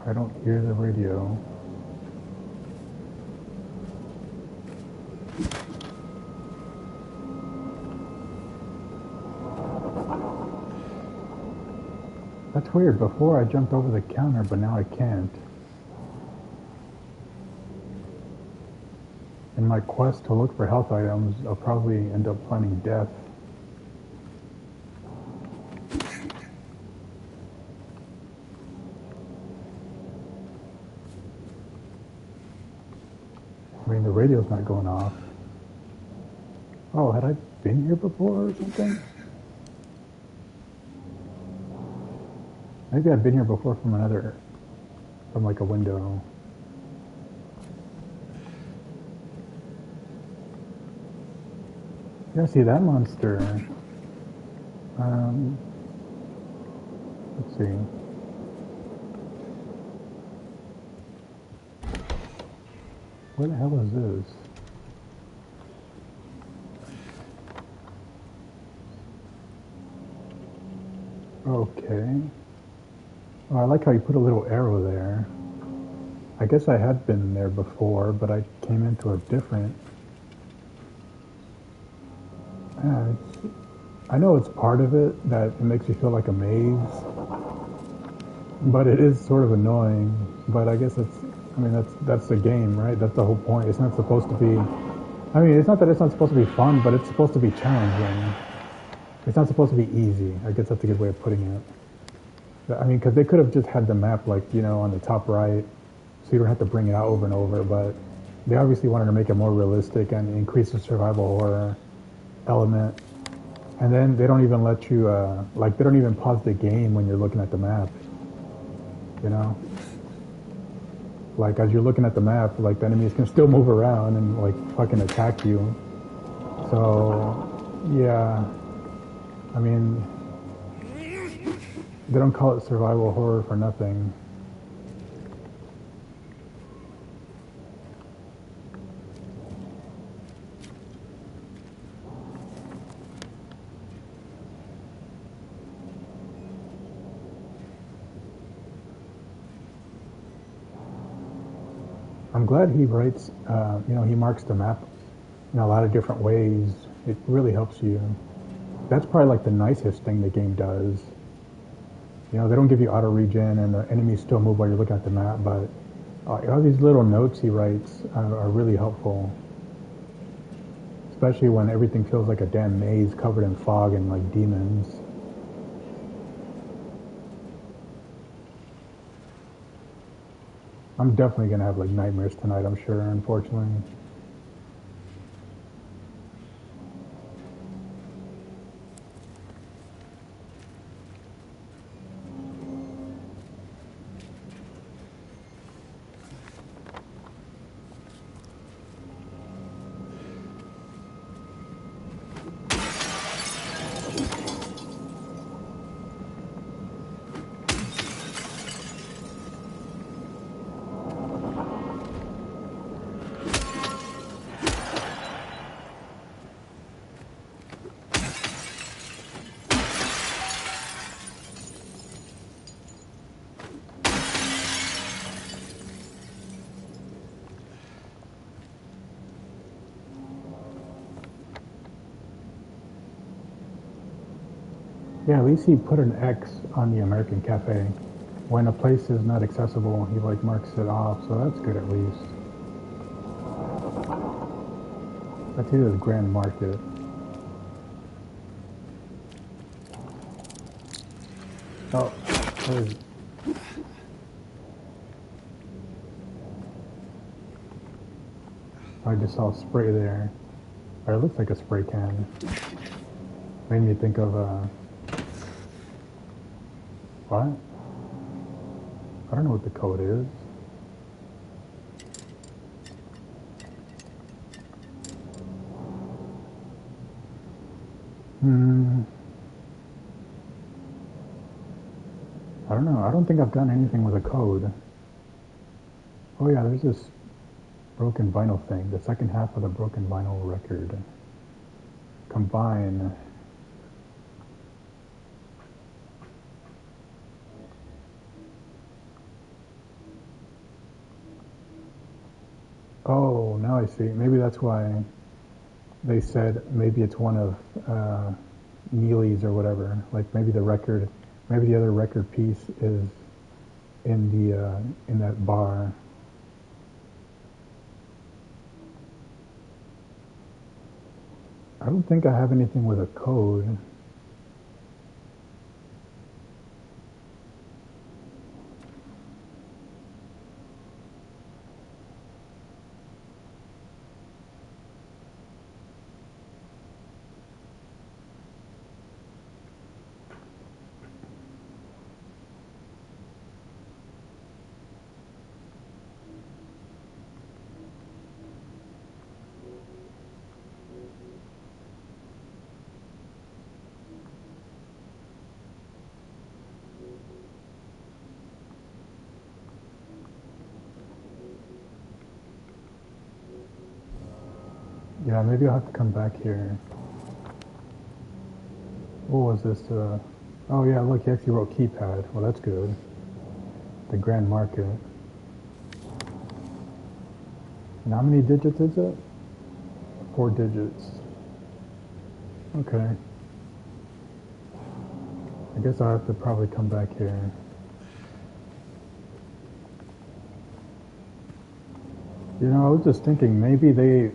I don't hear the radio. That's weird. Before I jumped over the counter, but now I can't. In my quest to look for health items, I'll probably end up finding death. I mean, the radio's not going off. Oh, had I been here before or something? Maybe I've been here before from like a window. Yeah, see that monster. Let's see. What the hell is this? Okay. Oh, I like how you put a little arrow there. I guess I had been there before, but I came into a different... Yeah, I know it's part of it that it makes you feel like a maze, but it is sort of annoying. But I guess that's the game, right? That's the whole point. It's not supposed to be... I mean, it's not that it's not supposed to be fun, but it's supposed to be challenging. It's not supposed to be easy. I guess that's a good way of putting it. I mean, because they could have just had the map, like, you know, on the top right, so you don't have to bring it out over and over, but they obviously wanted to make it more realistic and increase the survival horror element. And then they don't even let you, they don't even pause the game when you're looking at the map, you know? Like, as you're looking at the map, like, the enemies can still move around and, like, fucking attack you. So, yeah. I mean, they don't call it survival horror for nothing. I'm glad he writes, he marks the map in a lot of different ways. It really helps you. That's probably like the nicest thing the game does. You know, they don't give you auto regen and the enemies still move while you're looking at the map, but all these little notes he writes are really helpful. Especially when everything feels like a damn maze covered in fog and like demons. I'm definitely gonna have like nightmares tonight, I'm sure, unfortunately. Yeah, at least he put an X on the American Cafe. When a place is not accessible, he like marks it off, so that's good at least. That's either the Grand Market. Oh, there's... I just saw spray there. Or it looks like a spray can. Made me think of, what? I don't know what the code is. I don't know. I don't think I've done anything with a code. Oh yeah, there's this broken vinyl thing. The second half of the broken vinyl record. Combine. Oh, now I see. Maybe that's why they said maybe it's one of Neely's or whatever. Like maybe the record, maybe the other record piece is in that bar. I don't think I have anything with a code. Yeah, maybe I'll have to come back here. What was this? Oh yeah, look, he actually wrote keypad. Well, that's good. The Grand Market. And how many digits is it? 4 digits. Okay. I guess I'll have to probably come back here. You know, I was just thinking maybe the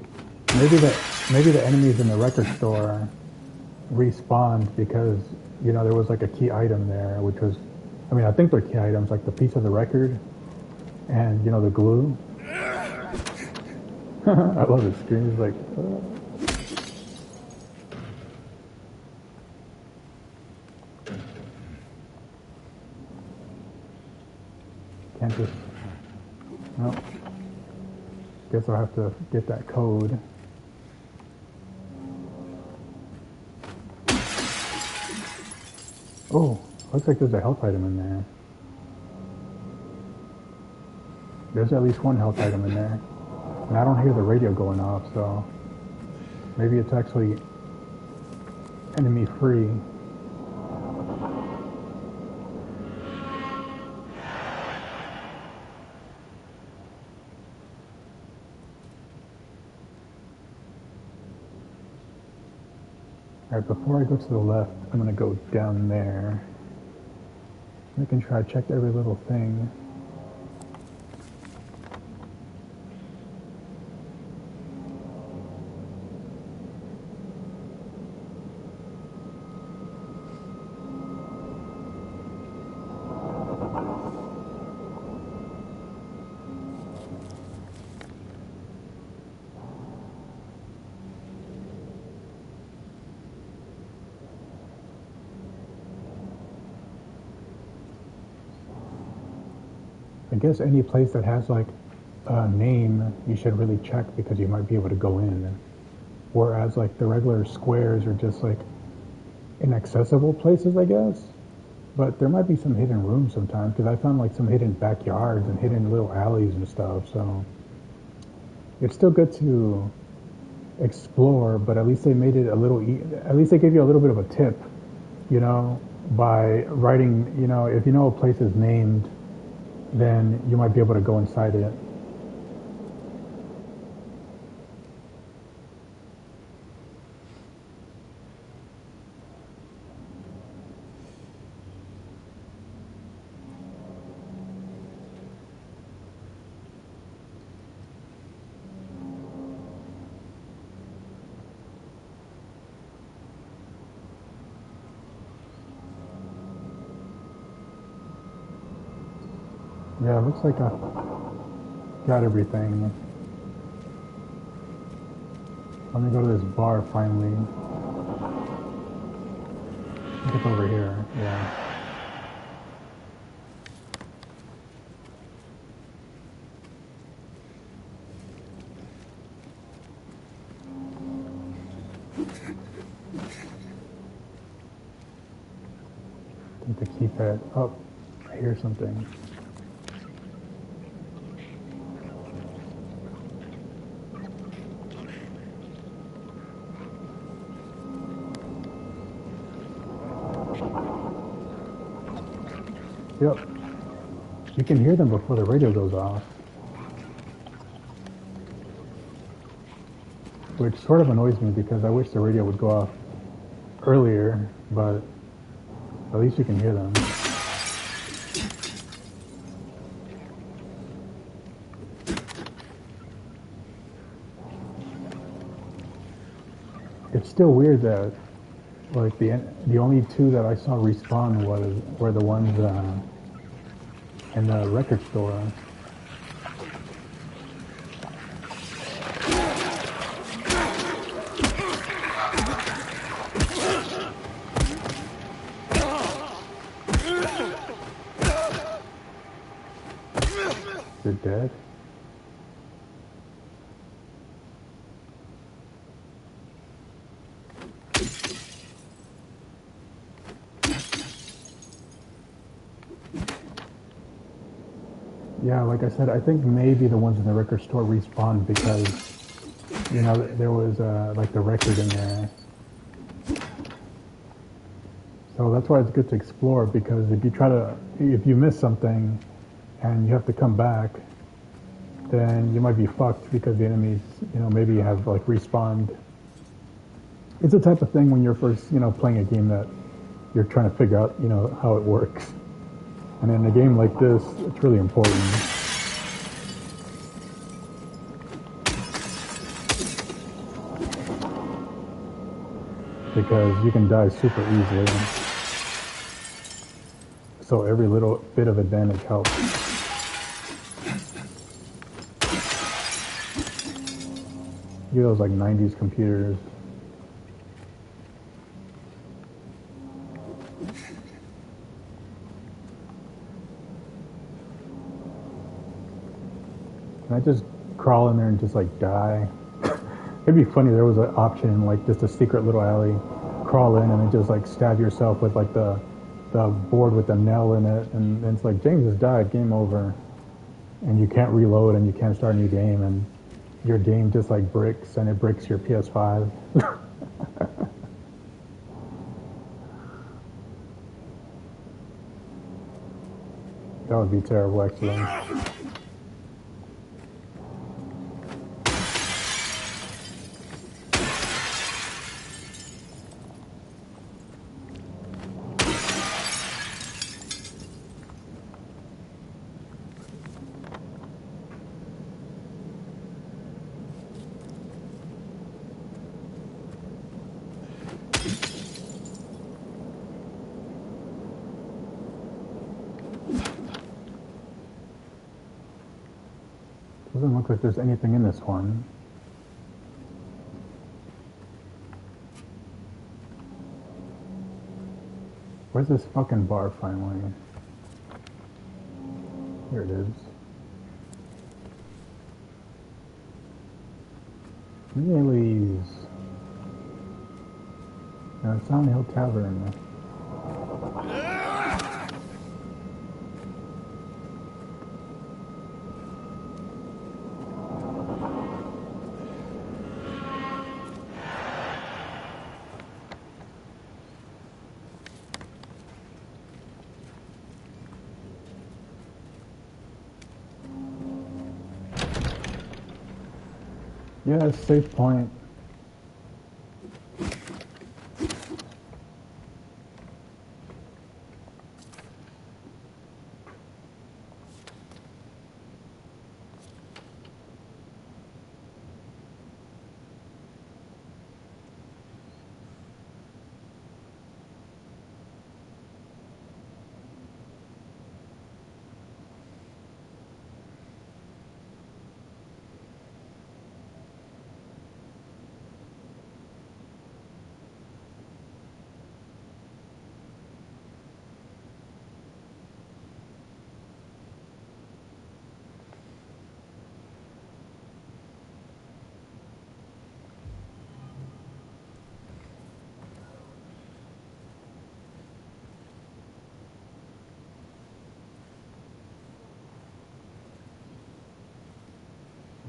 enemies in the record store respawned because, you know, there was like a key item there, which was, I mean, I think they're key items, like the piece of the record and, you know, the glue. I love his screen. He's like, can't just, no. Guess I'll have to get that code. Oh, looks like there's a health item in there. There's at least one health item in there. And I don't hear the radio going off, so maybe it's actually enemy free. Alright, before I go to the left, I'm gonna go down there. I can try to check every little thing. I guess any place that has like a name, you should really check because you might be able to go in. Whereas like the regular squares are just like inaccessible places, I guess. But there might be some hidden rooms sometimes because I found like some hidden backyards and hidden little alleys and stuff. So it's still good to explore, but at least they made it a little. At least they gave you a little bit of a tip, you know, by writing. You know, if you know a place is named, then you might be able to go inside it. Yeah, it looks like I got everything. Let me go to this bar finally. I think it's over here, yeah. I think the keypad, oh, hear something. Yep. You can hear them before the radio goes off. Which sort of annoys me because I wish the radio would go off earlier, but at least you can hear them. It's still weird that like the only two that I saw respawn were the ones in the record store. They're dead. Yeah, like I said, I think maybe the ones in the record store respawned because, you know, there was like the record in there. So that's why it's good to explore, because if you miss something and you have to come back, then you might be fucked because the enemies, you know, maybe have like respawned. It's the type of thing when you're first, you know, playing a game that you're trying to figure out, you know, how it works. And in a game like this, it's really important. Because you can die super easily. So every little bit of advantage helps. You those like 90s computers. Can I just crawl in there and just like die? It'd be funny, there was an option, like just a secret little alley, crawl in and then just like stab yourself with like the board with the nail in it, and it's like, James has died, game over. And you can't reload and you can't start a new game, and your game just like bricks, and it bricks your PS5. That would be terrible, actually. Doesn't look like there's anything in this one. Where's this fucking bar finally? Here it is. Neely's. Silent Hill Tavern. Yeah, safe point.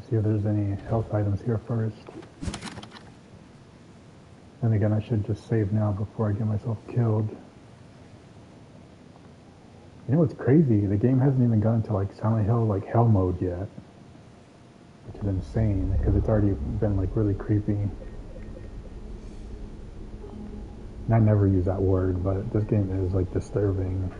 See if there's any health items here first. Then again, I should just save now before I get myself killed. You know what's crazy? The game hasn't even gone to like Silent Hill like hell mode yet, which is insane because it's already been like really creepy. And I never use that word, but this game is like disturbing.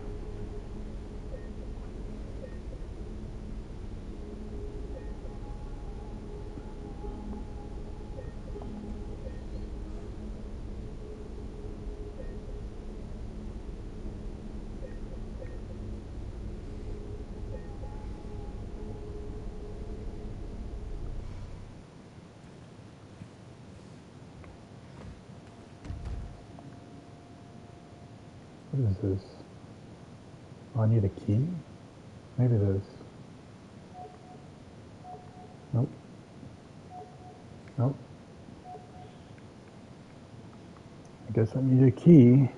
What is this? Oh, I need a key? Maybe this. Nope. Nope. I guess I need a key.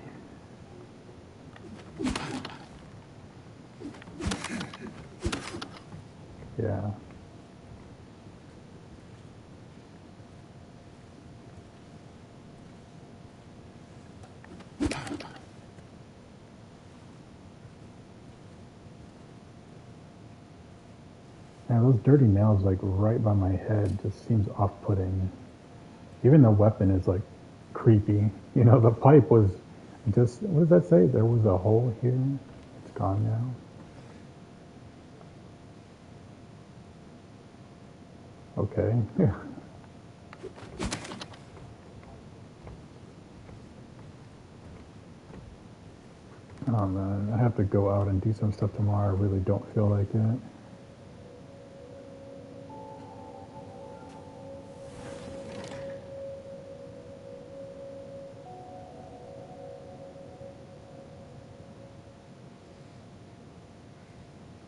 Yeah. Yeah, those dirty nails like right by my head just seems off-putting. Even the weapon is like creepy. You know, the pipe was just, what does that say? There was a hole here. It's gone now. Okay. Oh man, I have to go out and do some stuff tomorrow. I really don't feel like it.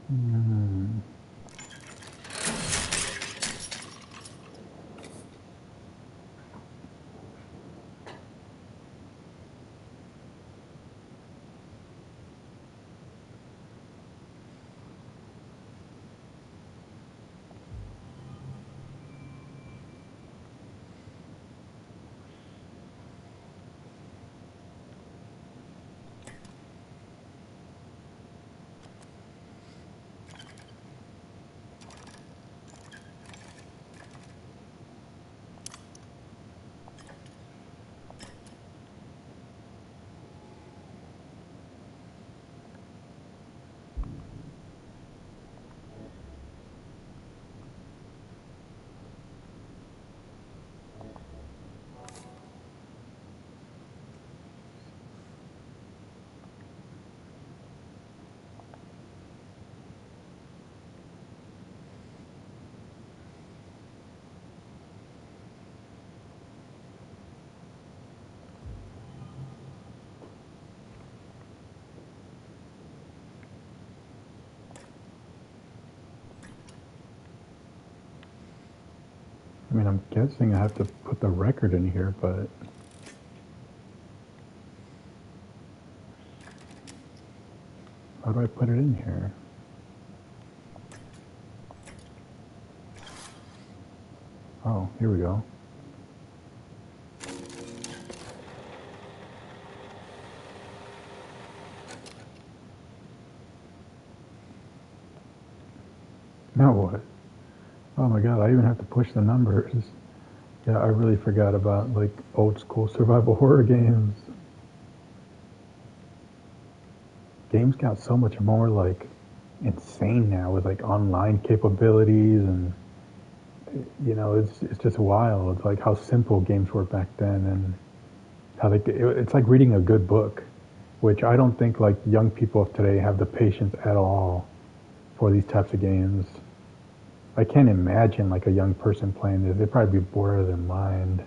Hmm. I mean, I'm guessing I have to put the record in here, but how do I put it in here? Oh, here we go. Now what? Oh my god, I even have to push the numbers. Yeah, I really forgot about like old school survival horror games. Games got so much more like insane now with like online capabilities and you know it's just wild. It's like how simple games were back then and how it's like reading a good book, which I don't think like young people of today have the patience at all for these types of games. I can't imagine like a young person playing this. They'd probably be bored out of their mind.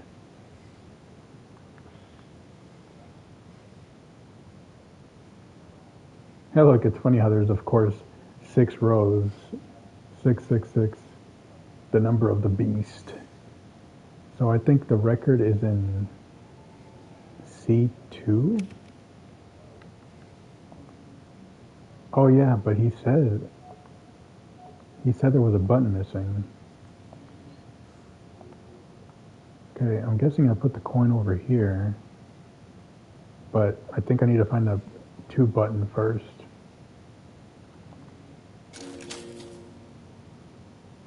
Yeah, look, it's funny how there's of course 6 rows, 666, the number of the beast. So I think the record is in C2. Oh yeah, but he said there was a button missing. Okay, I'm guessing I put the coin over here, but I think I need to find the 2 button first.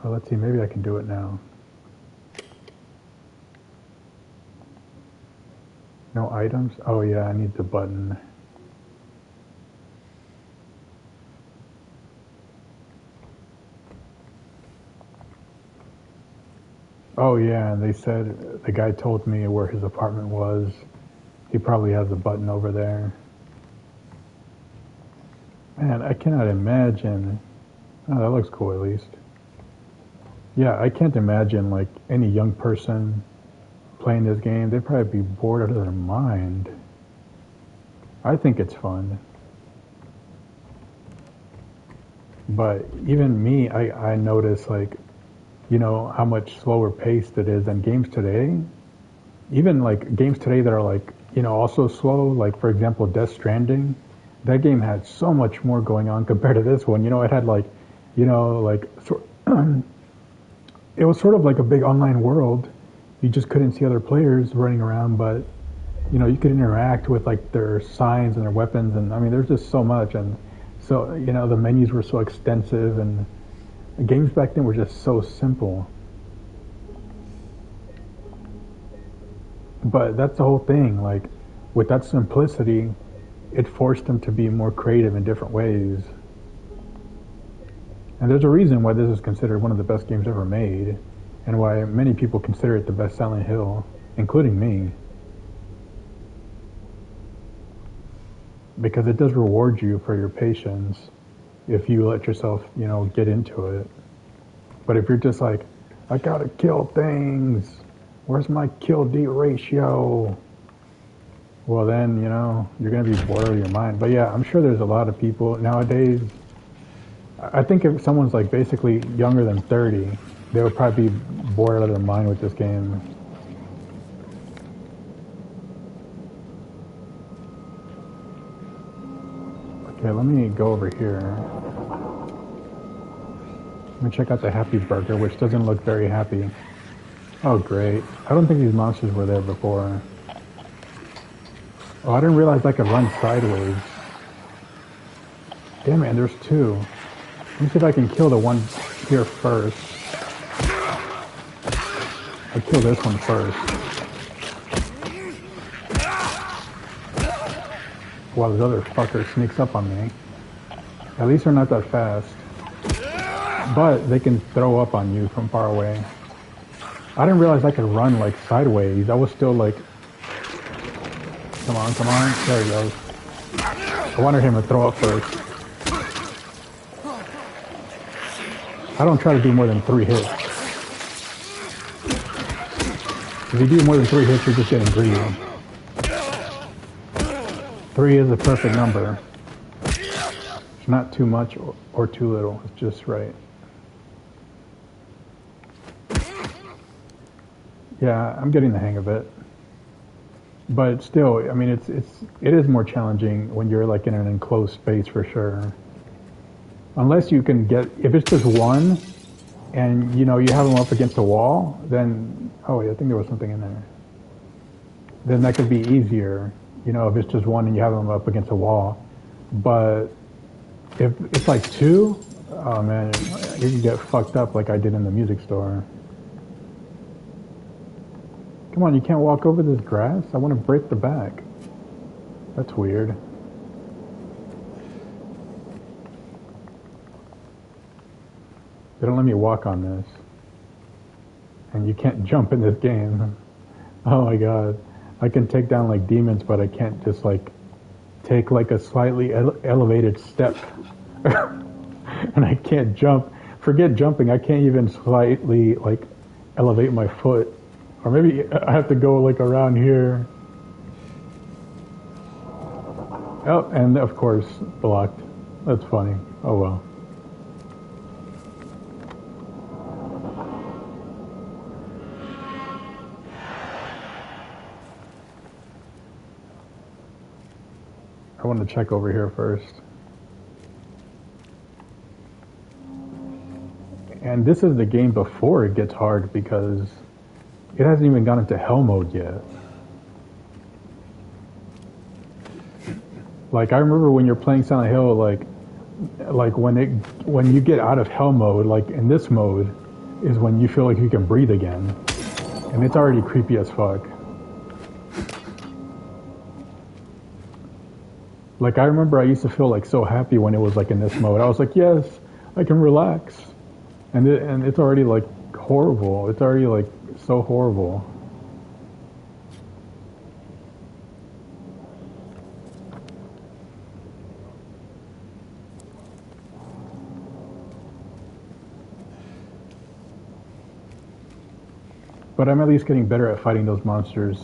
Well, let's see, maybe I can do it now. No items? Oh yeah, I need the button. Oh yeah, and they said, the guy told me where his apartment was. He probably has the button over there. Man, I cannot imagine. Oh, that looks cool at least. Yeah, I can't imagine like any young person playing this game. They'd probably be bored out of their mind. I think it's fun. But even me, I notice like, you know, how much slower paced it is than games today. Even like games today that are like, you know, also slow, like for example, Death Stranding. That game had so much more going on compared to this one. You know, it had like, you know, like, it was sort of like a big online world. You just couldn't see other players running around, but you know, you could interact with like their signs and their weapons, and I mean, there's just so much, and so you know, the menus were so extensive, and the games back then were just so simple. But that's the whole thing. Like, with that simplicity, it forced them to be more creative in different ways. And there's a reason why this is considered one of the best games ever made, and why many people consider it the best Silent Hill, including me. Because it does reward you for your patience if you let yourself, you know, get into it. But if you're just like, I gotta kill things, where's my kill D ratio? Well then, you know, you're gonna be bored out of your mind. But yeah, I'm sure there's a lot of people nowadays. I think if someone's like basically younger than 30, they would probably be bored out of their mind with this game. Okay, let me go over here. Let me check out the Happy Burger, which doesn't look very happy. Oh, great. I don't think these monsters were there before. Oh, I didn't realize I could run sideways. Damn it, and there's 2. Let me see if I can kill the one here first. I'll kill this one first. While this other fucker sneaks up on me. At least they're not that fast. But they can throw up on you from far away. I didn't realize I could run like sideways. I was still like, come on, come on. There he goes. I wanted him to throw up first. I don't try to do more than 3 hits. If you do more than 3 hits, you're just getting greedy. 3 is the perfect number. It's not too much or too little. It's just right. Yeah, I'm getting the hang of it. But still, I mean, it is more challenging when you're like in an enclosed space for sure. Unless you can get, if it's just one, and you know you have them up against a wall, then oh wait, I think there was something in there. Then that could be easier, you know, if it's just one and you have them up against a wall. But if it's like 2, oh man, you can get fucked up like I did in the music store. Come on, you can't walk over this grass? I want to break the back. That's weird. They don't let me walk on this. And you can't jump in this game. Oh my god. I can take down like demons, but I can't just like take like a slightly elevated step. And I can't jump. Forget jumping, I can't even slightly like elevate my foot. Or maybe I have to go like around here. Oh, and of course, blocked. That's funny. Oh well. I want to check over here first. And this is the game before it gets hard because It hasn't even gone into hell mode yet. Like I remember when you're playing Silent Hill, like when you get out of hell mode, like in this mode, is when you feel like you can breathe again, and it's already creepy as fuck. Like I remember I used to feel like so happy when it was like in this mode. I was like, yes, I can relax, and it's already like horrible. It's already like so horrible. But I'm at least getting better at fighting those monsters.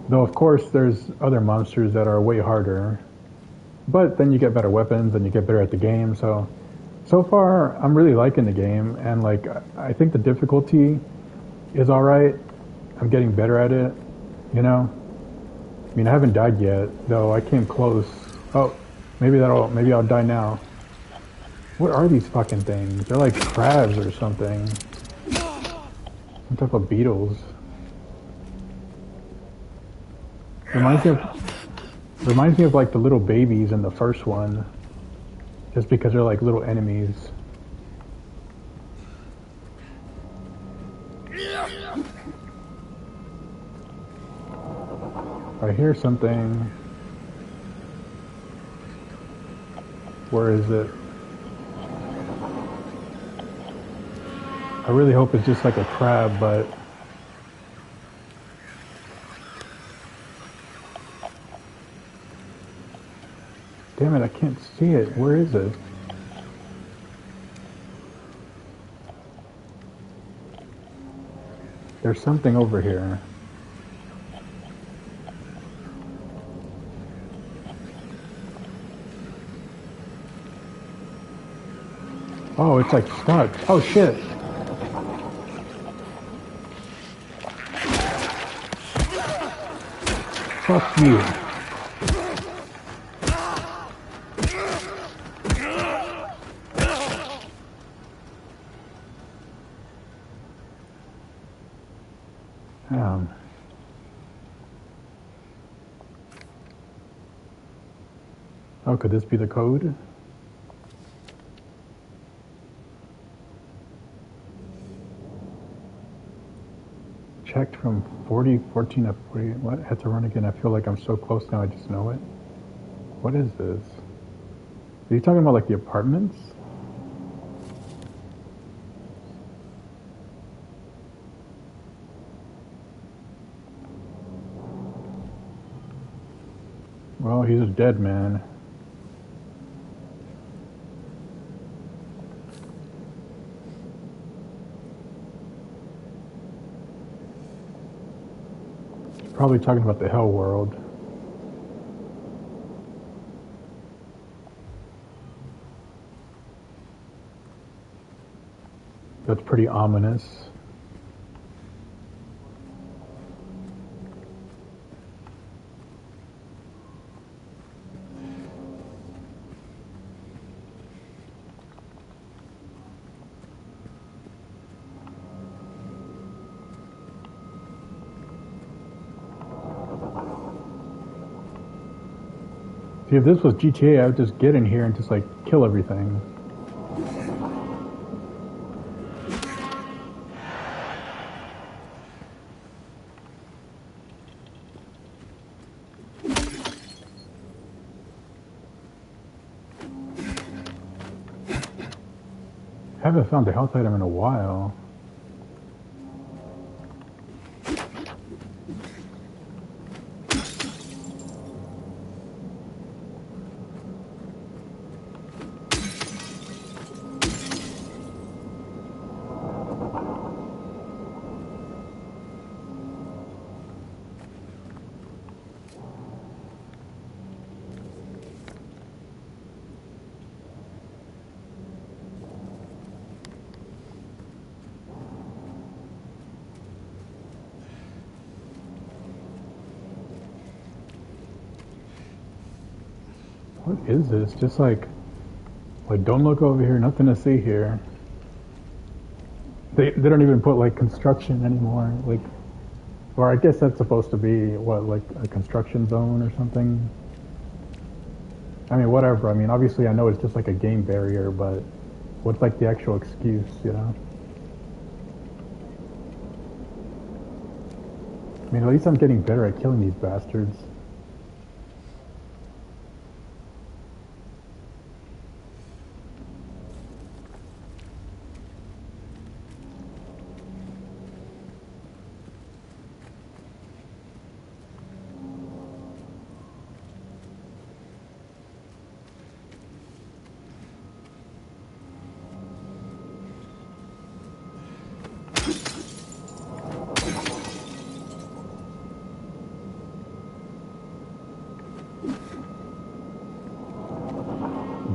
Though of course there's other monsters that are way harder. But then you get better weapons and you get better at the game. So far I'm really liking the game, and like I think the difficulty is alright. I'm getting better at it, you know? I mean I haven't died yet, though I came close. Oh, maybe I'll die now. What are these fucking things? They're like crabs or something. Some type of beetles. Reminds me of like the little babies in the first one. Just because they're like little enemies. I hear something. Where is it? I really hope it's just like a crab, but damn it, I can't see it. Where is it? There's something over here. Oh, it's like stuck. Oh shit. Fuck you. Oh, could this be the code? Checked from 14 to 40. What? Had to run again. I feel like I'm so close now, I just know it. What is this? Are you talking about like the apartments? Well, he's a dead man. Probably talking about the hell world. That's pretty ominous. See, if this was GTA, I would just get in here and just like kill everything. I haven't found a health item in a while. What is this? Just like don't look over here, nothing to see here. They don't even put like construction anymore. Like Or I guess that's supposed to be, what, like a construction zone or something? I mean, whatever. I mean, obviously I know it's just like a game barrier, but what's like the actual excuse, you know? I mean, at least I'm getting better at killing these bastards.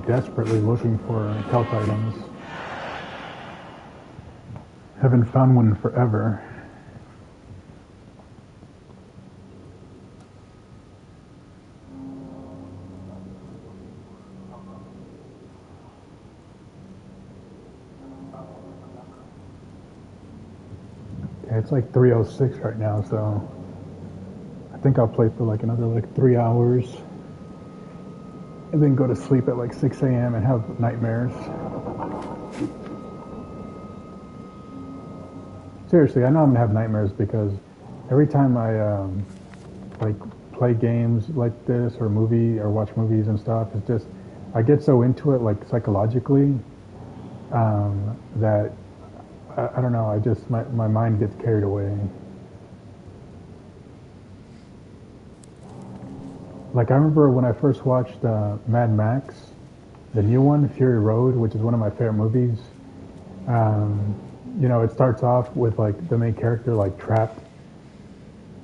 Desperately looking for health items. Haven't found one in forever. Okay, it's like 3:06 right now, so I think I'll play for like another like 3 hours. And then go to sleep at like 6 a.m. and have nightmares. Seriously, I know I'm gonna have nightmares because every time I like play games like this or watch movies and stuff, it's just I get so into it like psychologically that I don't know. I just my mind gets carried away. Like I remember when I first watched Mad Max, the new one, Fury Road, which is one of my favorite movies. Um, it starts off with like the main character like trapped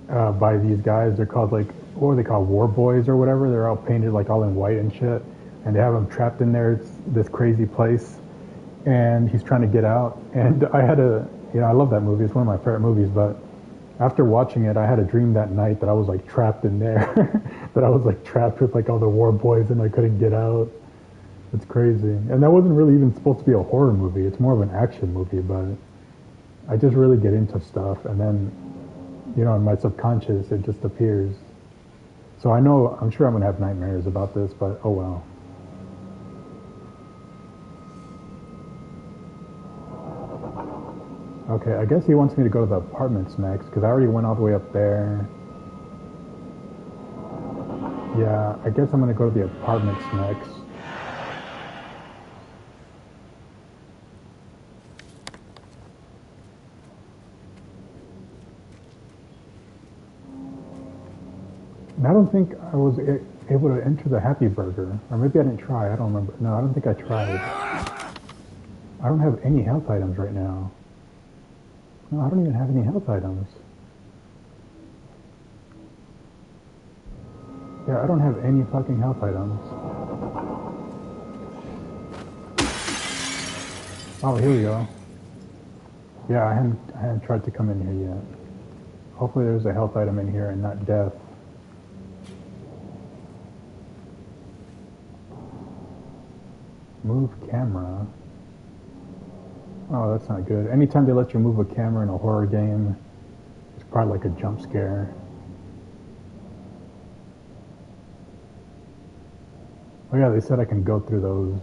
by these guys. They're called like what are they called, war boys or whatever. They're all painted like all in white and shit, and they have him trapped in there. It's this crazy place, and he's trying to get out. And I love that movie. It's one of my favorite movies, but after watching it, I had a dream that night that I was like trapped in there, that I was like trapped with like all the war boys and I couldn't get out. It's crazy. And that wasn't really even supposed to be a horror movie. It's more of an action movie, but I just really get into stuff and then, in my subconscious, it just appears. So I'm sure I'm going to have nightmares about this, but oh well. Okay, I guess he wants me to go to the apartments next, because I already went all the way up there. Yeah, I guess I'm going to go to the apartments next. And I don't think I was able to enter the Happy Burger. Or maybe I didn't try, I don't remember. No, I don't think I tried. I don't have any health items right now. No, I don't even have any health items. Yeah, I don't have any fucking health items. Oh, here we go. Yeah, I hadn't tried to come in here yet. Hopefully there's a health item in here and not death. Move camera. Oh, that's not good. Anytime they let you move a camera in a horror game, it's probably like a jump scare. Oh yeah, they said I can go through those.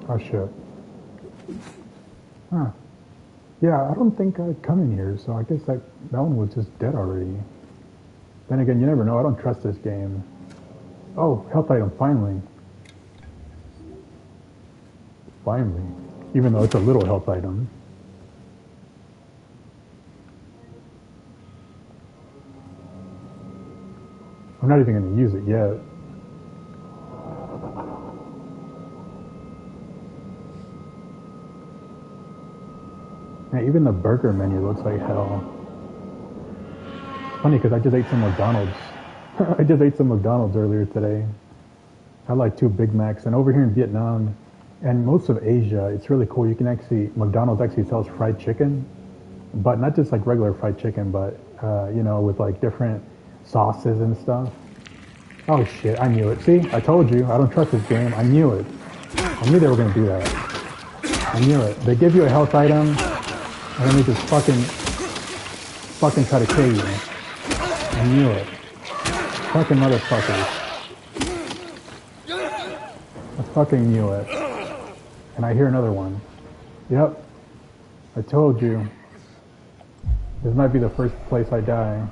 Oh shit. Huh. Yeah, I don't think I'd come in here, so I guess that one was just dead already. Then again, you never know. I don't trust this game. Oh, health item, finally. Finally. Even though it's a little health item. I'm not even going to use it yet. Man, even the burger menu looks like hell. It's funny because I just ate some McDonald's. I just ate some McDonald's earlier today. I had like 2 Big Macs. And over here in Vietnam and most of Asia, it's really cool. You can McDonald's actually sells fried chicken. but not just like regular fried chicken, but you know, with like different sauces and stuff. Oh shit, I knew it. See, I told you, I don't trust this game. I knew it. I knew they were gonna do that. I knew it. They give you a health item, and then they just fucking try to kill you. I knew it. Fucking motherfuckers. I fucking knew it. And I hear another one. Yep. I told you. This might be the first place I die.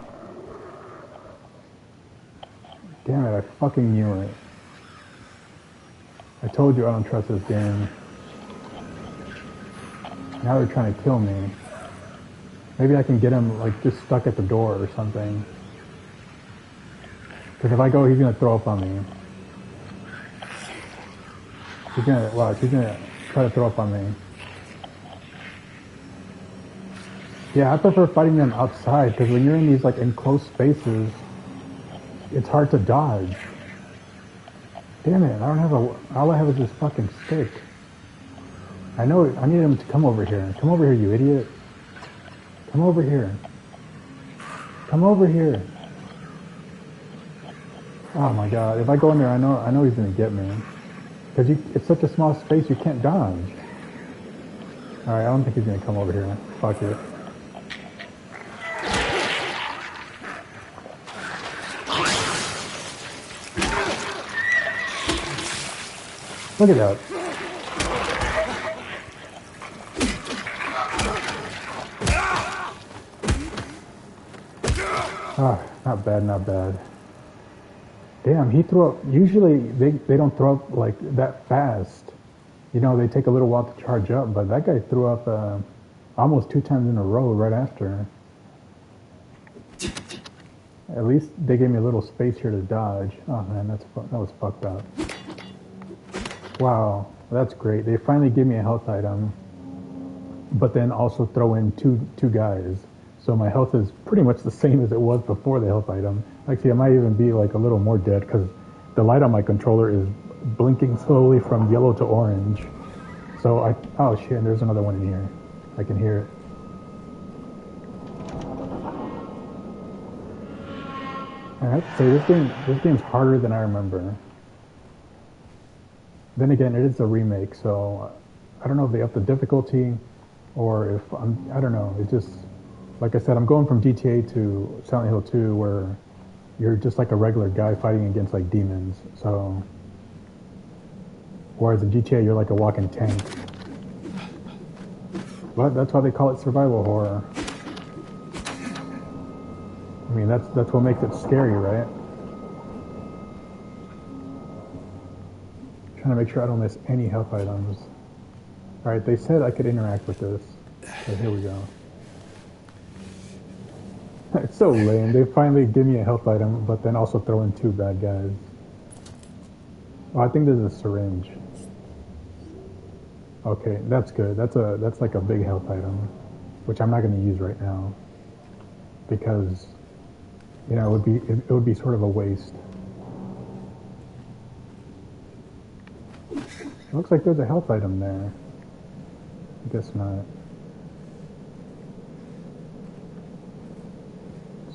Damn it, I fucking knew it. I told you I don't trust this game. Now they're trying to kill me. Maybe I can get him like just stuck at the door or something. Because if I go, he's gonna throw up on me. He's gonna try to throw up on me. Yeah, I prefer fighting them outside because when you're in these like enclosed spaces, it's hard to dodge. Damn it, I don't have all I have is this fucking stick. I know, I need him to come over here. Come over here, you idiot. Come over here. Come over here. Oh my god, if I go in there, I know he's gonna get me. Because it's such a small space, you can't dodge. Alright, I don't think he's gonna come over here. Fuck it. Look at that. Ah, not bad, not bad. Damn, he threw up. Usually they don't throw up like that fast. You know, they take a little while to charge up, but that guy threw up almost 2 times in a row right after. At least they gave me a little space here to dodge. Oh man, that was fucked up. Wow, that's great. They finally give me a health item, but then also throw in two guys. So my health is pretty much the same as it was before the health item. Actually, I might even be like a little more dead because the light on my controller is blinking slowly from yellow to orange. So oh shit, there's another one in here. I can hear it. And I have to say, this game's harder than I remember. Then again, it is a remake, so I don't know if they up the difficulty or if I don't know. It's just, like I said, I'm going from GTA to Silent Hill 2 where you're just like a regular guy fighting against like demons. So, whereas in GTA, you're like a walking tank. But that's why they call it survival horror. I mean, that's what makes it scary, right? Trying to make sure I don't miss any health items. Alright, they said I could interact with this. So here we go. It's so lame. They finally give me a health item, but then also throw in 2 bad guys. Oh, I think there's a syringe. Okay, that's good. That's like a big health item, which I'm not going to use right now because, you know, it would be sort of a waste. It looks like there's a health item there. I guess not.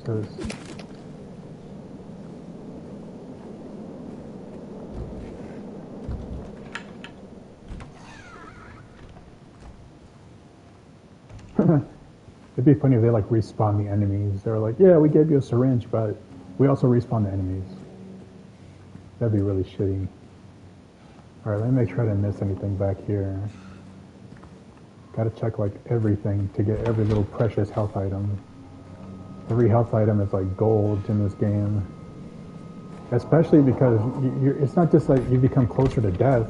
So it'd be funny if they like respawn the enemies. They're like, yeah, we gave you a syringe, but we also respawn the enemies. That'd be really shitty. Alright, let me make sure I didn't miss anything back here. Gotta check like everything to get every little precious health item. Every health item is like gold in this game. Especially because it's not just like you become closer to death,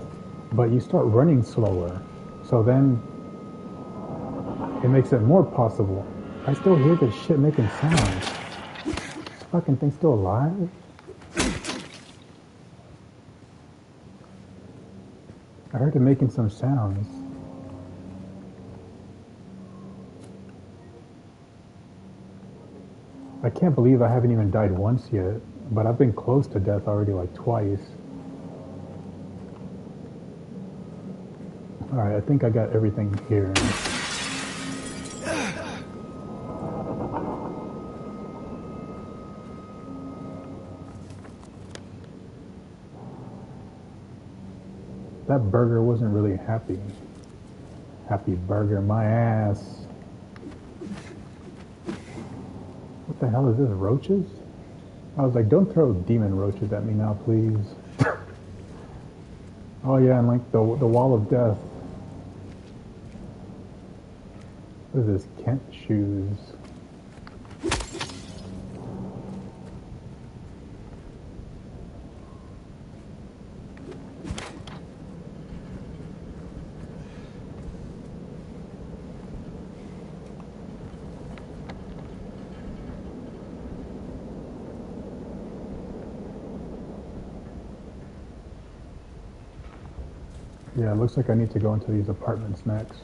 but you start running slower. So then it makes it more possible. I still hear this shit making sounds. This fucking thing's still alive? I heard it making some sounds. I can't believe I haven't even died once yet, but I've been close to death already like twice. Alright, I think I got everything here. that burger wasn't really happy. Happy burger, my ass. What the hell is this, roaches? I was like, don't throw demon roaches at me now, please. Oh yeah, and like the wall of death. What is this, Kent shoes? Yeah, it looks like I need to go into these apartments next.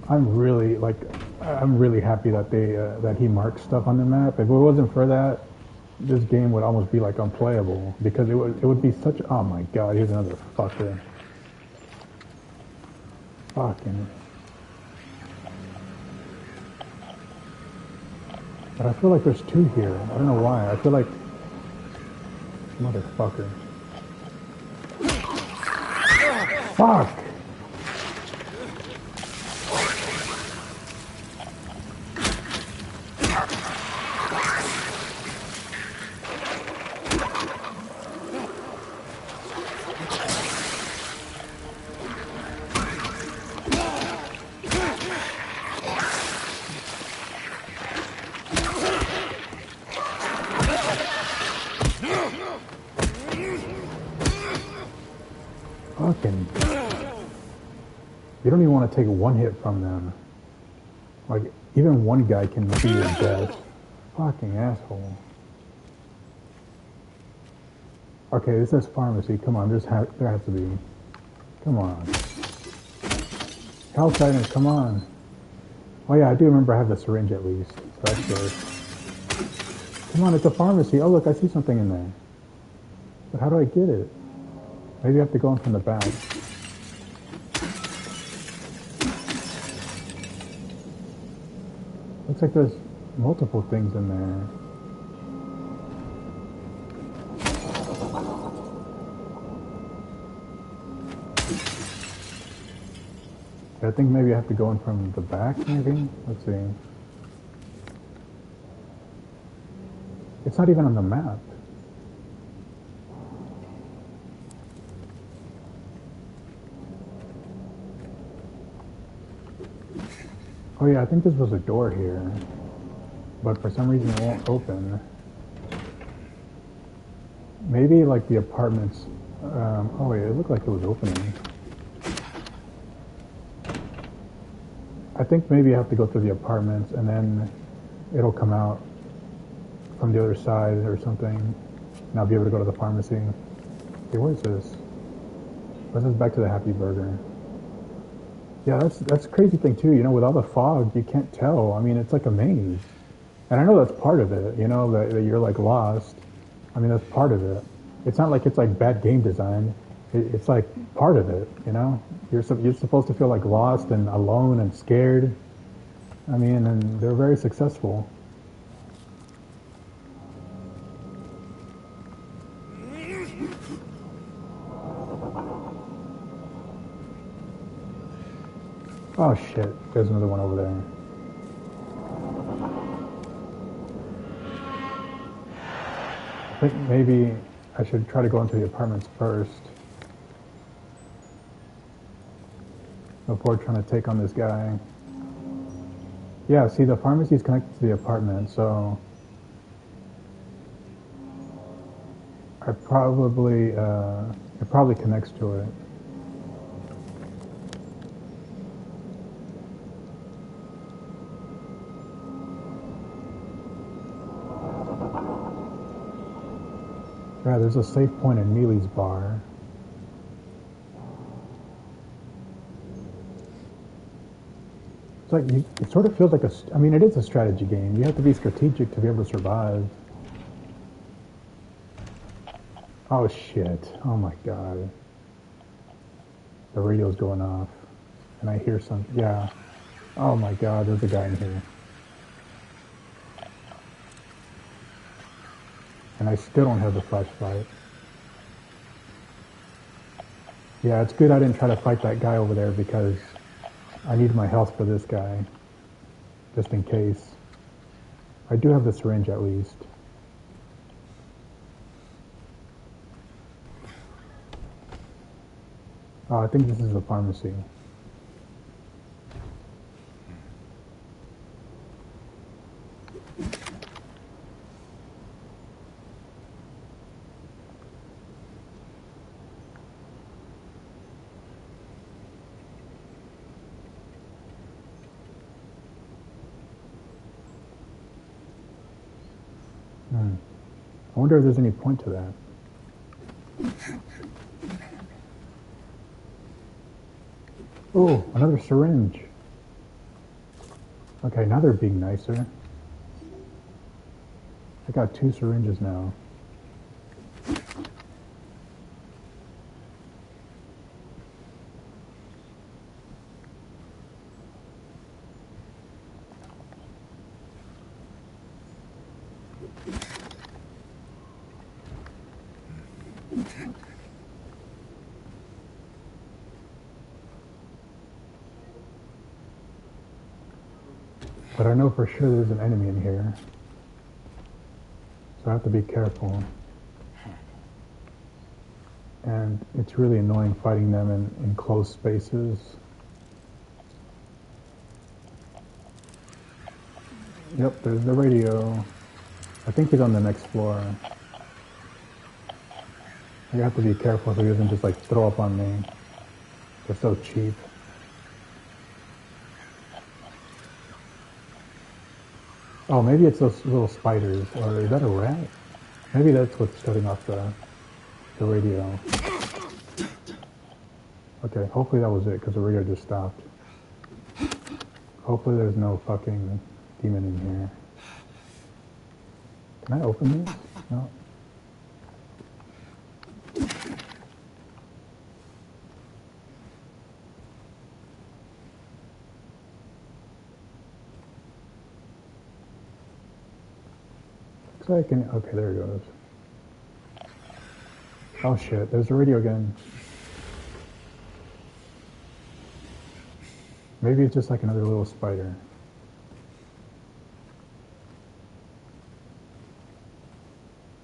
I'm really happy that that he marked stuff on the map. If it wasn't for that, this game would almost be like unplayable because it would be such. Oh my god, here's another fucker. Fucking. But I feel like there's two here. I don't know why. I feel like motherfucker. Fuck! Fucking. You don't even want to take one hit from them. Like, even one guy can be your death. Fucking asshole. Okay, this is pharmacy. Come on, there has to be. Come on. Health items, come on. Oh yeah, I do remember I have the syringe at least. So that's good. Come on, it's a pharmacy. Oh look, I see something in there. But how do I get it? Maybe I have to go in from the back. Looks like there's multiple things in there. I think maybe I have to go in from the back, maybe? Let's see. It's not even on the map. Oh yeah, I think this was a door here. But for some reason it won't open. Maybe like the apartments... oh wait, it looked like it was opening. I think maybe I have to go through the apartments and then it'll come out from the other side or something. And I'll be able to go to the pharmacy. Okay, what is this? What's this back to the Happy Burger? Yeah, that's a crazy thing too. You know, with all the fog, you can't tell. I mean, it's like a maze. And I know that's part of it, you know, that you're like lost. I mean, that's part of it. It's not like it's like bad game design. It's like part of it, you know? You're supposed to feel like lost and alone and scared. I mean, and they're very successful. Oh shit, there's another one over there. I think maybe I should try to go into the apartments first before trying to take on this guy. Yeah, see, the pharmacy is connected to the apartment, so it probably connects to it. Yeah, there's a safe point in Mealy's bar. It's like, it sort of feels like I mean, it is a strategy game. You have to be strategic to be able to survive. Oh shit, oh my god. The radio's going off. And I hear some, yeah. Oh my god, there's a guy in here. And I still don't have the flashlight. Yeah, it's good I didn't try to fight that guy over there because I need my health for this guy, just in case. I do have the syringe at least. I think this is the pharmacy. I wonder if there's any point to that. Oh, another syringe. Okay, now they're being nicer. I got 2 syringes now. But I know for sure there's an enemy in here. So I have to be careful. And it's really annoying fighting them in close spaces. Yep, there's the radio. I think he's on the next floor. You have to be careful so he doesn't just like throw up on me. They're so cheap. Oh, maybe it's those little spiders. Or is that a rat? Maybe that's what's shutting off the radio. Okay, hopefully that was it, because the radio just stopped. Hopefully there's no fucking demon in here. Can I open these? No. Looks like I can, okay, there it goes. Oh shit, there's the radio again. Maybe it's just like another little spider.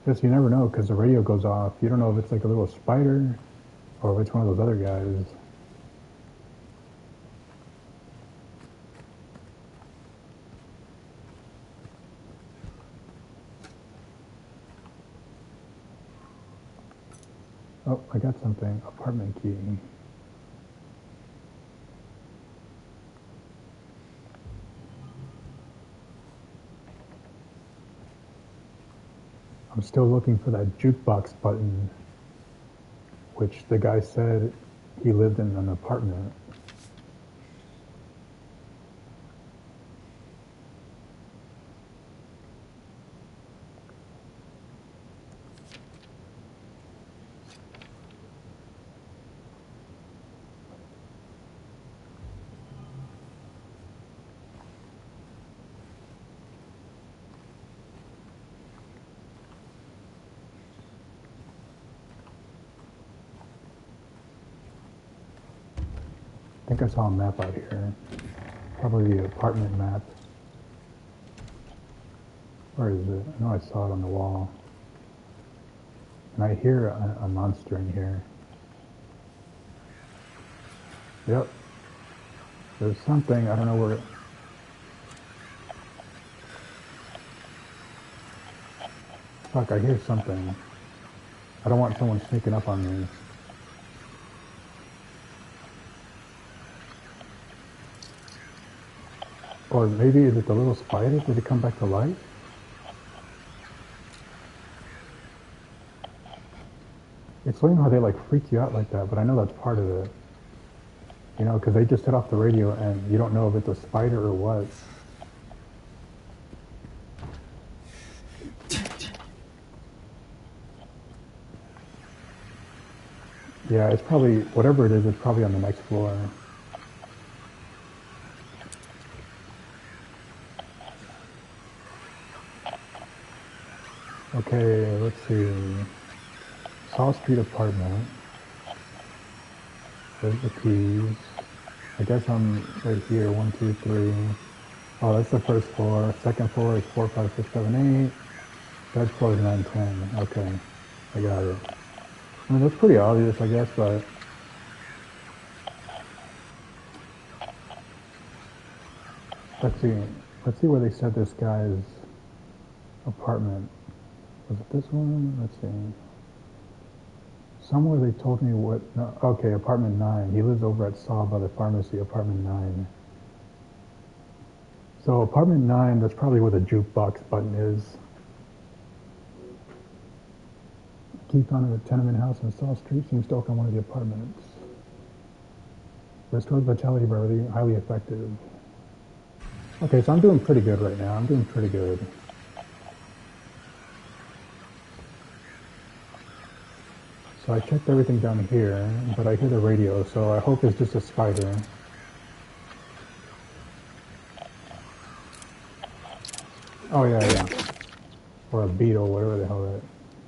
Just you never know, because the radio goes off. You don't know if it's like a little spider or if it's one of those other guys. Oh, I got something. Apartment key. I'm still looking for that jukebox button, which the guy said he lived in an apartment. I think I saw a map out here. Probably the apartment map. Where is it? I know I saw it on the wall. And I hear a monster in here. Yep. There's something, I don't know where. Fuck, I hear something. I don't want someone sneaking up on me. Or maybe, is it the little spider? Did it come back to life? It's lame how they like freak you out like that, but I know that's part of it. You know, because they just set off the radio and you don't know if it's a spider or what. Yeah, it's probably, whatever it is, it's probably on the next floor. Okay, let's see. South Street apartment. There's the keys. I guess I'm right here. 1, 2, 3. Oh, that's the first floor. Second floor is 4, 5, 6, 7, 8. Third floor is 9, 10. Okay, I got it. I mean, that's pretty obvious, I guess, but let's see. Let's see where they said this guy's apartment. Was it this one? Let's see. Somewhere they told me what. No, okay, apartment 9. He lives over at Saw by the pharmacy, apartment 9. So apartment 9, that's probably where the jukebox button is. Key found in a tenement house in Saw Street seems to open one of the apartments. Restores vitality barely, highly effective. Okay, so I'm doing pretty good right now. I'm doing pretty good. So I checked everything down here, but I hear the radio, so I hope it's just a spider. Oh yeah, yeah. Or a beetle, whatever the hell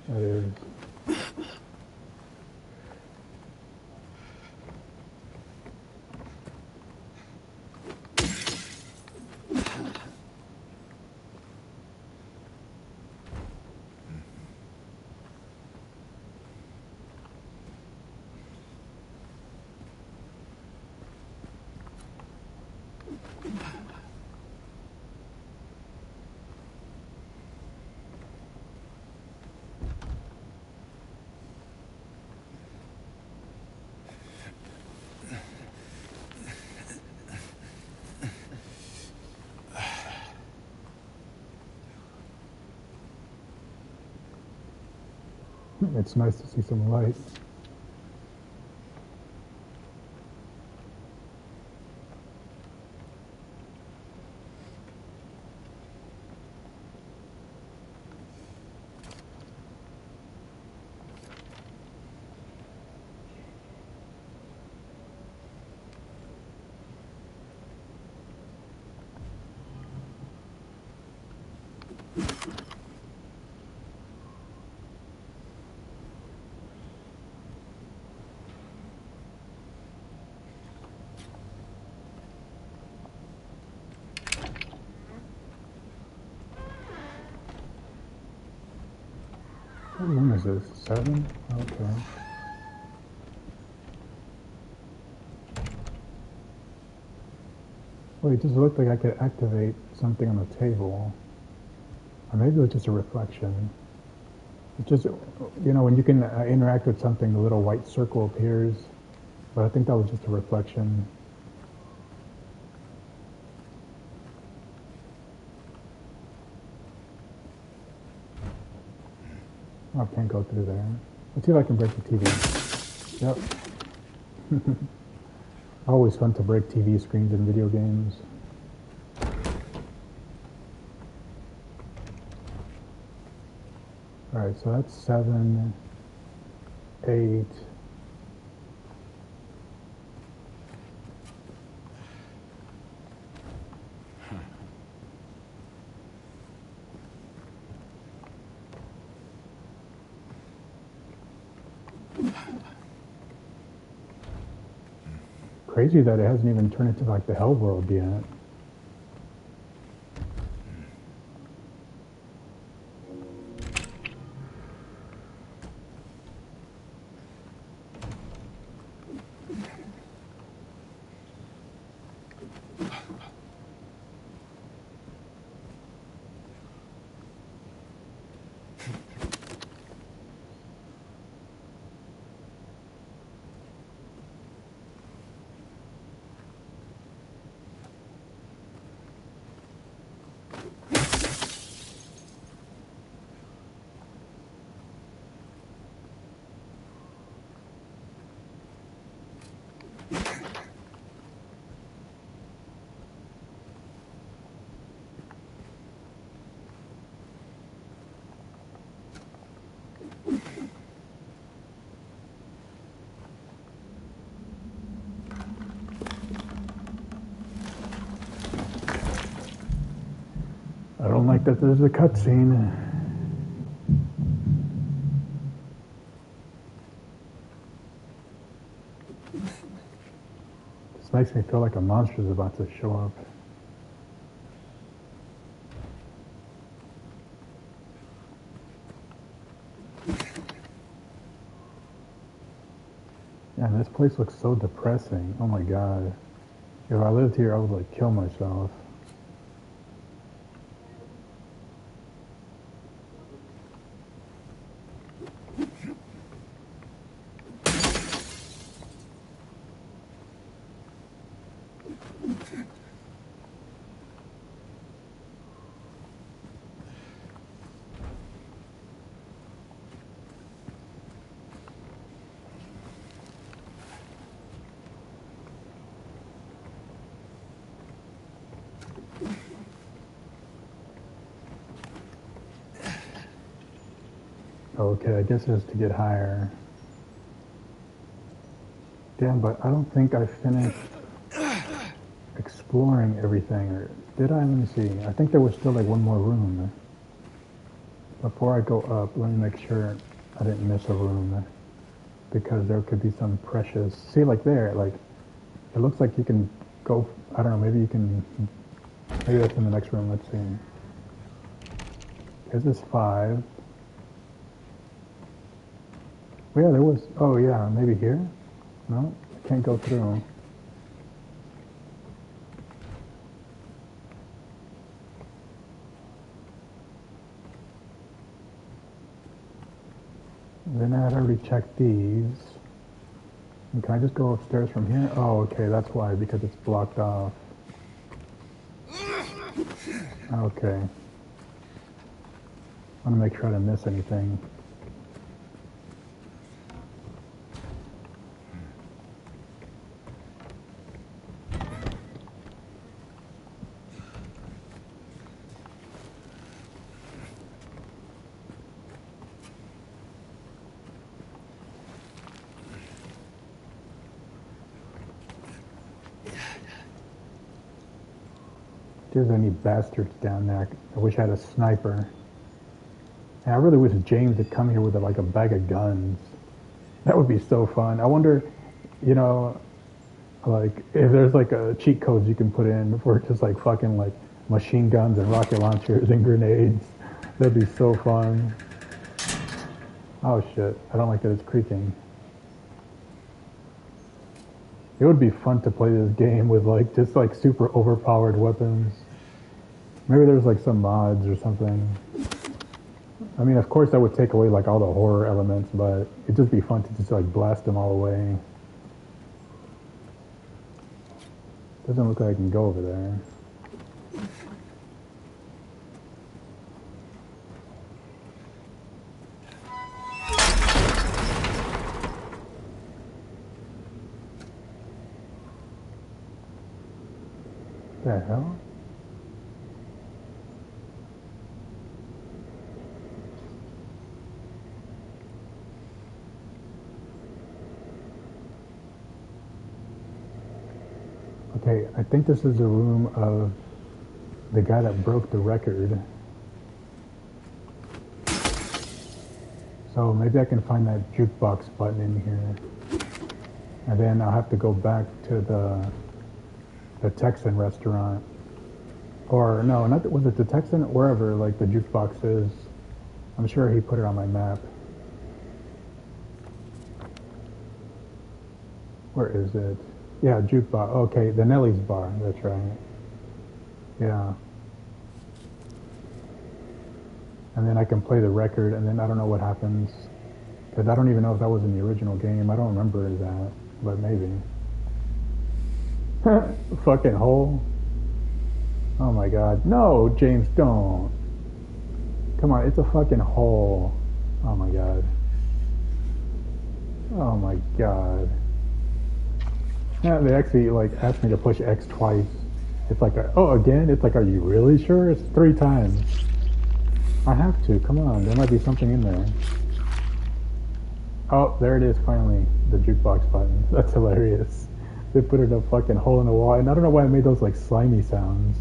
that is. It's nice to see some light. What room is this? 7? Okay. Well, it just looked like I could activate something on the table. Or maybe it was just a reflection. It's just, you know, when you can interact with something, the little white circle appears. But I think that was just a reflection. Oh, I can't go through there. Let's see if I can break the TV. Yep. Always fun to break TV screens in video games. Alright, so that's 7, 8. Crazy that it hasn't even turned into like the hell world yet. I don't like that there's a cutscene. makes me feel like a monster is about to show up. Yeah, this place looks so depressing. Oh my god. If I lived here, I would like kill myself. Okay, I guess it's to get higher. Damn, but I don't think I finished exploring everything, or did I? Let me see. I think there was still like one more room. Before I go up, let me make sure I didn't miss a room, because there could be some precious... See, like there, like, it looks like you can go... I don't know, maybe you can... Maybe that's in the next room, let's see. This is 5. Well, yeah, there was... Oh, yeah, maybe here? No, I can't go through. Then I had already checked these. And can I just go upstairs from here? Oh, okay, that's why, because it's blocked off. Okay. I want to make sure I didn't miss anything. If there's any bastards down there, I wish I had a sniper. And I really wish James had come here with like a bag of guns. That would be so fun. I wonder, you know, like if there's like a cheat codes you can put in for just like fucking like machine guns and rocket launchers and grenades. That'd be so fun. Oh shit, I don't like that it's creaking. It would be fun to play this game with like just like super overpowered weapons. Maybe there's like some mods or something. I mean, of course that would take away like all the horror elements, but it'd just be fun to just like blast them all away. Doesn't look like I can go over there. The hell? Okay, I think this is the room of the guy that broke the record. So maybe I can find that jukebox button in here. And then I'll have to go back to the Texan restaurant. Or no, not was it the Texan? Wherever like the jukebox is. I'm sure he put it on my map. Where is it? Yeah, jukebox. Okay, the Nelly's bar. That's right. Yeah. And then I can play the record, and then I don't know what happens. Because I don't even know if that was in the original game. I don't remember that, but maybe. Fucking hole. Oh my god. No, James, don't. Come on, it's a fucking hole. Oh my god. Oh my god. Yeah, they actually like asked me to push X twice. It's like, oh, again? It's like, are you really sure? It's 3 times. I have to. Come on, there might be something in there. Oh, there it is, finally. The jukebox button. That's hilarious. They put it in a fucking hole in the wall, and I don't know why I made those like slimy sounds.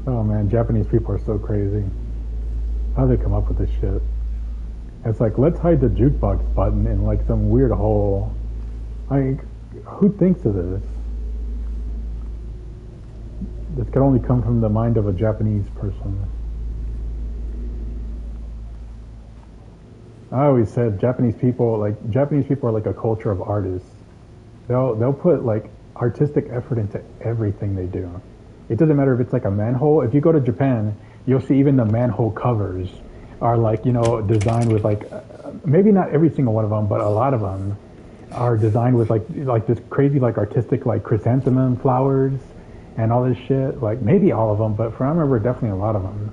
Oh man, Japanese people are so crazy. How do they come up with this shit? It's like, let's hide the jukebox button in like some weird hole. Like, who thinks of this? This could only come from the mind of a Japanese person. I always said Japanese people are like a culture of artists. They'll put like artistic effort into everything they do. It doesn't matter if it's like a manhole. If you go to Japan, you'll see even the manhole covers are like, designed with like, maybe not every single one of them, but a lot of them are designed with like this crazy like artistic like chrysanthemum flowers and all this shit. Like maybe all of them, but from I remember definitely a lot of them.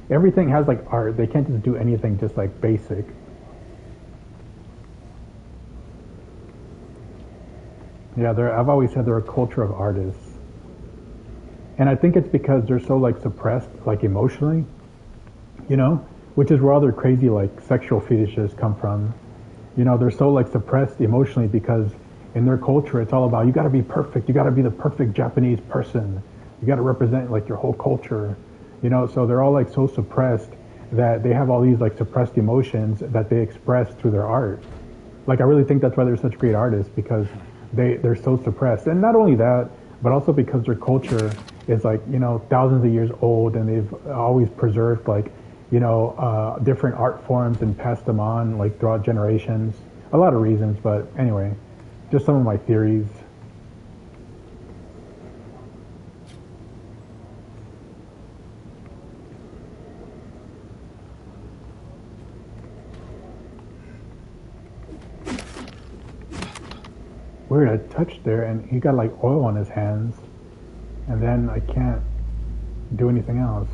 Everything has like art. They can't just do anything just like basic. Yeah, I've always said they're a culture of artists. And I think it's because they're so like suppressed, like emotionally, which is where all their crazy like sexual fetishes come from. They're so like suppressed emotionally because in their culture it's all about you got to be perfect, you got to be the perfect Japanese person, you got to represent like your whole culture, So they're all like so suppressed that they have all these like suppressed emotions that they express through their art. Like I really think that's why they're such great artists because they're so suppressed, and not only that, but also because their culture is like thousands of years old, and they've always preserved like different art forms and passed them on like throughout generations. A lot of reasons, but anyway, just some of my theories. Weird, I touched there and he got like oil on his hands, and then I can't do anything else.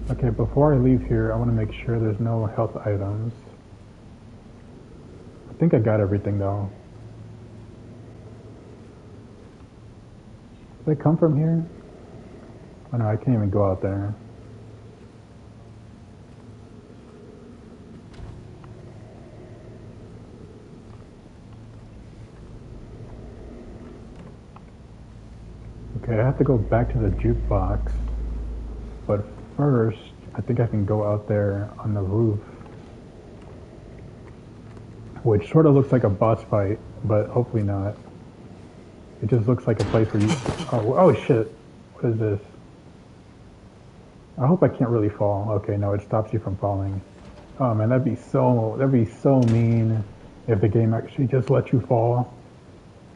Okay, before I leave here, I want to make sure there's no health items. I think I got everything though. Did they come from here? Oh no, I can't even go out there. Okay, I have to go back to the jukebox, but first, I think I can go out there on the roof, which sort of looks like a boss fight, but hopefully not. It just looks like a place where you... Oh shit. What is this? I hope I can't really fall. Okay, no, it stops you from falling. Oh man, that'd be so mean if the game actually just let you fall.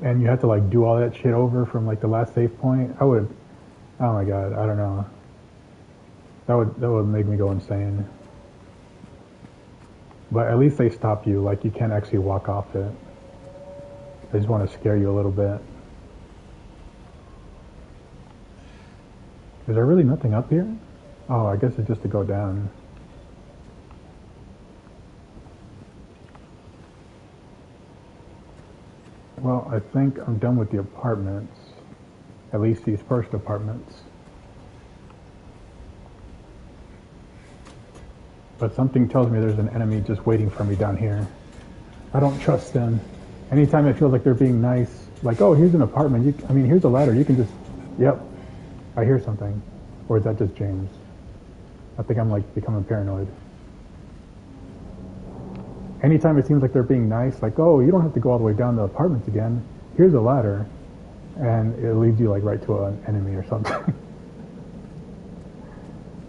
And you have to like do all that shit over from like the last save point. Oh my god, I don't know. That would make me go insane. But at least they stop you, like you can't actually walk off it. They just want to scare you a little bit. Is there really nothing up here? Oh, I guess it's just to go down. Well, I think I'm done with the apartments. At least these first apartments. But something tells me there's an enemy just waiting for me down here. I don't trust them. Anytime it feels like they're being nice, like, oh, here's an apartment. Here's a ladder. You can just, yep. I hear something. Or is that just James? I think I'm like becoming paranoid. Anytime it seems like they're being nice, like, oh, you don't have to go all the way down the apartments again. Here's a ladder. And it leads you like right to an enemy or something.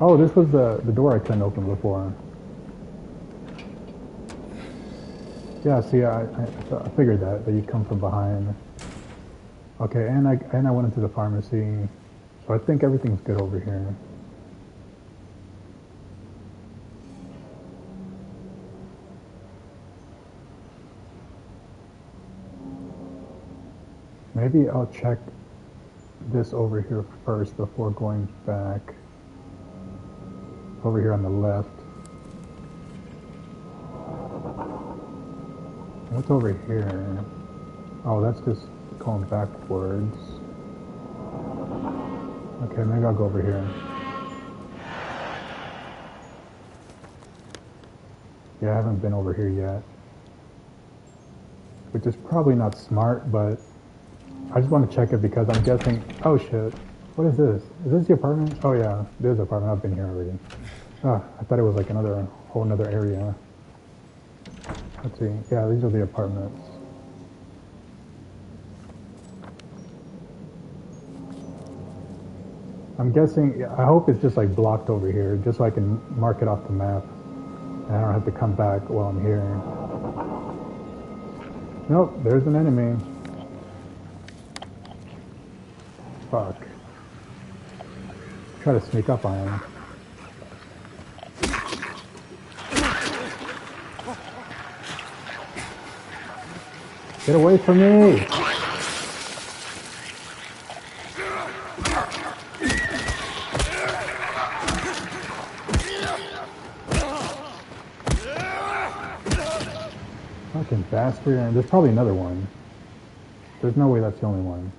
Oh, this was the door I couldn't open before. Yeah, see, I figured that you come from behind. Okay, and I went into the pharmacy. So I think everything's good over here. Maybe I'll check this over here first before going back. Over here on the left. What's over here? Oh, that's just going backwards. Okay, maybe I'll go over here. Yeah, I haven't been over here yet. Which is probably not smart, but I just want to check it because I'm guessing... Oh shit. What is this? Is this the apartment? Oh yeah, there's the apartment. I've been here already. Oh, I thought it was like another whole another area. Let's see. Yeah, these are the apartments. I'm guessing, I hope it's just like blocked over here, just so I can mark it off the map. And I don't have to come back while I'm here. Nope, there's an enemy. Fuck. Try to sneak up on him. Get away from me! Fucking bastard. And there's probably another one. There's no way that's the only one.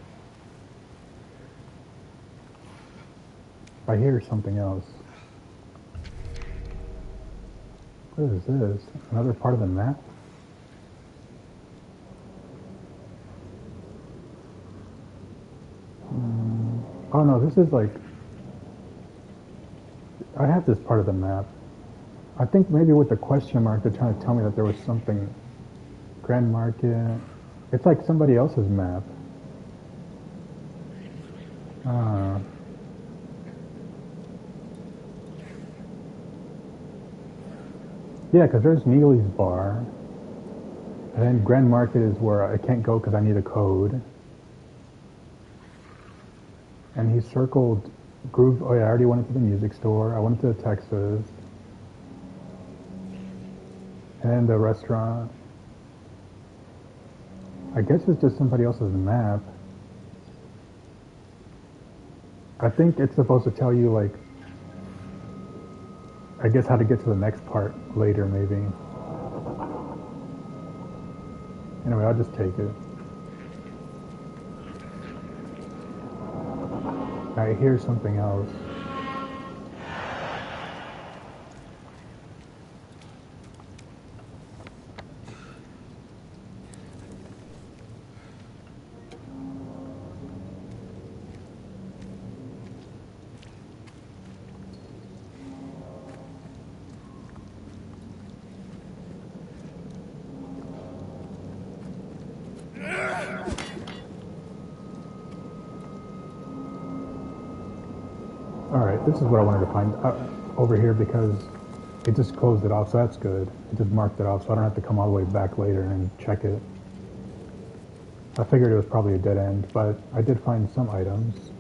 I hear something else. What is this? Another part of the map? Oh no, this is like... I have this part of the map. I think maybe with the question mark they're trying to tell me that there was something... Grand Market... It's like somebody else's map. Yeah, because there's Neely's bar. And then Grand Market is where I can't go because I need a code. And he circled Groove. Oh yeah, I already went to the music store. I went to Texas. And then the restaurant. I guess it's just somebody else's map. I think it's supposed to tell you, like, I guess how to get to the next part later, maybe. Anyway, I'll just take it. I hear something else. Alright, this is what I wanted to find over here because it just closed it off, so that's good. It just marked it off, so I don't have to come all the way back later and check it. I figured it was probably a dead end, but I did find some items.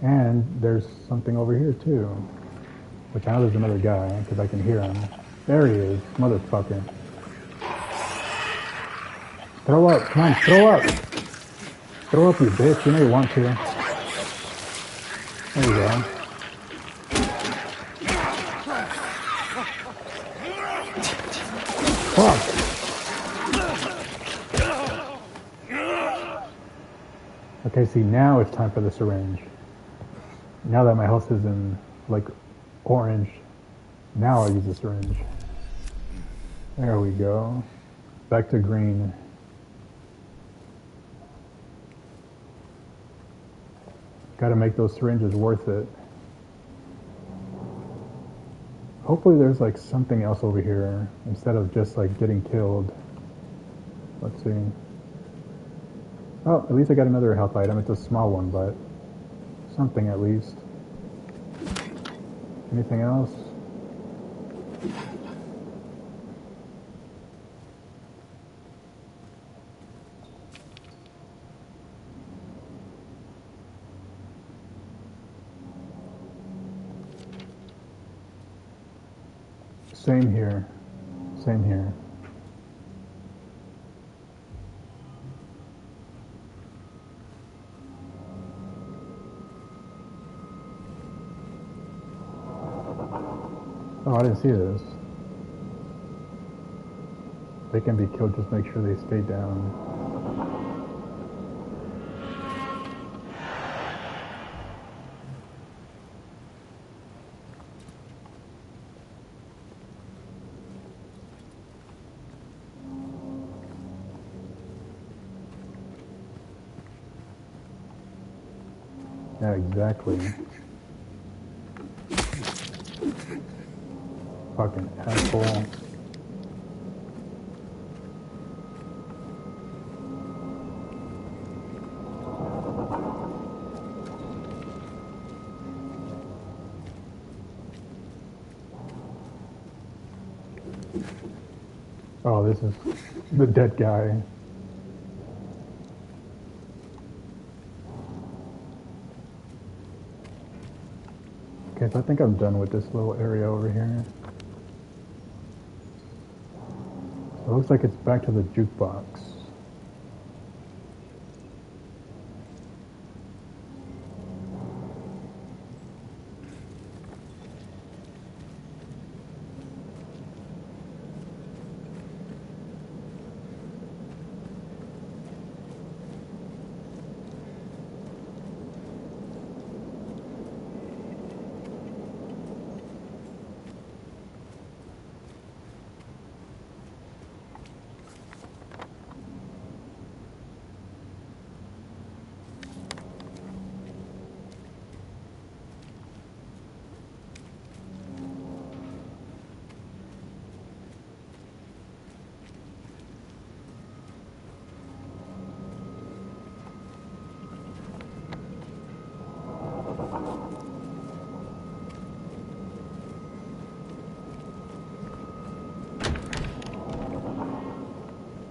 And there's something over here too, which I know there's another guy, because I can hear him. There he is, motherfucker. Throw up, come on, throw up! Throw up, you bitch, you know you want to. There you go. Fuck! Okay, see, now it's time for the syringe. Now that my health is in, like, orange, now I'll use the syringe. There we go. Back to green. Gotta make those syringes worth it. Hopefully there's like something else over here instead of just like getting killed. Let's see. Oh, at least I got another health item. It's a small one, but something at least. Anything else? Same here. Same here. Oh, I didn't see this. They can be killed, just make sure they stay down. Yeah, exactly. Fucking asshole. Oh, this is the dead guy. Okay, so I think I'm done with this little area over here. So it looks like it's back to the jukebox.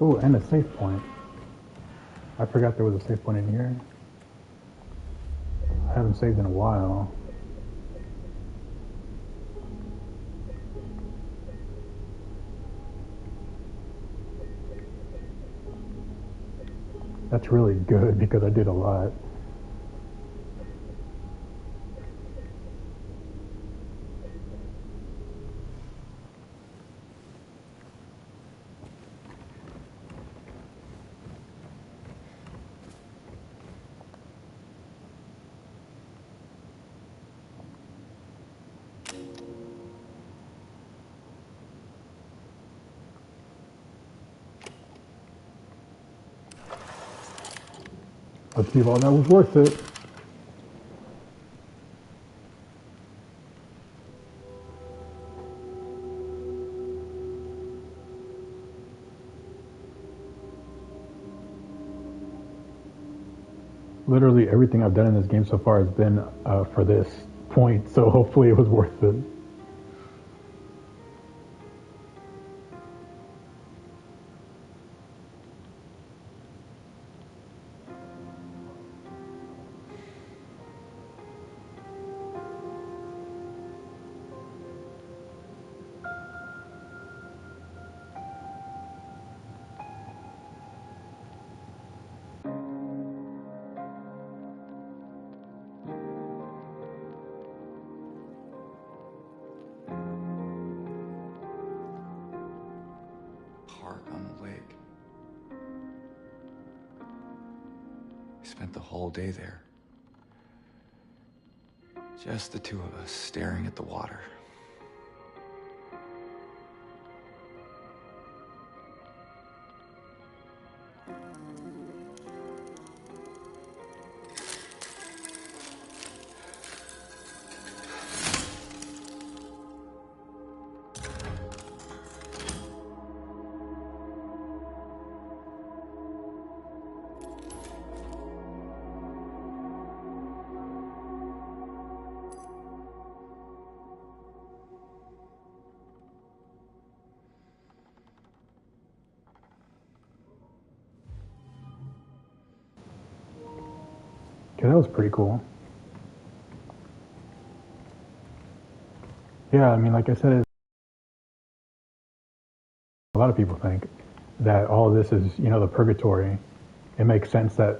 Oh, and a safe point. I forgot there was a safe point in here. I haven't saved in a while. That's really good because I did a lot. Let's see if all that was worth it. Literally everything I've done in this game so far has been for this point, so hopefully it was worth it. Park on the lake. We spent the whole day there. Just the two of us staring at the water. Okay, that was pretty cool. Yeah, I mean, like I said, a lot of people think that all of this is, the purgatory. It makes sense that,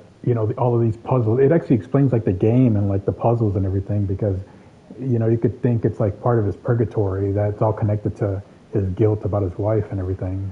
all of these puzzles, it actually explains like the game and like the puzzles and everything because, you could think it's like part of his purgatory, that it's all connected to his guilt about his wife and everything.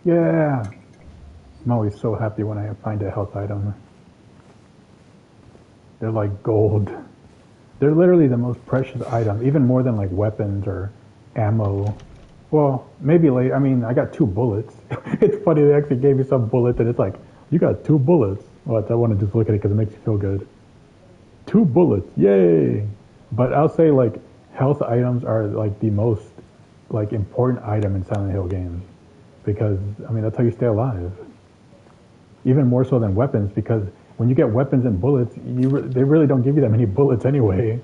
Yeah! I'm always so happy when I find a health item. They're like gold. They're literally the most precious item, even more than like weapons or ammo. Well, maybe I mean, I got 2 bullets. It's funny, they actually gave me some bullets, and it's like, you got 2 bullets. Well, I want to just look at it because it makes you feel good. 2 bullets, yay! But I'll say like health items are like the most like important item in Silent Hill games because I mean that's how you stay alive. Even more so than weapons because when you get weapons and bullets, they really don't give you that many bullets anyway.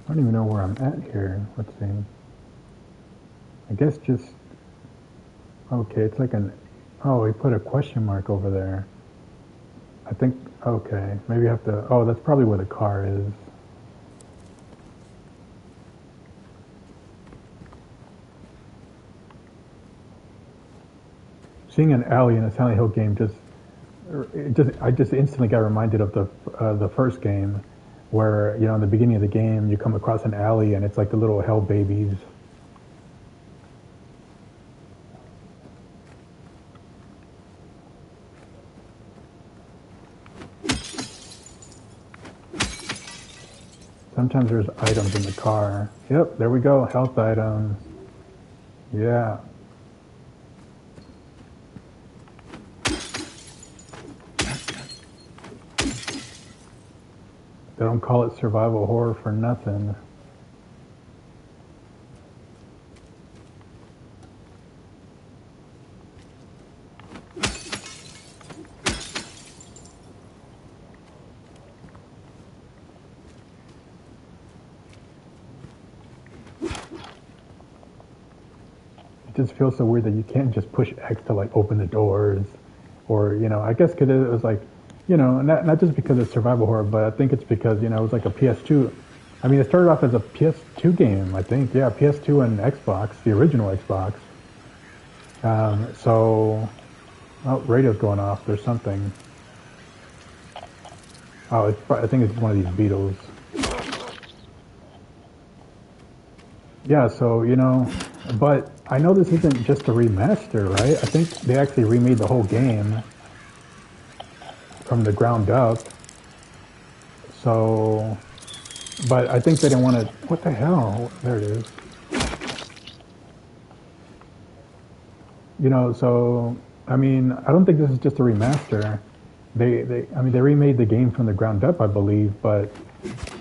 I don't even know where I'm at here. Let's see. I guess just okay. It's like an oh, he put a question mark over there. I think okay. Maybe I have to. Oh, that's probably where the car is. Seeing an alley in a Silent Hill game I just instantly got reminded of the first game, where you know in the beginning of the game you come across an alley and it's like the little hell babies. Sometimes there's items in the car. Yep, there we go, health items. Yeah. They don't call it survival horror for nothing. It just feels so weird that you can't just push X to like open the doors, or you know, I guess because it was like, you know, not just because it's survival horror, but I think it's because you know it was like a PS2. I mean, it started off as a PS2 game, I think. Yeah, PS2 and Xbox, the original Xbox. So, oh, radio's going off. There's something. Oh, I think it's one of these beetles. Yeah, so, you know, but I know this isn't just a remaster, right? I think they actually remade the whole game from the ground up. So, but I think they didn't want to, what the hell? There it is. You know, so, I mean, I don't think this is just a remaster. I mean, they remade the game from the ground up, I believe, but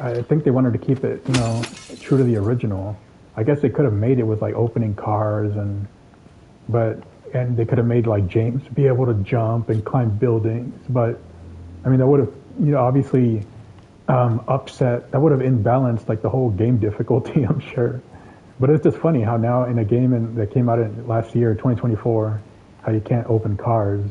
I think they wanted to keep it, you know, true to the original. I guess they could have made it with like opening cars and they could have made like James be able to jump and climb buildings, but I mean that would have, you know, obviously that would have imbalanced like the whole game difficulty, I'm sure. But it's just funny how now in a game that came out in last year, 2024, how you can't open cars.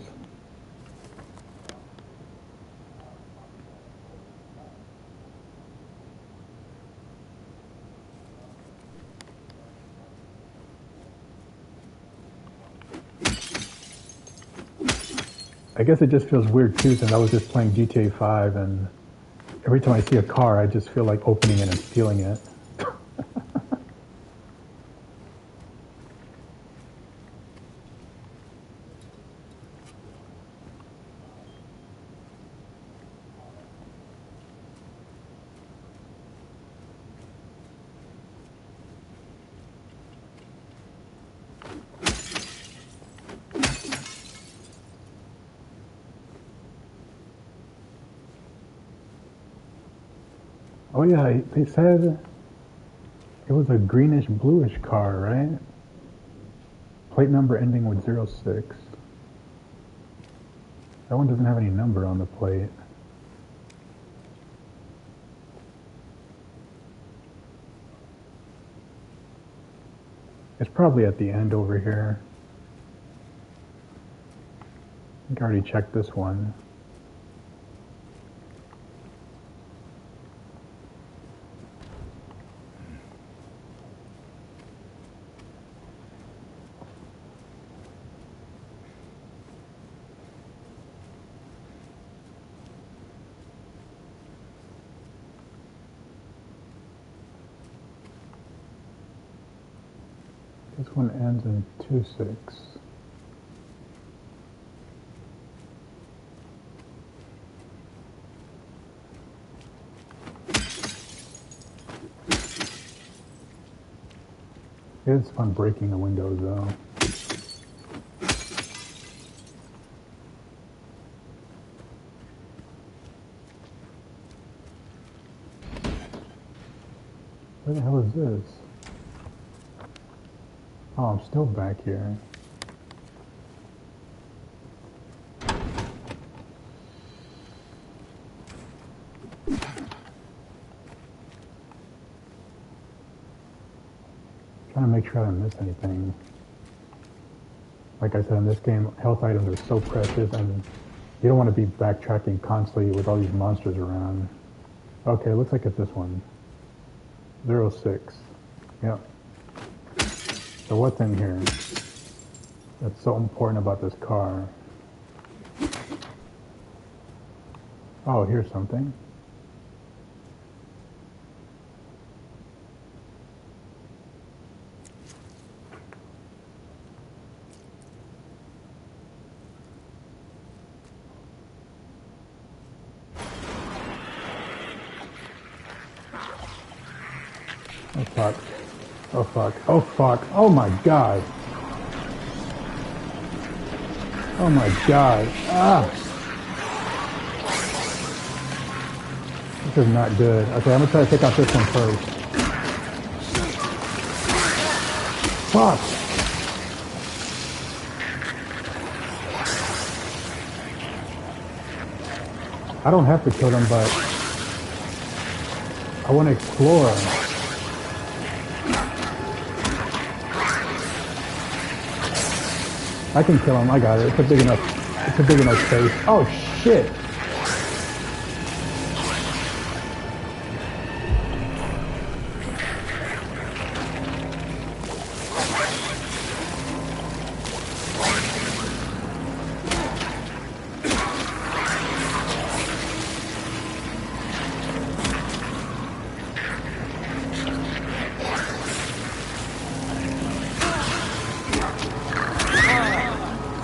I guess it just feels weird too, since I was just playing GTA 5, and every time I see a car, I just feel like opening it and stealing it. yeah, they said it was a greenish bluish car, right? Plate number ending with 06. That one doesn't have any number on the plate. It's probably at the end over here. I think I already checked this one. This one ends in 26. It's fun breaking the windows though. Where the hell is this? Oh, I'm still back here. Trying to make sure I don't miss anything. Like I said, in this game, health items are so precious and you don't want to be backtracking constantly with all these monsters around. Okay, looks like it's this one. 06. Yep. So what's in here that's so important about this car? Oh, here's something. Oh fuck. Oh fuck. Oh fuck. Oh my god. Oh my god. Ah! This is not good. Okay, I'm gonna try to take out this one first. Fuck! I don't have to kill them, but I want to explore. I can kill him. I got it. It's a big enough space. Oh shit!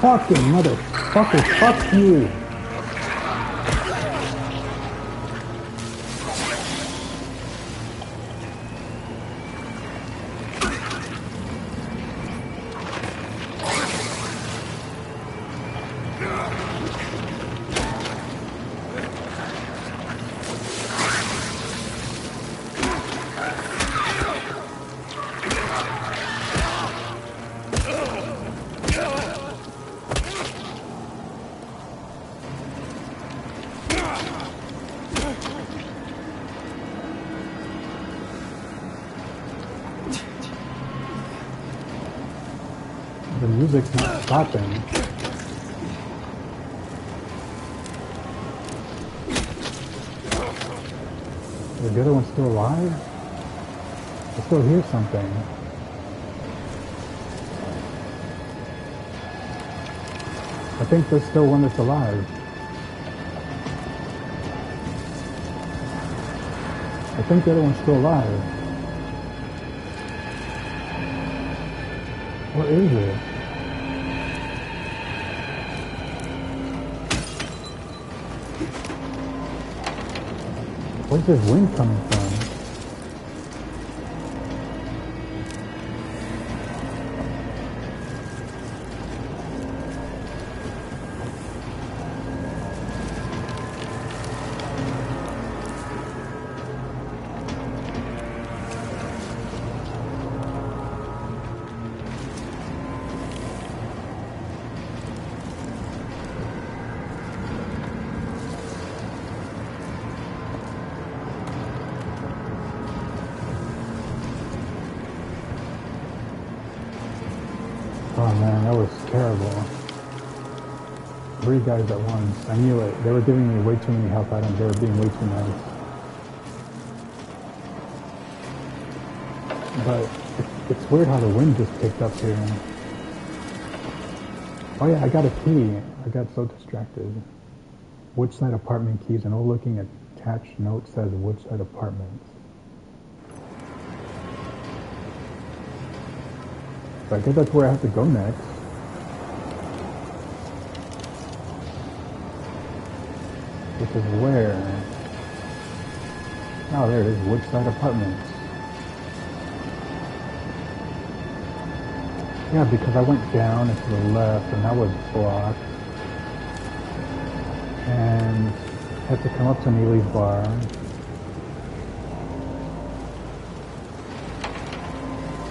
Fucking motherfucker, fuck you! The music's not stopping. Is the other one still alive? I still hear something. I think there's still one that's alive. I think the other one's still alive. What is it? Where's this wind coming from? Oh man, that was terrible. 3 guys at once. I knew it. They were giving me way too many health items. They were being way too nice. But it's weird how the wind just picked up here. Oh yeah, I got a key. I got so distracted. Woodside apartment keys. An old looking attached note says Woodside Apartments. So I guess that's where I have to go next. Which is where? Oh, there it is, Woodside Apartments. Yeah, because I went down and to the left, and that was blocked. And had to come up to Neely's bar.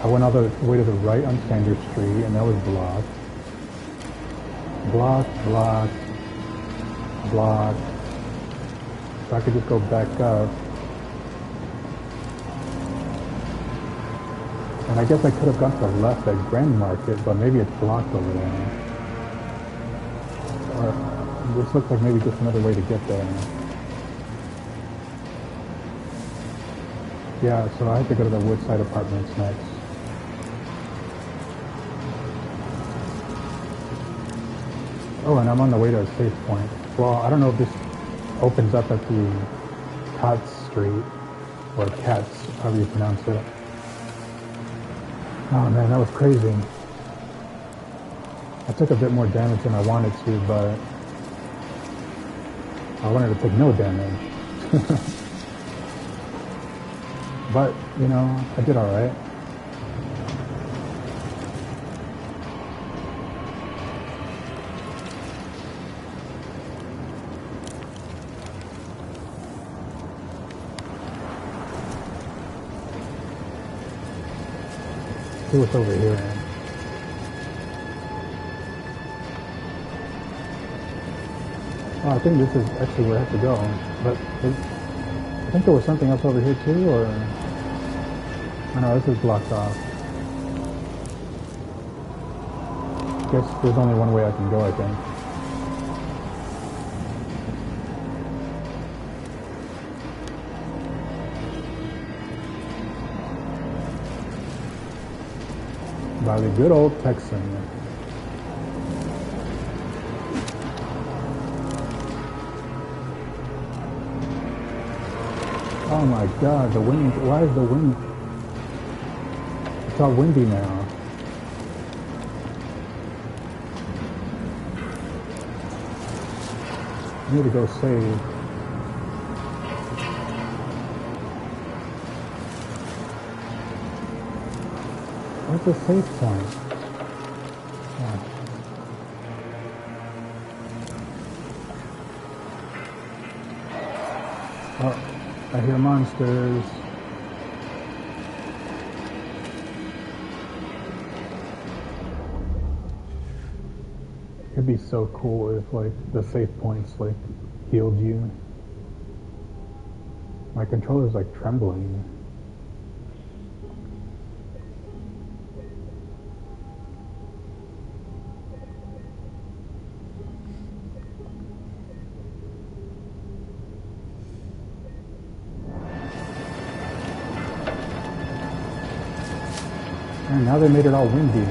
I went all the way to the right on Sanders Street, and that was blocked. Blocked, blocked, blocked. So I could just go back up. And I guess I could have gone to the left at Grand Market, but maybe it's blocked over there. Or this looks like maybe just another way to get there. Yeah, so I have to go to the Woodside Apartments next. Oh, and I'm on the way to a safe point. Well, I don't know if this opens up at the Katz Street, or Katz, however you pronounce it. Oh man, that was crazy. I took a bit more damage than I wanted to, but I wanted to take no damage. But, you know, I did alright. See what's over here. Oh, I think this is actually where I have to go. But I think there was something else over here too, or... Oh no, this is blocked off. Guess there's only one way I can go, I think. By the good old Texan. Oh my god, the wind, why is the wind, it's all windy now. I need to go save. Where's the safe point? Oh, I hear monsters. It'd be so cool if, like, the safe points, like, healed you. My controller's, like, trembling. And now they made it all windy.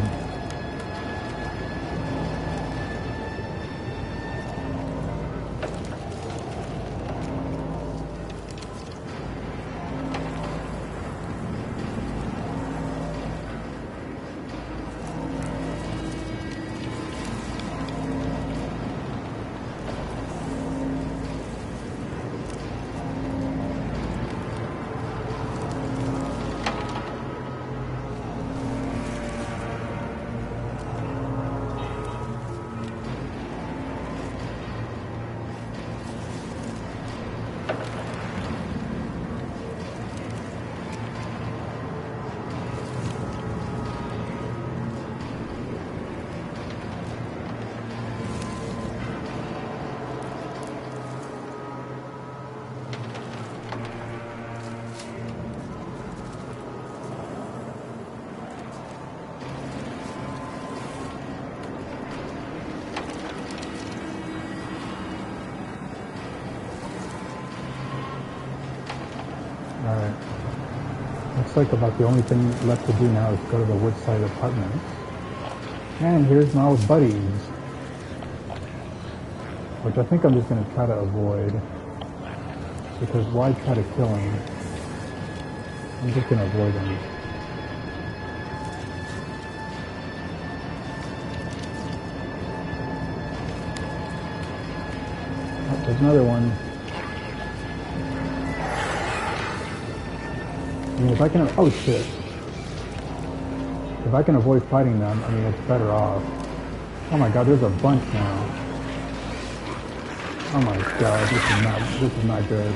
Looks like about the only thing left to do now is go to the Woodside Apartments. And here's my old buddies. Which I think I'm just going to try to avoid. Because why try to kill him? I'm just going to avoid him. Oh, there's another one. I mean, if I can... Oh, shit. If I can avoid fighting them, I mean, it's better off. Oh my god, there's a bunch now. Oh my god, this is not good.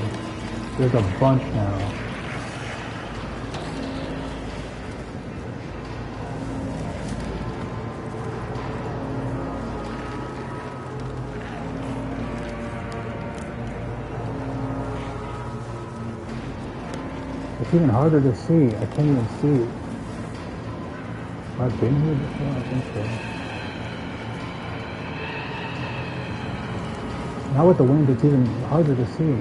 There's a bunch now. It's even harder to see. I can't even see. Have I been here before? I think so. Now with the wind, it's even harder to see.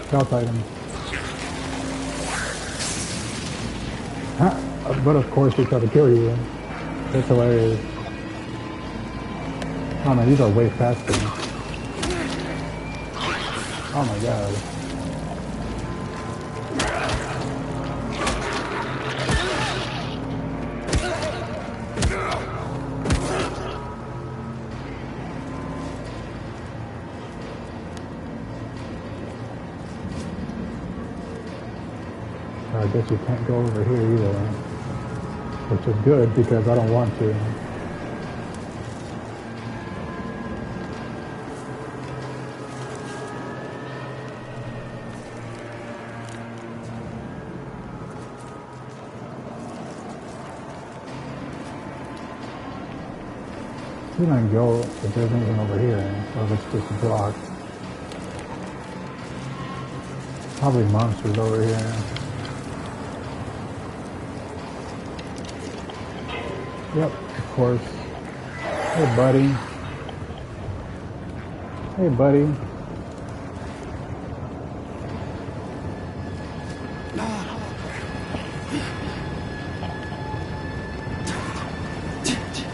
Stealth item. Huh? But of course they try to kill you. That's hilarious. Oh man, these are way faster. Oh my god. I guess you can't go over here either, which is good because I don't want to. You don't go if there's anything over here, or if it's just blocked. Probably monsters over here. Yep, of course. Hey, buddy. Hey, buddy.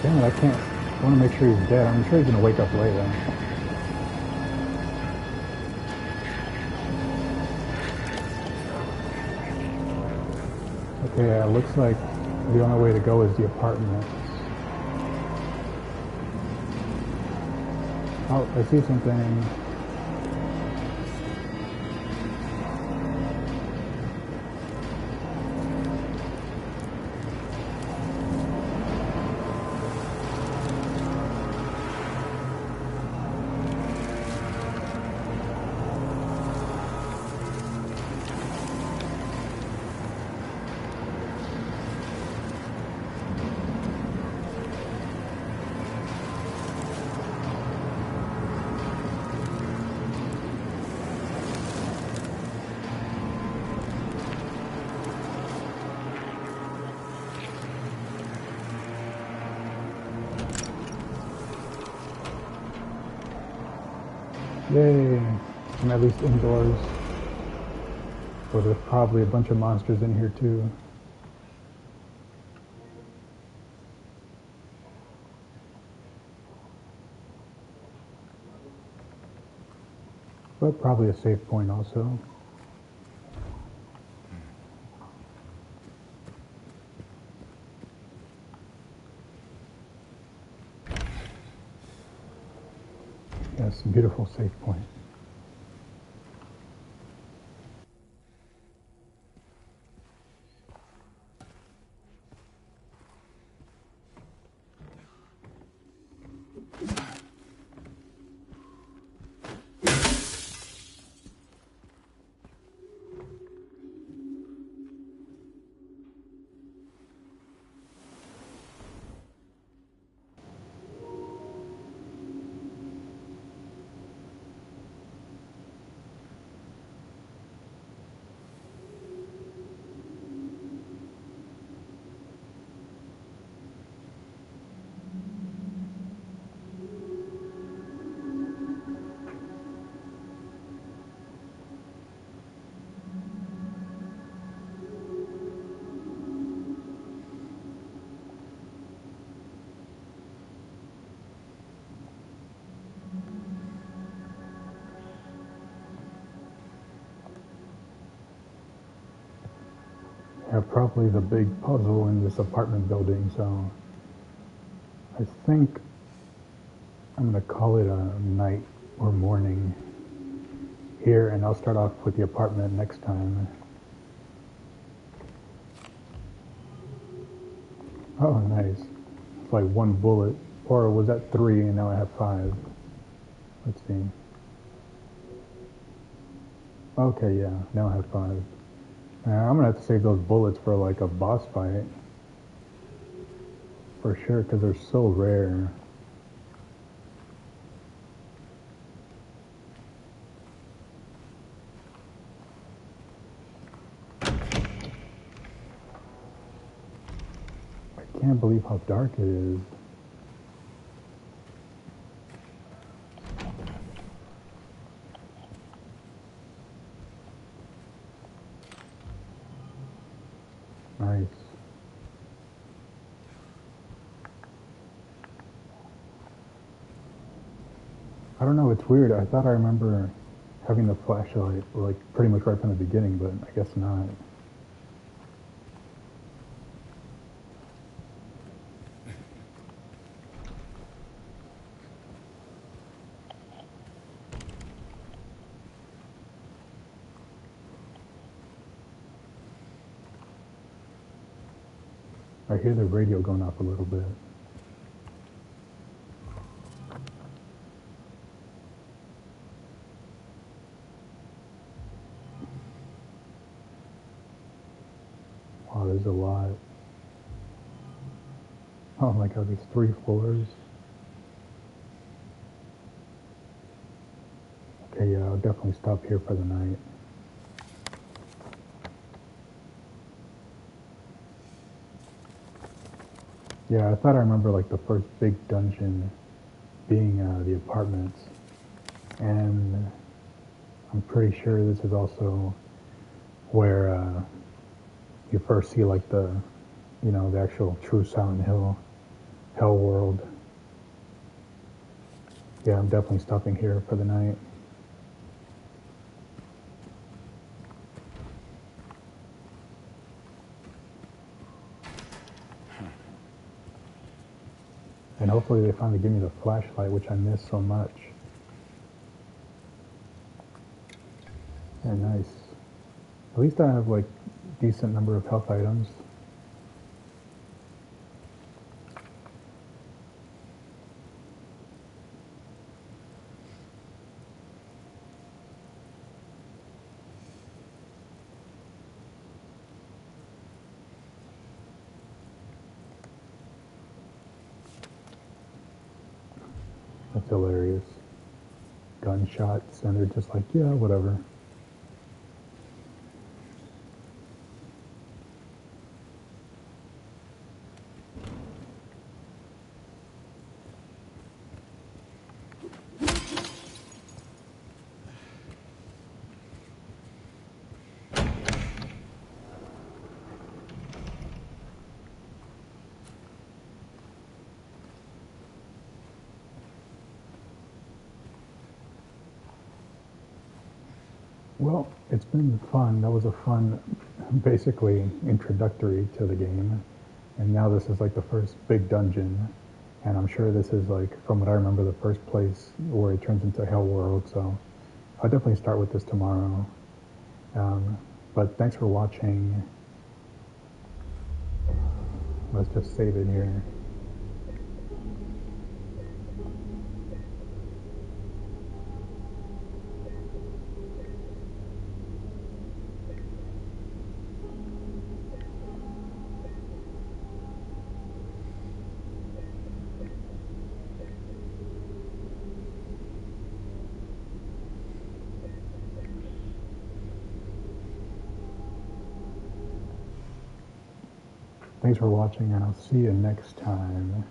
Damn it, I can't. I want to make sure he's dead. I'm sure he's going to wake up later. Okay, it looks like the only way to go is the apartment. Oh, I see something. Yay! I'm at least indoors. So there's probably a bunch of monsters in here too. But probably a safe point also. Yes, beautiful save point. Yeah, probably the big puzzle in this apartment building, so I think I'm gonna call it a night or morning here, and I'll start off with the apartment next time. Oh, nice. It's like one bullet. Or was that three and now I have five? Let's see. Okay, yeah, now I have five. I'm gonna have to save those bullets for like a boss fight. For sure, because they're so rare. I can't believe how dark it is. Nice. I don't know, it's weird. I thought I remember having the flashlight like pretty much right from the beginning, but I guess not. I hear the radio going off a little bit. Wow, there's a lot. Oh my god, there's 3 floors. Okay, yeah, I'll definitely stop here for the night. Yeah, I thought I remember like the first big dungeon being the apartments, and I'm pretty sure this is also where you first see like the actual true Silent Hill Hell world. Yeah, I'm definitely stopping here for the night. And hopefully they finally give me the flashlight, which I miss so much. Yeah, nice. At least I have like decent number of health items. That's hilarious. Gunshots, and they're just like, yeah, whatever. Well, it's been fun. That was a fun, basically, introductory to the game. And now this is like the first big dungeon. And I'm sure this is like, from what I remember, the first place where it turns into Hell World. So I'll definitely start with this tomorrow. Um, but thanks for watching. Let's just save it here. Thanks for watching, and I'll see you next time.